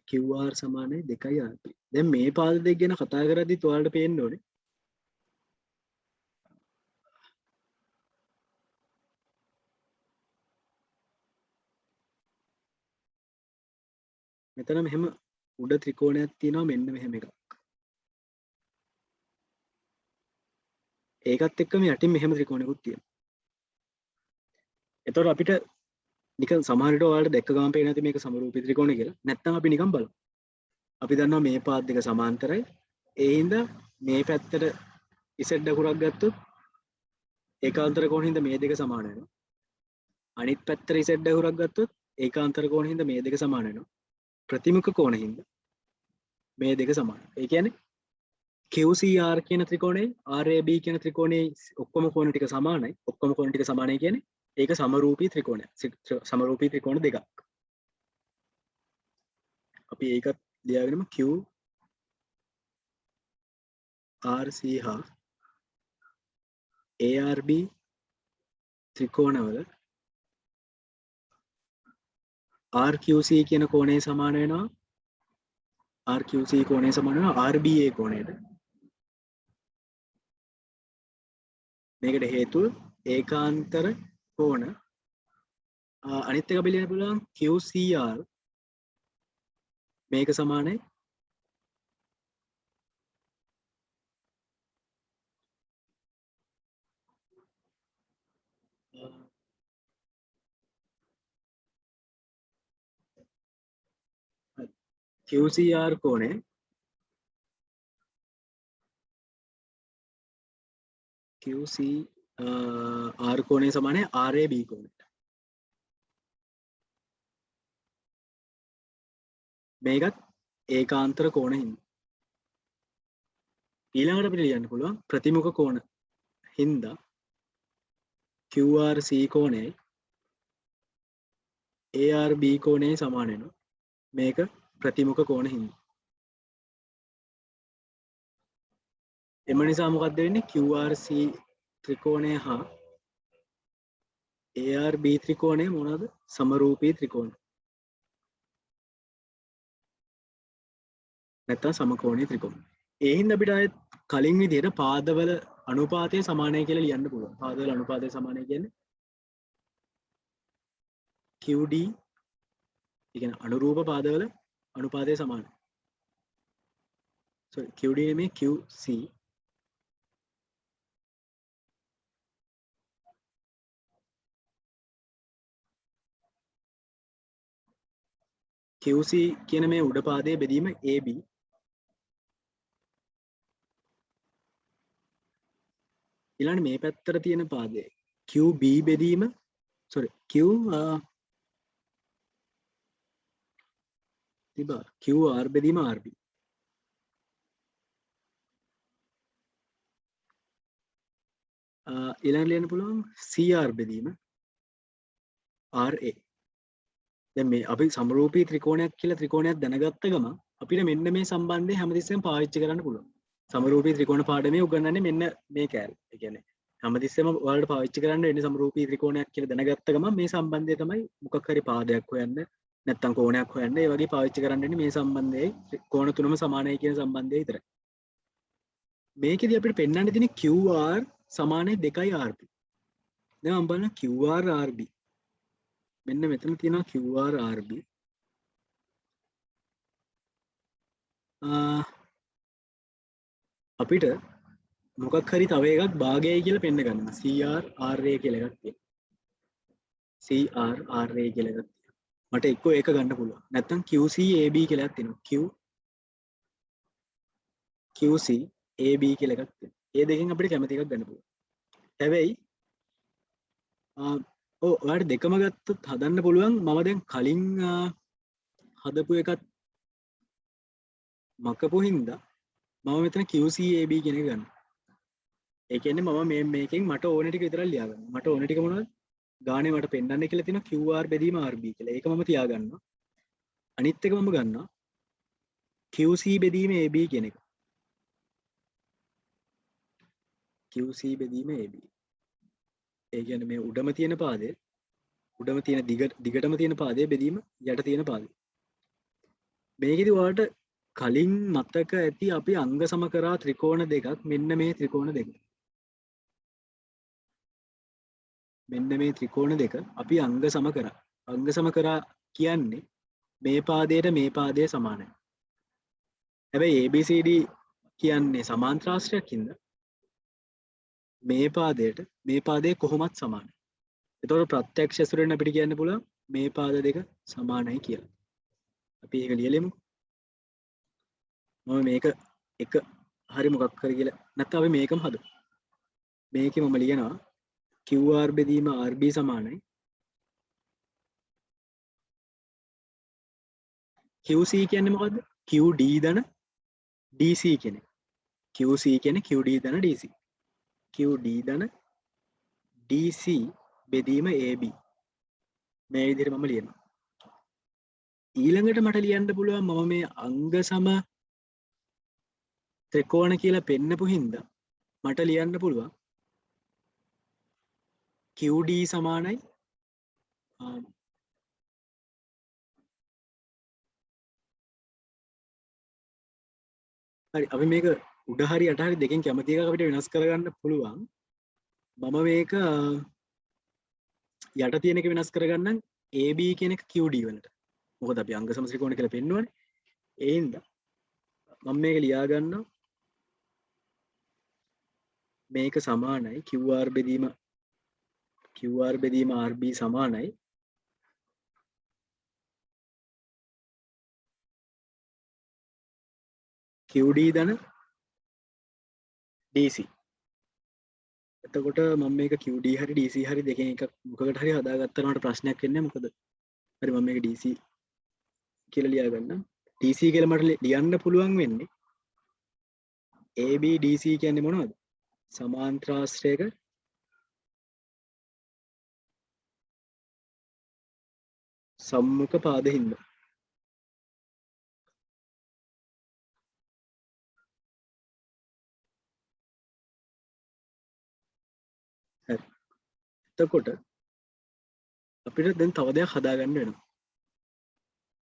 QR සමානයි 2යි RB. දැන් මේ පාද දෙක ගැන කතා කරද්දිත් ඔයාලට පේන්න ඕනේ මෙතන මෙහෙම උඩ ත්‍රිකෝණයක් තියෙනවා මෙන්න මෙහෙම එකක්. ඒකත් එක්කම යටින් මෙහෙම ත්‍රිකෝණයකුත් තියෙනවා. එතකොට අපිට නිකන් සමහර විට ඔයාලට දැක්ක ගමන් පේන්නේ නැති මේක සමරූපී ත්‍රිකෝණය කියලා. නැත්නම් අපි නිකන් බලමු. අපි දන්නවා මේ පාත් දෙක සමාන්තරයි. ඒ හින්දා මේ පැත්තට Z අකුරක් ගත්තොත් ඒකාන්තර කෝණ හින්දා මේ දෙක සමාන වෙනවා. අනිත් පැත්තට Z අකුරක් ගත්තොත් ඒකාන්තර කෝණ හින්දා මේ දෙක සමාන වෙනවා. ප්‍රතිමුඛ කෝණ හින්දා මේ දෙක සමානයි. ඒ කියන්නේ QCR කියන ත්‍රිකෝණයයි RAB කියන ත්‍රිකෝණයයි ඔක්කොම කෝණ ටික සමානයි. ඔක්කොම කෝණ ටික සමානයි කියන්නේ ඒක සමරූපී ත්‍රිකෝණයක්. සමරූපී ත්‍රිකෝණ දෙකක්. අපි ඒකත් ලියාගෙනම QRC හා ARB ත්‍රිකෝණවල RQC කියන කෝණය සමාන වෙනවා RQC කෝණය සමාන වෙනවා RBA කෝණයට. මේකට හේතුව ඒකාන්තර කෝණ. අනිත් එක අපි ලියන්න පුළුවන් QCR මේක සමානයි QCR කෝණය QCR කෝණය සමානයි RAB කෝණයට. මේකත් ඒකාන්තර කෝණ හින්දා. ඊළඟට අපිට ලියන්න පුළුවන් ප්‍රතිමුඛ කෝණ හින්දා QRC කෝණයයි ARB කෝණයයි සමාන වෙනවා. මේක ප්‍රතිමුඛ කෝණ හින්දා. එම නිසා මොකක්ද වෙන්නේ QRC ත්‍රිකෝණය හා ARB ත්‍රිකෝණය මොනවාද? සමරූපී ත්‍රිකෝණ. නැත්නම් සමකෝණී ත්‍රිකෝණ. ඒ හින්දා අපිට ආයෙත් කලින් විදිහට පාදවල අනුපාතය සමානයි කියලා ලියන්න පුළුවන්. පාදවල අනුපාතය සමානයි කියන්නේ QD ඒ කියන්නේ අනුරූප පාදවල අනුපාතය සමානයි. sorry QD නෙමෙයි QC. QC කියන මේ උඩ පාදයේ බෙදීම AB ඊළඟ මේ පැත්තට තියෙන පාදයේ QB බෙදීම sorry QR බෙදීම RB ඊළඟ ලියන්න පුළුවන් CR බෙදීම RA. දැන් මේ අපි සමරූපී ත්‍රිකෝණයක් කියලා ත්‍රිකෝණයක් දැනගත්ත ගමන් අපිට මෙන්න මේ සම්බන්ධය හැමතිස්සෙම පාවිච්චි කරන්න පුළුවන්. සමරූපී ත්‍රිකෝණ පාඩමේ උගන්වන්නේ මෙන්න මේ කෑල්ල. ඒ කියන්නේ හැමතිස්සෙම ඔයාලට පාවිච්චි කරන්න වෙන්නේ සමරූපී ත්‍රිකෝණයක් කියලා දැනගත්ත ගමන් මේ සම්බන්ධය තමයි මොකක් හරි පාදයක් හොයන්න නැත්නම් කෝණයක් හොයන්න ඒ වගේ පාවිච්චි කරන්න වෙන්නේ මේ සම්බන්ධයයි කෝණ තුනම සමානයි කියන සම්බන්ධය විතරයි. මේකෙදි අපිට පෙන්වන්න තියෙන්නේ QR සමානයි 2යි RB. දැන් මම බලන QR RB මෙන්න මෙතන තියෙනවා QR RB. අපිට මොකක් හරි තව එකක් භාගයයි කියලා පෙන්න ගන්න. CR RA කියලා එකක් තියෙනවා. CR RA කියලා එකක් තියෙනවා. මට එක්කෝ ඒක ගන්න පුළුවන්. නැත්නම් QC AB කියලා එකක් තියෙනවා. QC AB කියලා එකක් තියෙනවා. මේ දෙකෙන් අපිට කැමති එකක් ගන්න පුළුවන්. හැබැයි ඔයාලට දෙකම ගත්තොත් හදන්න පුළුවන්. මම දැන් කලින් හදපු එකත් මකපු හින්දා මම මෙතන QCAB කියන එක ගන්න. ඒ කියන්නේ මම මේකෙන් මට ඕන ටික විතරක් ලියා ගන්න. මට ඕන ටික මොනවද? ගානේ මට පෙන්නන්න කියලා තියෙනවා QR බෙදීම RB කියලා. ඒක මම තියා ගන්නවා. අනිත් එක මම ගන්නවා QC බෙදීම AB කියන එක. QC බෙදීම AB. ඒ කියන්නේ මේ උඩම තියෙන පාදයේ උඩම තියෙන දිගටම තියෙන පාදයේ බෙදීම යට තියෙන පාදයේ. මේකෙදි ඔයාලට කලින් මතක ඇති අපි අංග සම කරා ත්‍රිකෝණ දෙකක් මෙන්න මේ ත්‍රිකෝණ දෙක. මෙන්න මේ ත්‍රිකෝණ දෙක අපි අංග සම කරා. අංග සම කරා කියන්නේ මේ පාදයට මේ පාදය සමානයි. හැබැයි ABCD කියන්නේ සමාන්තරාශ්‍රයක් හින්දා මේ පාදයට මේ පාදය කොහොමත් සමානයි. එතකොට ප්‍රත්‍යක්ෂ ඇසුරෙන් අපිට කියන්න පුළුවන් මේ පාද දෙක සමානයි කියලා. අපි ඒක ලියලෙමු. මම මේක එක හරි මොකක් හරි කියලා නැත්නම් අපි මේකම හදමු. මේකේ මම ලියනවා QR බෙදීම RB සමානයි QC කියන්නේ මොකද්ද? QD දන DC කියන්නේ. QC කියන්නේ QD දන DC. QD දන DC බෙදීම AB. මේ විදිහට මම ලියනවා. ඊළඟට මට ලියන්න පුළුවන් මම මේ අංග සම ත්‍රිකෝණ කියලා පෙන්නපු හින්දා මට ලියන්න පුළුවන් QD සමානයි හරි අපි මේක උඩ හරි යට හරි දෙකෙන් කැමති එකක් අපිට වෙනස් කරගන්න පුළුවන් මම මේක යට තියෙන එක වෙනස් කරගන්නම් AB කියන එක QD වලට මොකද අපි අංග සම ත්‍රිකෝණ කියලා පෙන්වන්නේ ඒ හින්දා මම මේක ලියා ගන්නවා මේක සමානයි QR බෙදීම RB සමානයි QD දන DC එතකොට මම මේක QD හරි DC හරි දෙකෙන් එකක් මොකකට හරි හදාගත්තා මට ප්‍රශ්නයක් එන්නේ මොකද හරි මම මේක DC කියලා ලියා ගන්නම් DC කියලා මට ලියන්න පුළුවන් වෙන්නේ AB DC කියන්නේ මොනවද සමාන්ත්‍රාශ්‍රයක සම්මුඛ පාද හින්දා හරි එතකොට අපිට දැන් තව දෙයක් හදාගන්න වෙනවා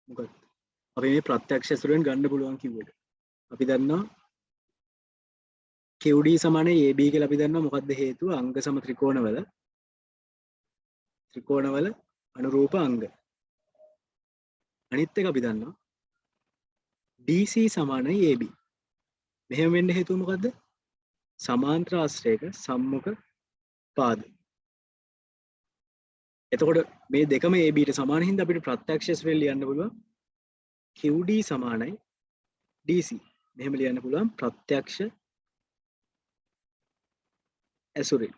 මොකක්ද අපි මේ ප්‍රත්‍යක්ෂ ඇසුරෙන් ගන්න පුළුවන් කිව්වට අපි දන්නවා QD සමානයි AB කියලා අපි දන්නවා මොකද්ද හේතුව අංග සම ත්‍රිකෝණවල අනුරූප අංග අනිත් එක අපි දන්නවා DC සමානයි AB මෙහෙම වෙන්න හේතුව මොකද්ද සමාන්තර ආශ්‍රයක සම්මුඛ පාද එතකොට මේ දෙකම AB ට සමාන හින්දා අපිට ප්‍රත්‍යක්ෂ ඇසුරෙන් ලියන්න පුළුවන් QD සමානයි DC මෙහෙම ලියන්න පුළුවන් ප්‍රත්‍යක්ෂ ඇසුරෙන්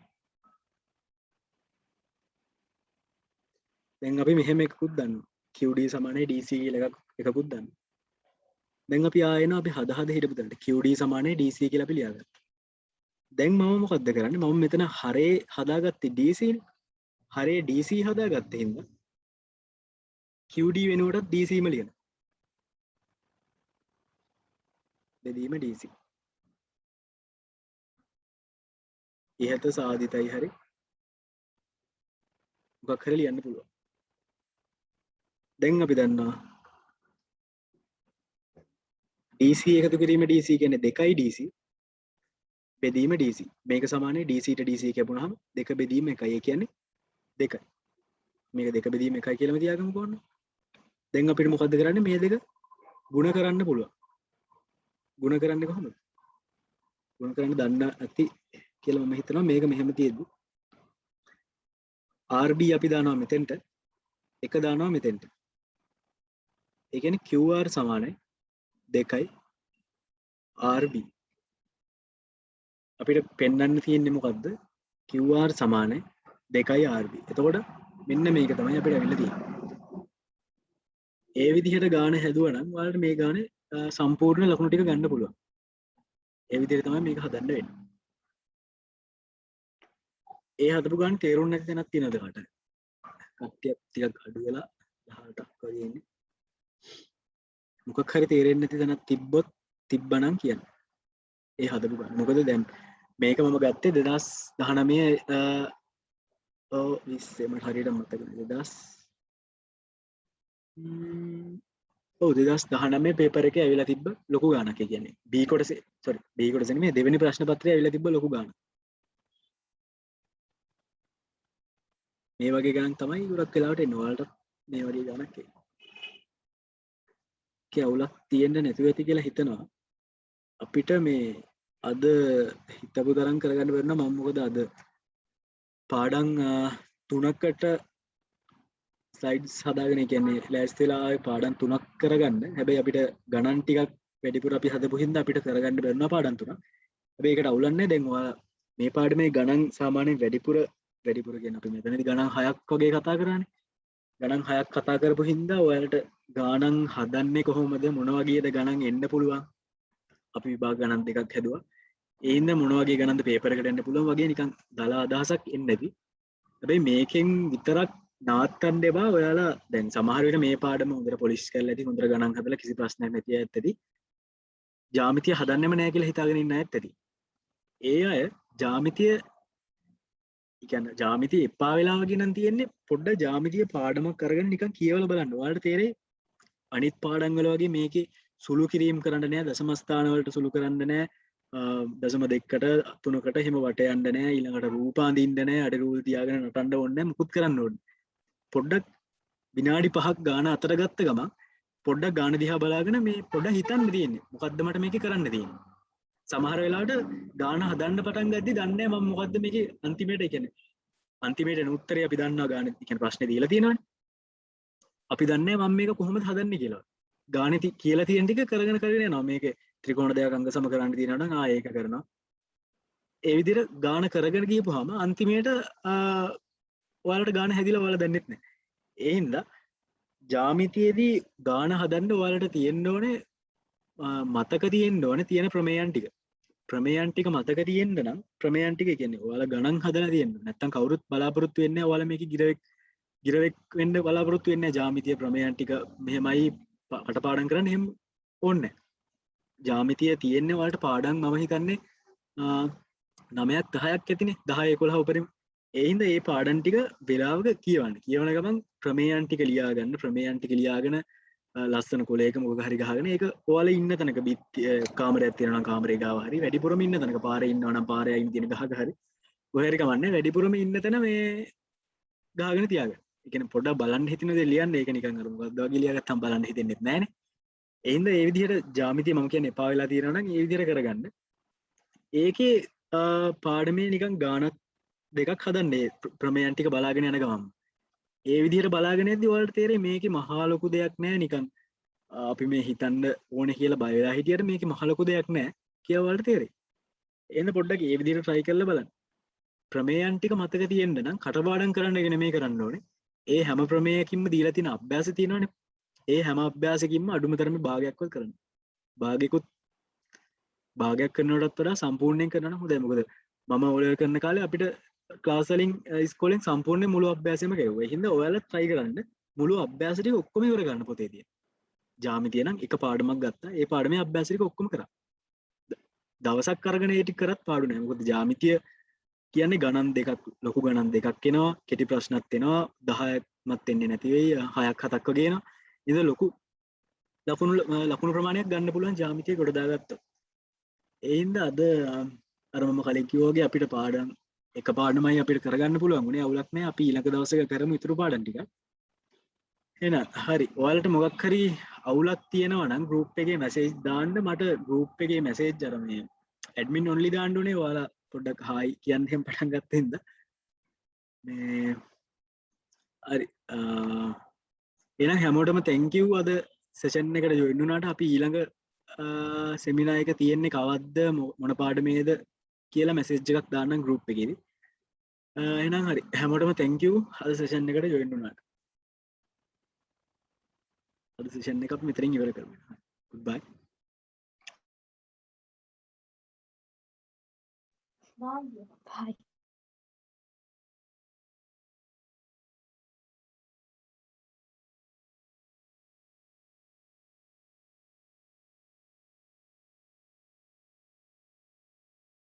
දැන් අපි මෙහෙම එකකුත් දන්නවා QD සමානයි DC කියලා එකකුත් දන්නවා දැන් අපි ආයෙනවා අපි හද හිටපු තැනට QD සමානයි DC කියලා අපි ලියාගත්තා දැන් මම මොකද්ද කරන්නේ මම මෙතන හරේ හදාගත්තේ DC නේ හරේ DC හදාගත්තේ හින්දා QD වෙනුවටත් DC ම ලියනවා බෙදීම DC ඉහත සාධිතයි හරි මොකක් හරි ලියන්න පුළුවන් දැන් අපි දන්නවා DC එකතු කිරීම DC කියන්නේ 2යි DC බෙදීම DC මේක සමානයි DC ට DC කැපුණාම දෙක බෙදීම 1යි ඒ කියන්නේ 2යි මේක දෙක බෙදීම 1යි කියලාම තියාගමුකෝ ඔන්න දැන් අපිට මොකද්ද කරන්නේ මේ දෙක ගුණ කරන්න පුළුවන් ගුණ කරන්නේ කොහොමද ගුණ කරන්න දන්න නැති කියලා මම හිතනවා මේක මෙහෙම තියෙද්දි RB අපි දානවා මෙතෙන්ට එක දානවා මෙතෙන්ට ඒ කියන්නේ QR සමානයි 2යි RB අපිට පෙන්වන්න තියෙන්නේ මොකද්ද QR සමානයි 2යි RB එතකොට මෙන්න මේක තමයි අපිට අවිල්ල තියෙන්නේ ඒ විදිහට ගාන හැදුවා නම් ඔයාලට මේ ගානේ සම්පූර්ණ ලකුණු ටික ගන්න පුළුවන් ඒ විදිහට තමයි මේක හදන්න වෙන්නේ ඒ හදපු ගාන තේරුම් නැති තැනක් තියෙනවද කාට කට්ටියක් ටිකක් අඩු වෙලා 18ක් වගේ ඉන්නේ මොකක් හරි තේරෙන්නේ නැති තැනක් තිබ්බනම් කියන්න ඒ හදපු ගාන මොකද දැන් මේක මම ගත්තේ 2019 ඔව් 20 මට හරියට මතක නැහැ 2019 පේපර් එකේ ඇවිල්ලා තිබ්බ ලොකු ගානක් ඒ කියන්නේ B කොටසේ B කොටසේ නෙමෙයි දෙවෙනි ප්‍රශ්න පත්‍රයේ ඇවිල්ලා තිබ්බ ලොකු ගානක් මේ වගේ ගානක් තමයි ගොඩක් වෙලාවට එන්නේ ඔයාලට මේ වගේ ගානක් අවුලක් තියෙන්න නැතුව ඇති කියලා හිතනවා අපිට මේ අද හිතපු තරම් කරගන්න බැරි නම් මම මොකද අද පාඩම් 3කට ස්ලයිඩ්ස් හදාගෙන කියන්නේ ලෑස්ති වෙලා ආයේ පාඩම් 3ක් කරගන්න. හැබැයි අපිට ගණන් ටිකක් වැඩිපුර අපි හදපු හින්දා අපිට කරගන්න බැරි වුණා පාඩම් 3ක්. හැබැයි ඒකට අවුලක් නැහැ. දැන් ඔයා මේ පාඩමේ ගණන් සාමාන්‍යයෙන් වැඩිපුර කියන අපි මෙතනදී ගණන් 6ක් වගේ කතා කරානේ. ගණන් 6ක් කතා කරපු හින්දා ඔයාලට ගණන් හදන්නේ කොහොමද මොන වගේද ගණන් එන්න පුළුවන් අපි විභාග ගණන් දෙකක් හැදුවා ඒ හින්දා මොන වගේ ගණන්ද පේපර් එකට එන්න පුළුවන් වගේ නිකන් දලා අදහසක් එන්න ඇති හැබැයි මේකෙන් විතරක් නවත්තන්න එපා ඔයාලා දැන් සමහර විට මේ පාඩම හොඳට පොලිෂ් කරලා ඇති හොඳට ගණන් හදලා කිසි ප්‍රශ්නයක් නැති අයත් ඇති ජ්‍යාමිතිය හදන්නෙම නැහැ කියලා හිතාගෙන ඉන්න අයත් ඇති ඒ අය ජ්‍යාමිතිය කියන්නේ ජ්‍යාමිතිය එපා වෙලා වගේ නම් තියෙන්නේ පොඩ්ඩක් ජ්‍යාමිතිය පාඩමක් අරගෙන නිකන් කියවලා බලන්න. ඔයාලට තේරෙයි අනිත් පාඩම් වල වගේ මේකේ සුළු කිරීම කරන්න නෑ දශම ස්ථාන වලට සුළු කරන්න නෑ දශම දෙකකට තුනකට එහෙම වට යන්න නෑ ඊළඟට රූප අඳින්න නෑ අඩ රූල් තියාගෙන නටන්න ඕනේ නෑ මුකුත් කරන්න ඕනේ. පොඩ්ඩක් විනාඩි 5ක් ගාන අතර ගත්ත ගමන් පොඩ්ඩක් ගාන දිහා බලාගෙන මේ පොඩ්ඩක් හිතන්න තියෙන්නේ. මොකද්ද මට මේකේ කරන්න තියෙන්නේ? සමහර වෙලාවට ගාන හදන්න පටන් ගද්දි දන්නේ මම මොකද්ද මේකේ අන්තිමේට කියන්නේ අන්තිමේට එන උත්තරේ අපි දන්නවා ගාන කියන්නේ ප්‍රශ්නේ දීලා තියෙනවානේ අපි දන්නේ මම මේක කොහොමද හදන්නේ කියලා ගානේ කියලා තියෙන ටික කරගෙන යනවා මේකේ ත්‍රිකෝණ දෙකක් අංග සම කරන්න තියෙනවා නම් ඒක කරනවා ඒ විදිහට ගාන කරගෙන ගියපුවාම අන්තිමේට ඔයාලට ගාන හැදිලා ඔයාලා දන්නෙත් නැහැ ඒ හින්දා ජ්‍යාමිතියේදී ගාන හදන්න ඔයාලට තියෙන්න ඕනේ මතක තියෙන්න ඕනේ තියෙන ප්‍රමේයන් ටික ප්‍රමේයන් ටික මතක තියෙන්න නම් ප්‍රමේයන් ටික කියන්නේ ඔයාලා ගණන් හදලා තියෙන්න නැත්නම් කවුරුත් බලාපොරොත්තු වෙන්නේ නැහැ ඔයාලා මේක ගිරවෙක් වෙන්න බලාපොරොත්තු වෙන්නේ නැහැ ජ්‍යාමිතිය ප්‍රමේයන් ටික මෙහෙමයි කටපාඩම් කරන්න එහෙම ඕනේ නැහැ ජ්‍යාමිතිය තියෙන්නේ ඔයාලට පාඩම් මම හිතන්නේ 9ක් 10ක් ඇතිනේ 10 11 උපරිම ඒ හින්දා මේ පාඩම් ටික වෙලාවක කියවන්න කියවන ගමන් ප්‍රමේයන් ටික ලියා ගන්න ප්‍රමේයන් ටික ලියාගෙන ලස්සන කොලයක මොකක් හරි ගහගෙන ඒක ඔයාලා ඉන්න තැනක කාමරයක් තියෙනවා නම් කාමරේ ගාව හරි වැඩිපුරම ඉන්න තැනක පාරේ ඉන්නවා නම් පාරේ අයින් තියෙන ගහක හරි ඔය හරි කමන්නේ වැඩිපුරම ඉන්න තැන මේ ගහගෙන තියාගන්න. ඒ කියන්නේ පොඩ්ඩක් බලන්න හිතෙන දේ ලියන්න ඒක නිකන් අර මොකක්ද වගේ ලියාගත්තාම බලන්න හිතෙන්නේ නැහැනේ. ඒ හින්දා මේ විදිහට ජ්‍යාමිතිය මම කියන්නේ එපා වෙලා තියෙනවා නම් මේ විදිහට කරගන්න. ඒකේ පාඩමේ නිකන් ගානක් දෙකක් හදන්නේ ප්‍රමේයන් ටික බලාගෙන යන ගමන්. ඒ විදිහට බලාගෙන යද්දි ඔයාලට තේරෙයි මේකේ මහා ලොකු දෙයක් නෑ නිකන් අපි මේ හිතන්න ඕනේ කියලා බය වෙලා හිටියට මේකේ මහා ලොකු දෙයක් නෑ කියලා ඔයාලට තේරෙයි. එහෙනම් පොඩ්ඩක් ඒ විදිහට try කරලා බලන්න. ප්‍රමේයන් ටික මතක තියෙන්න නම් කටපාඩම් කරන්න එක නෙමෙයි කරන්න ඕනේ. ඒ හැම ප්‍රමේයකින්ම දීලා තියෙන අභ්‍යාස තියෙනවනේ. ඒ හැම අභ්‍යාසකින්ම අඩුම තරමේ භාගයක්වත් කරන්න. භාගයක් කරනවටත් වඩා සම්පූර්ණයෙන් කරනවා නම් හොඳයි. මොකද මම ඕලෙවල් කරන කාලේ අපිට ක්ලාස් වලින් ඉස්කෝලෙන් සම්පූර්ණයෙන් මුළු අභ්‍යාසෙම කෙරුවා. ඒ හින්දා ඔයාලා try කරන්න මුළු අභ්‍යාස ටික ඔක්කොම ඉවර ගන්න පොතේ තියෙන. ජ්‍යාමිතිය නම් එක පාඩමක් ගත්තා. ඒ පාඩමේ අභ්‍යාස ටික ඔක්කොම කරා. දවසක් අරගෙන ඒ ටික කරත් පාඩු නෑ. මොකද ජ්‍යාමිතිය කියන්නේ ගණන් දෙකක් ලොකු ගණන් දෙකක් එනවා. කෙටි ප්‍රශ්නත් එනවා. 10ක්මත් එන්නේ නැති වෙයි. 6ක් 7ක් වගේ එනවා. ඉතින් ලොකු ලකුණු ප්‍රමාණයක් ගන්න පුළුවන් ජ්‍යාමිතිය කොට දාගත්තා. ඒ හින්දා අද අර මම කලින් කිව්වා වගේ අපිට පාඩම් එක පාඩමයි අපිට කරගන්න පුළුවන් උනේ අවුලක් නෑ අපි ඊළඟ දවසක කරමු ඉතුරු පාඩම් ටික එහෙනම් හරි ඔයාලට මොකක් හරි අවුලක් තියෙනවා නම් group එකේ message දාන්න මට group එකේ message අර මේ admin only දාන්න උනේ ඔයාලා පොඩ්ඩක් hi කියන්න එහෙම පටන් ගත්ත හින්දා මේ හරි එහෙනම් හැමෝටම thank you අද session එකට join වුණාට අපි ඊළඟ seminar එක තියෙන්නේ කවද්ද මොන පාඩමේද කියලා message එකක් දාන්නම් group එකේදී එහෙනම් හරි හැමෝටම thank you අද session එකට join වුණාට අද session එක අපි මෙතනින් ඉවර කරමු goodbye Bye.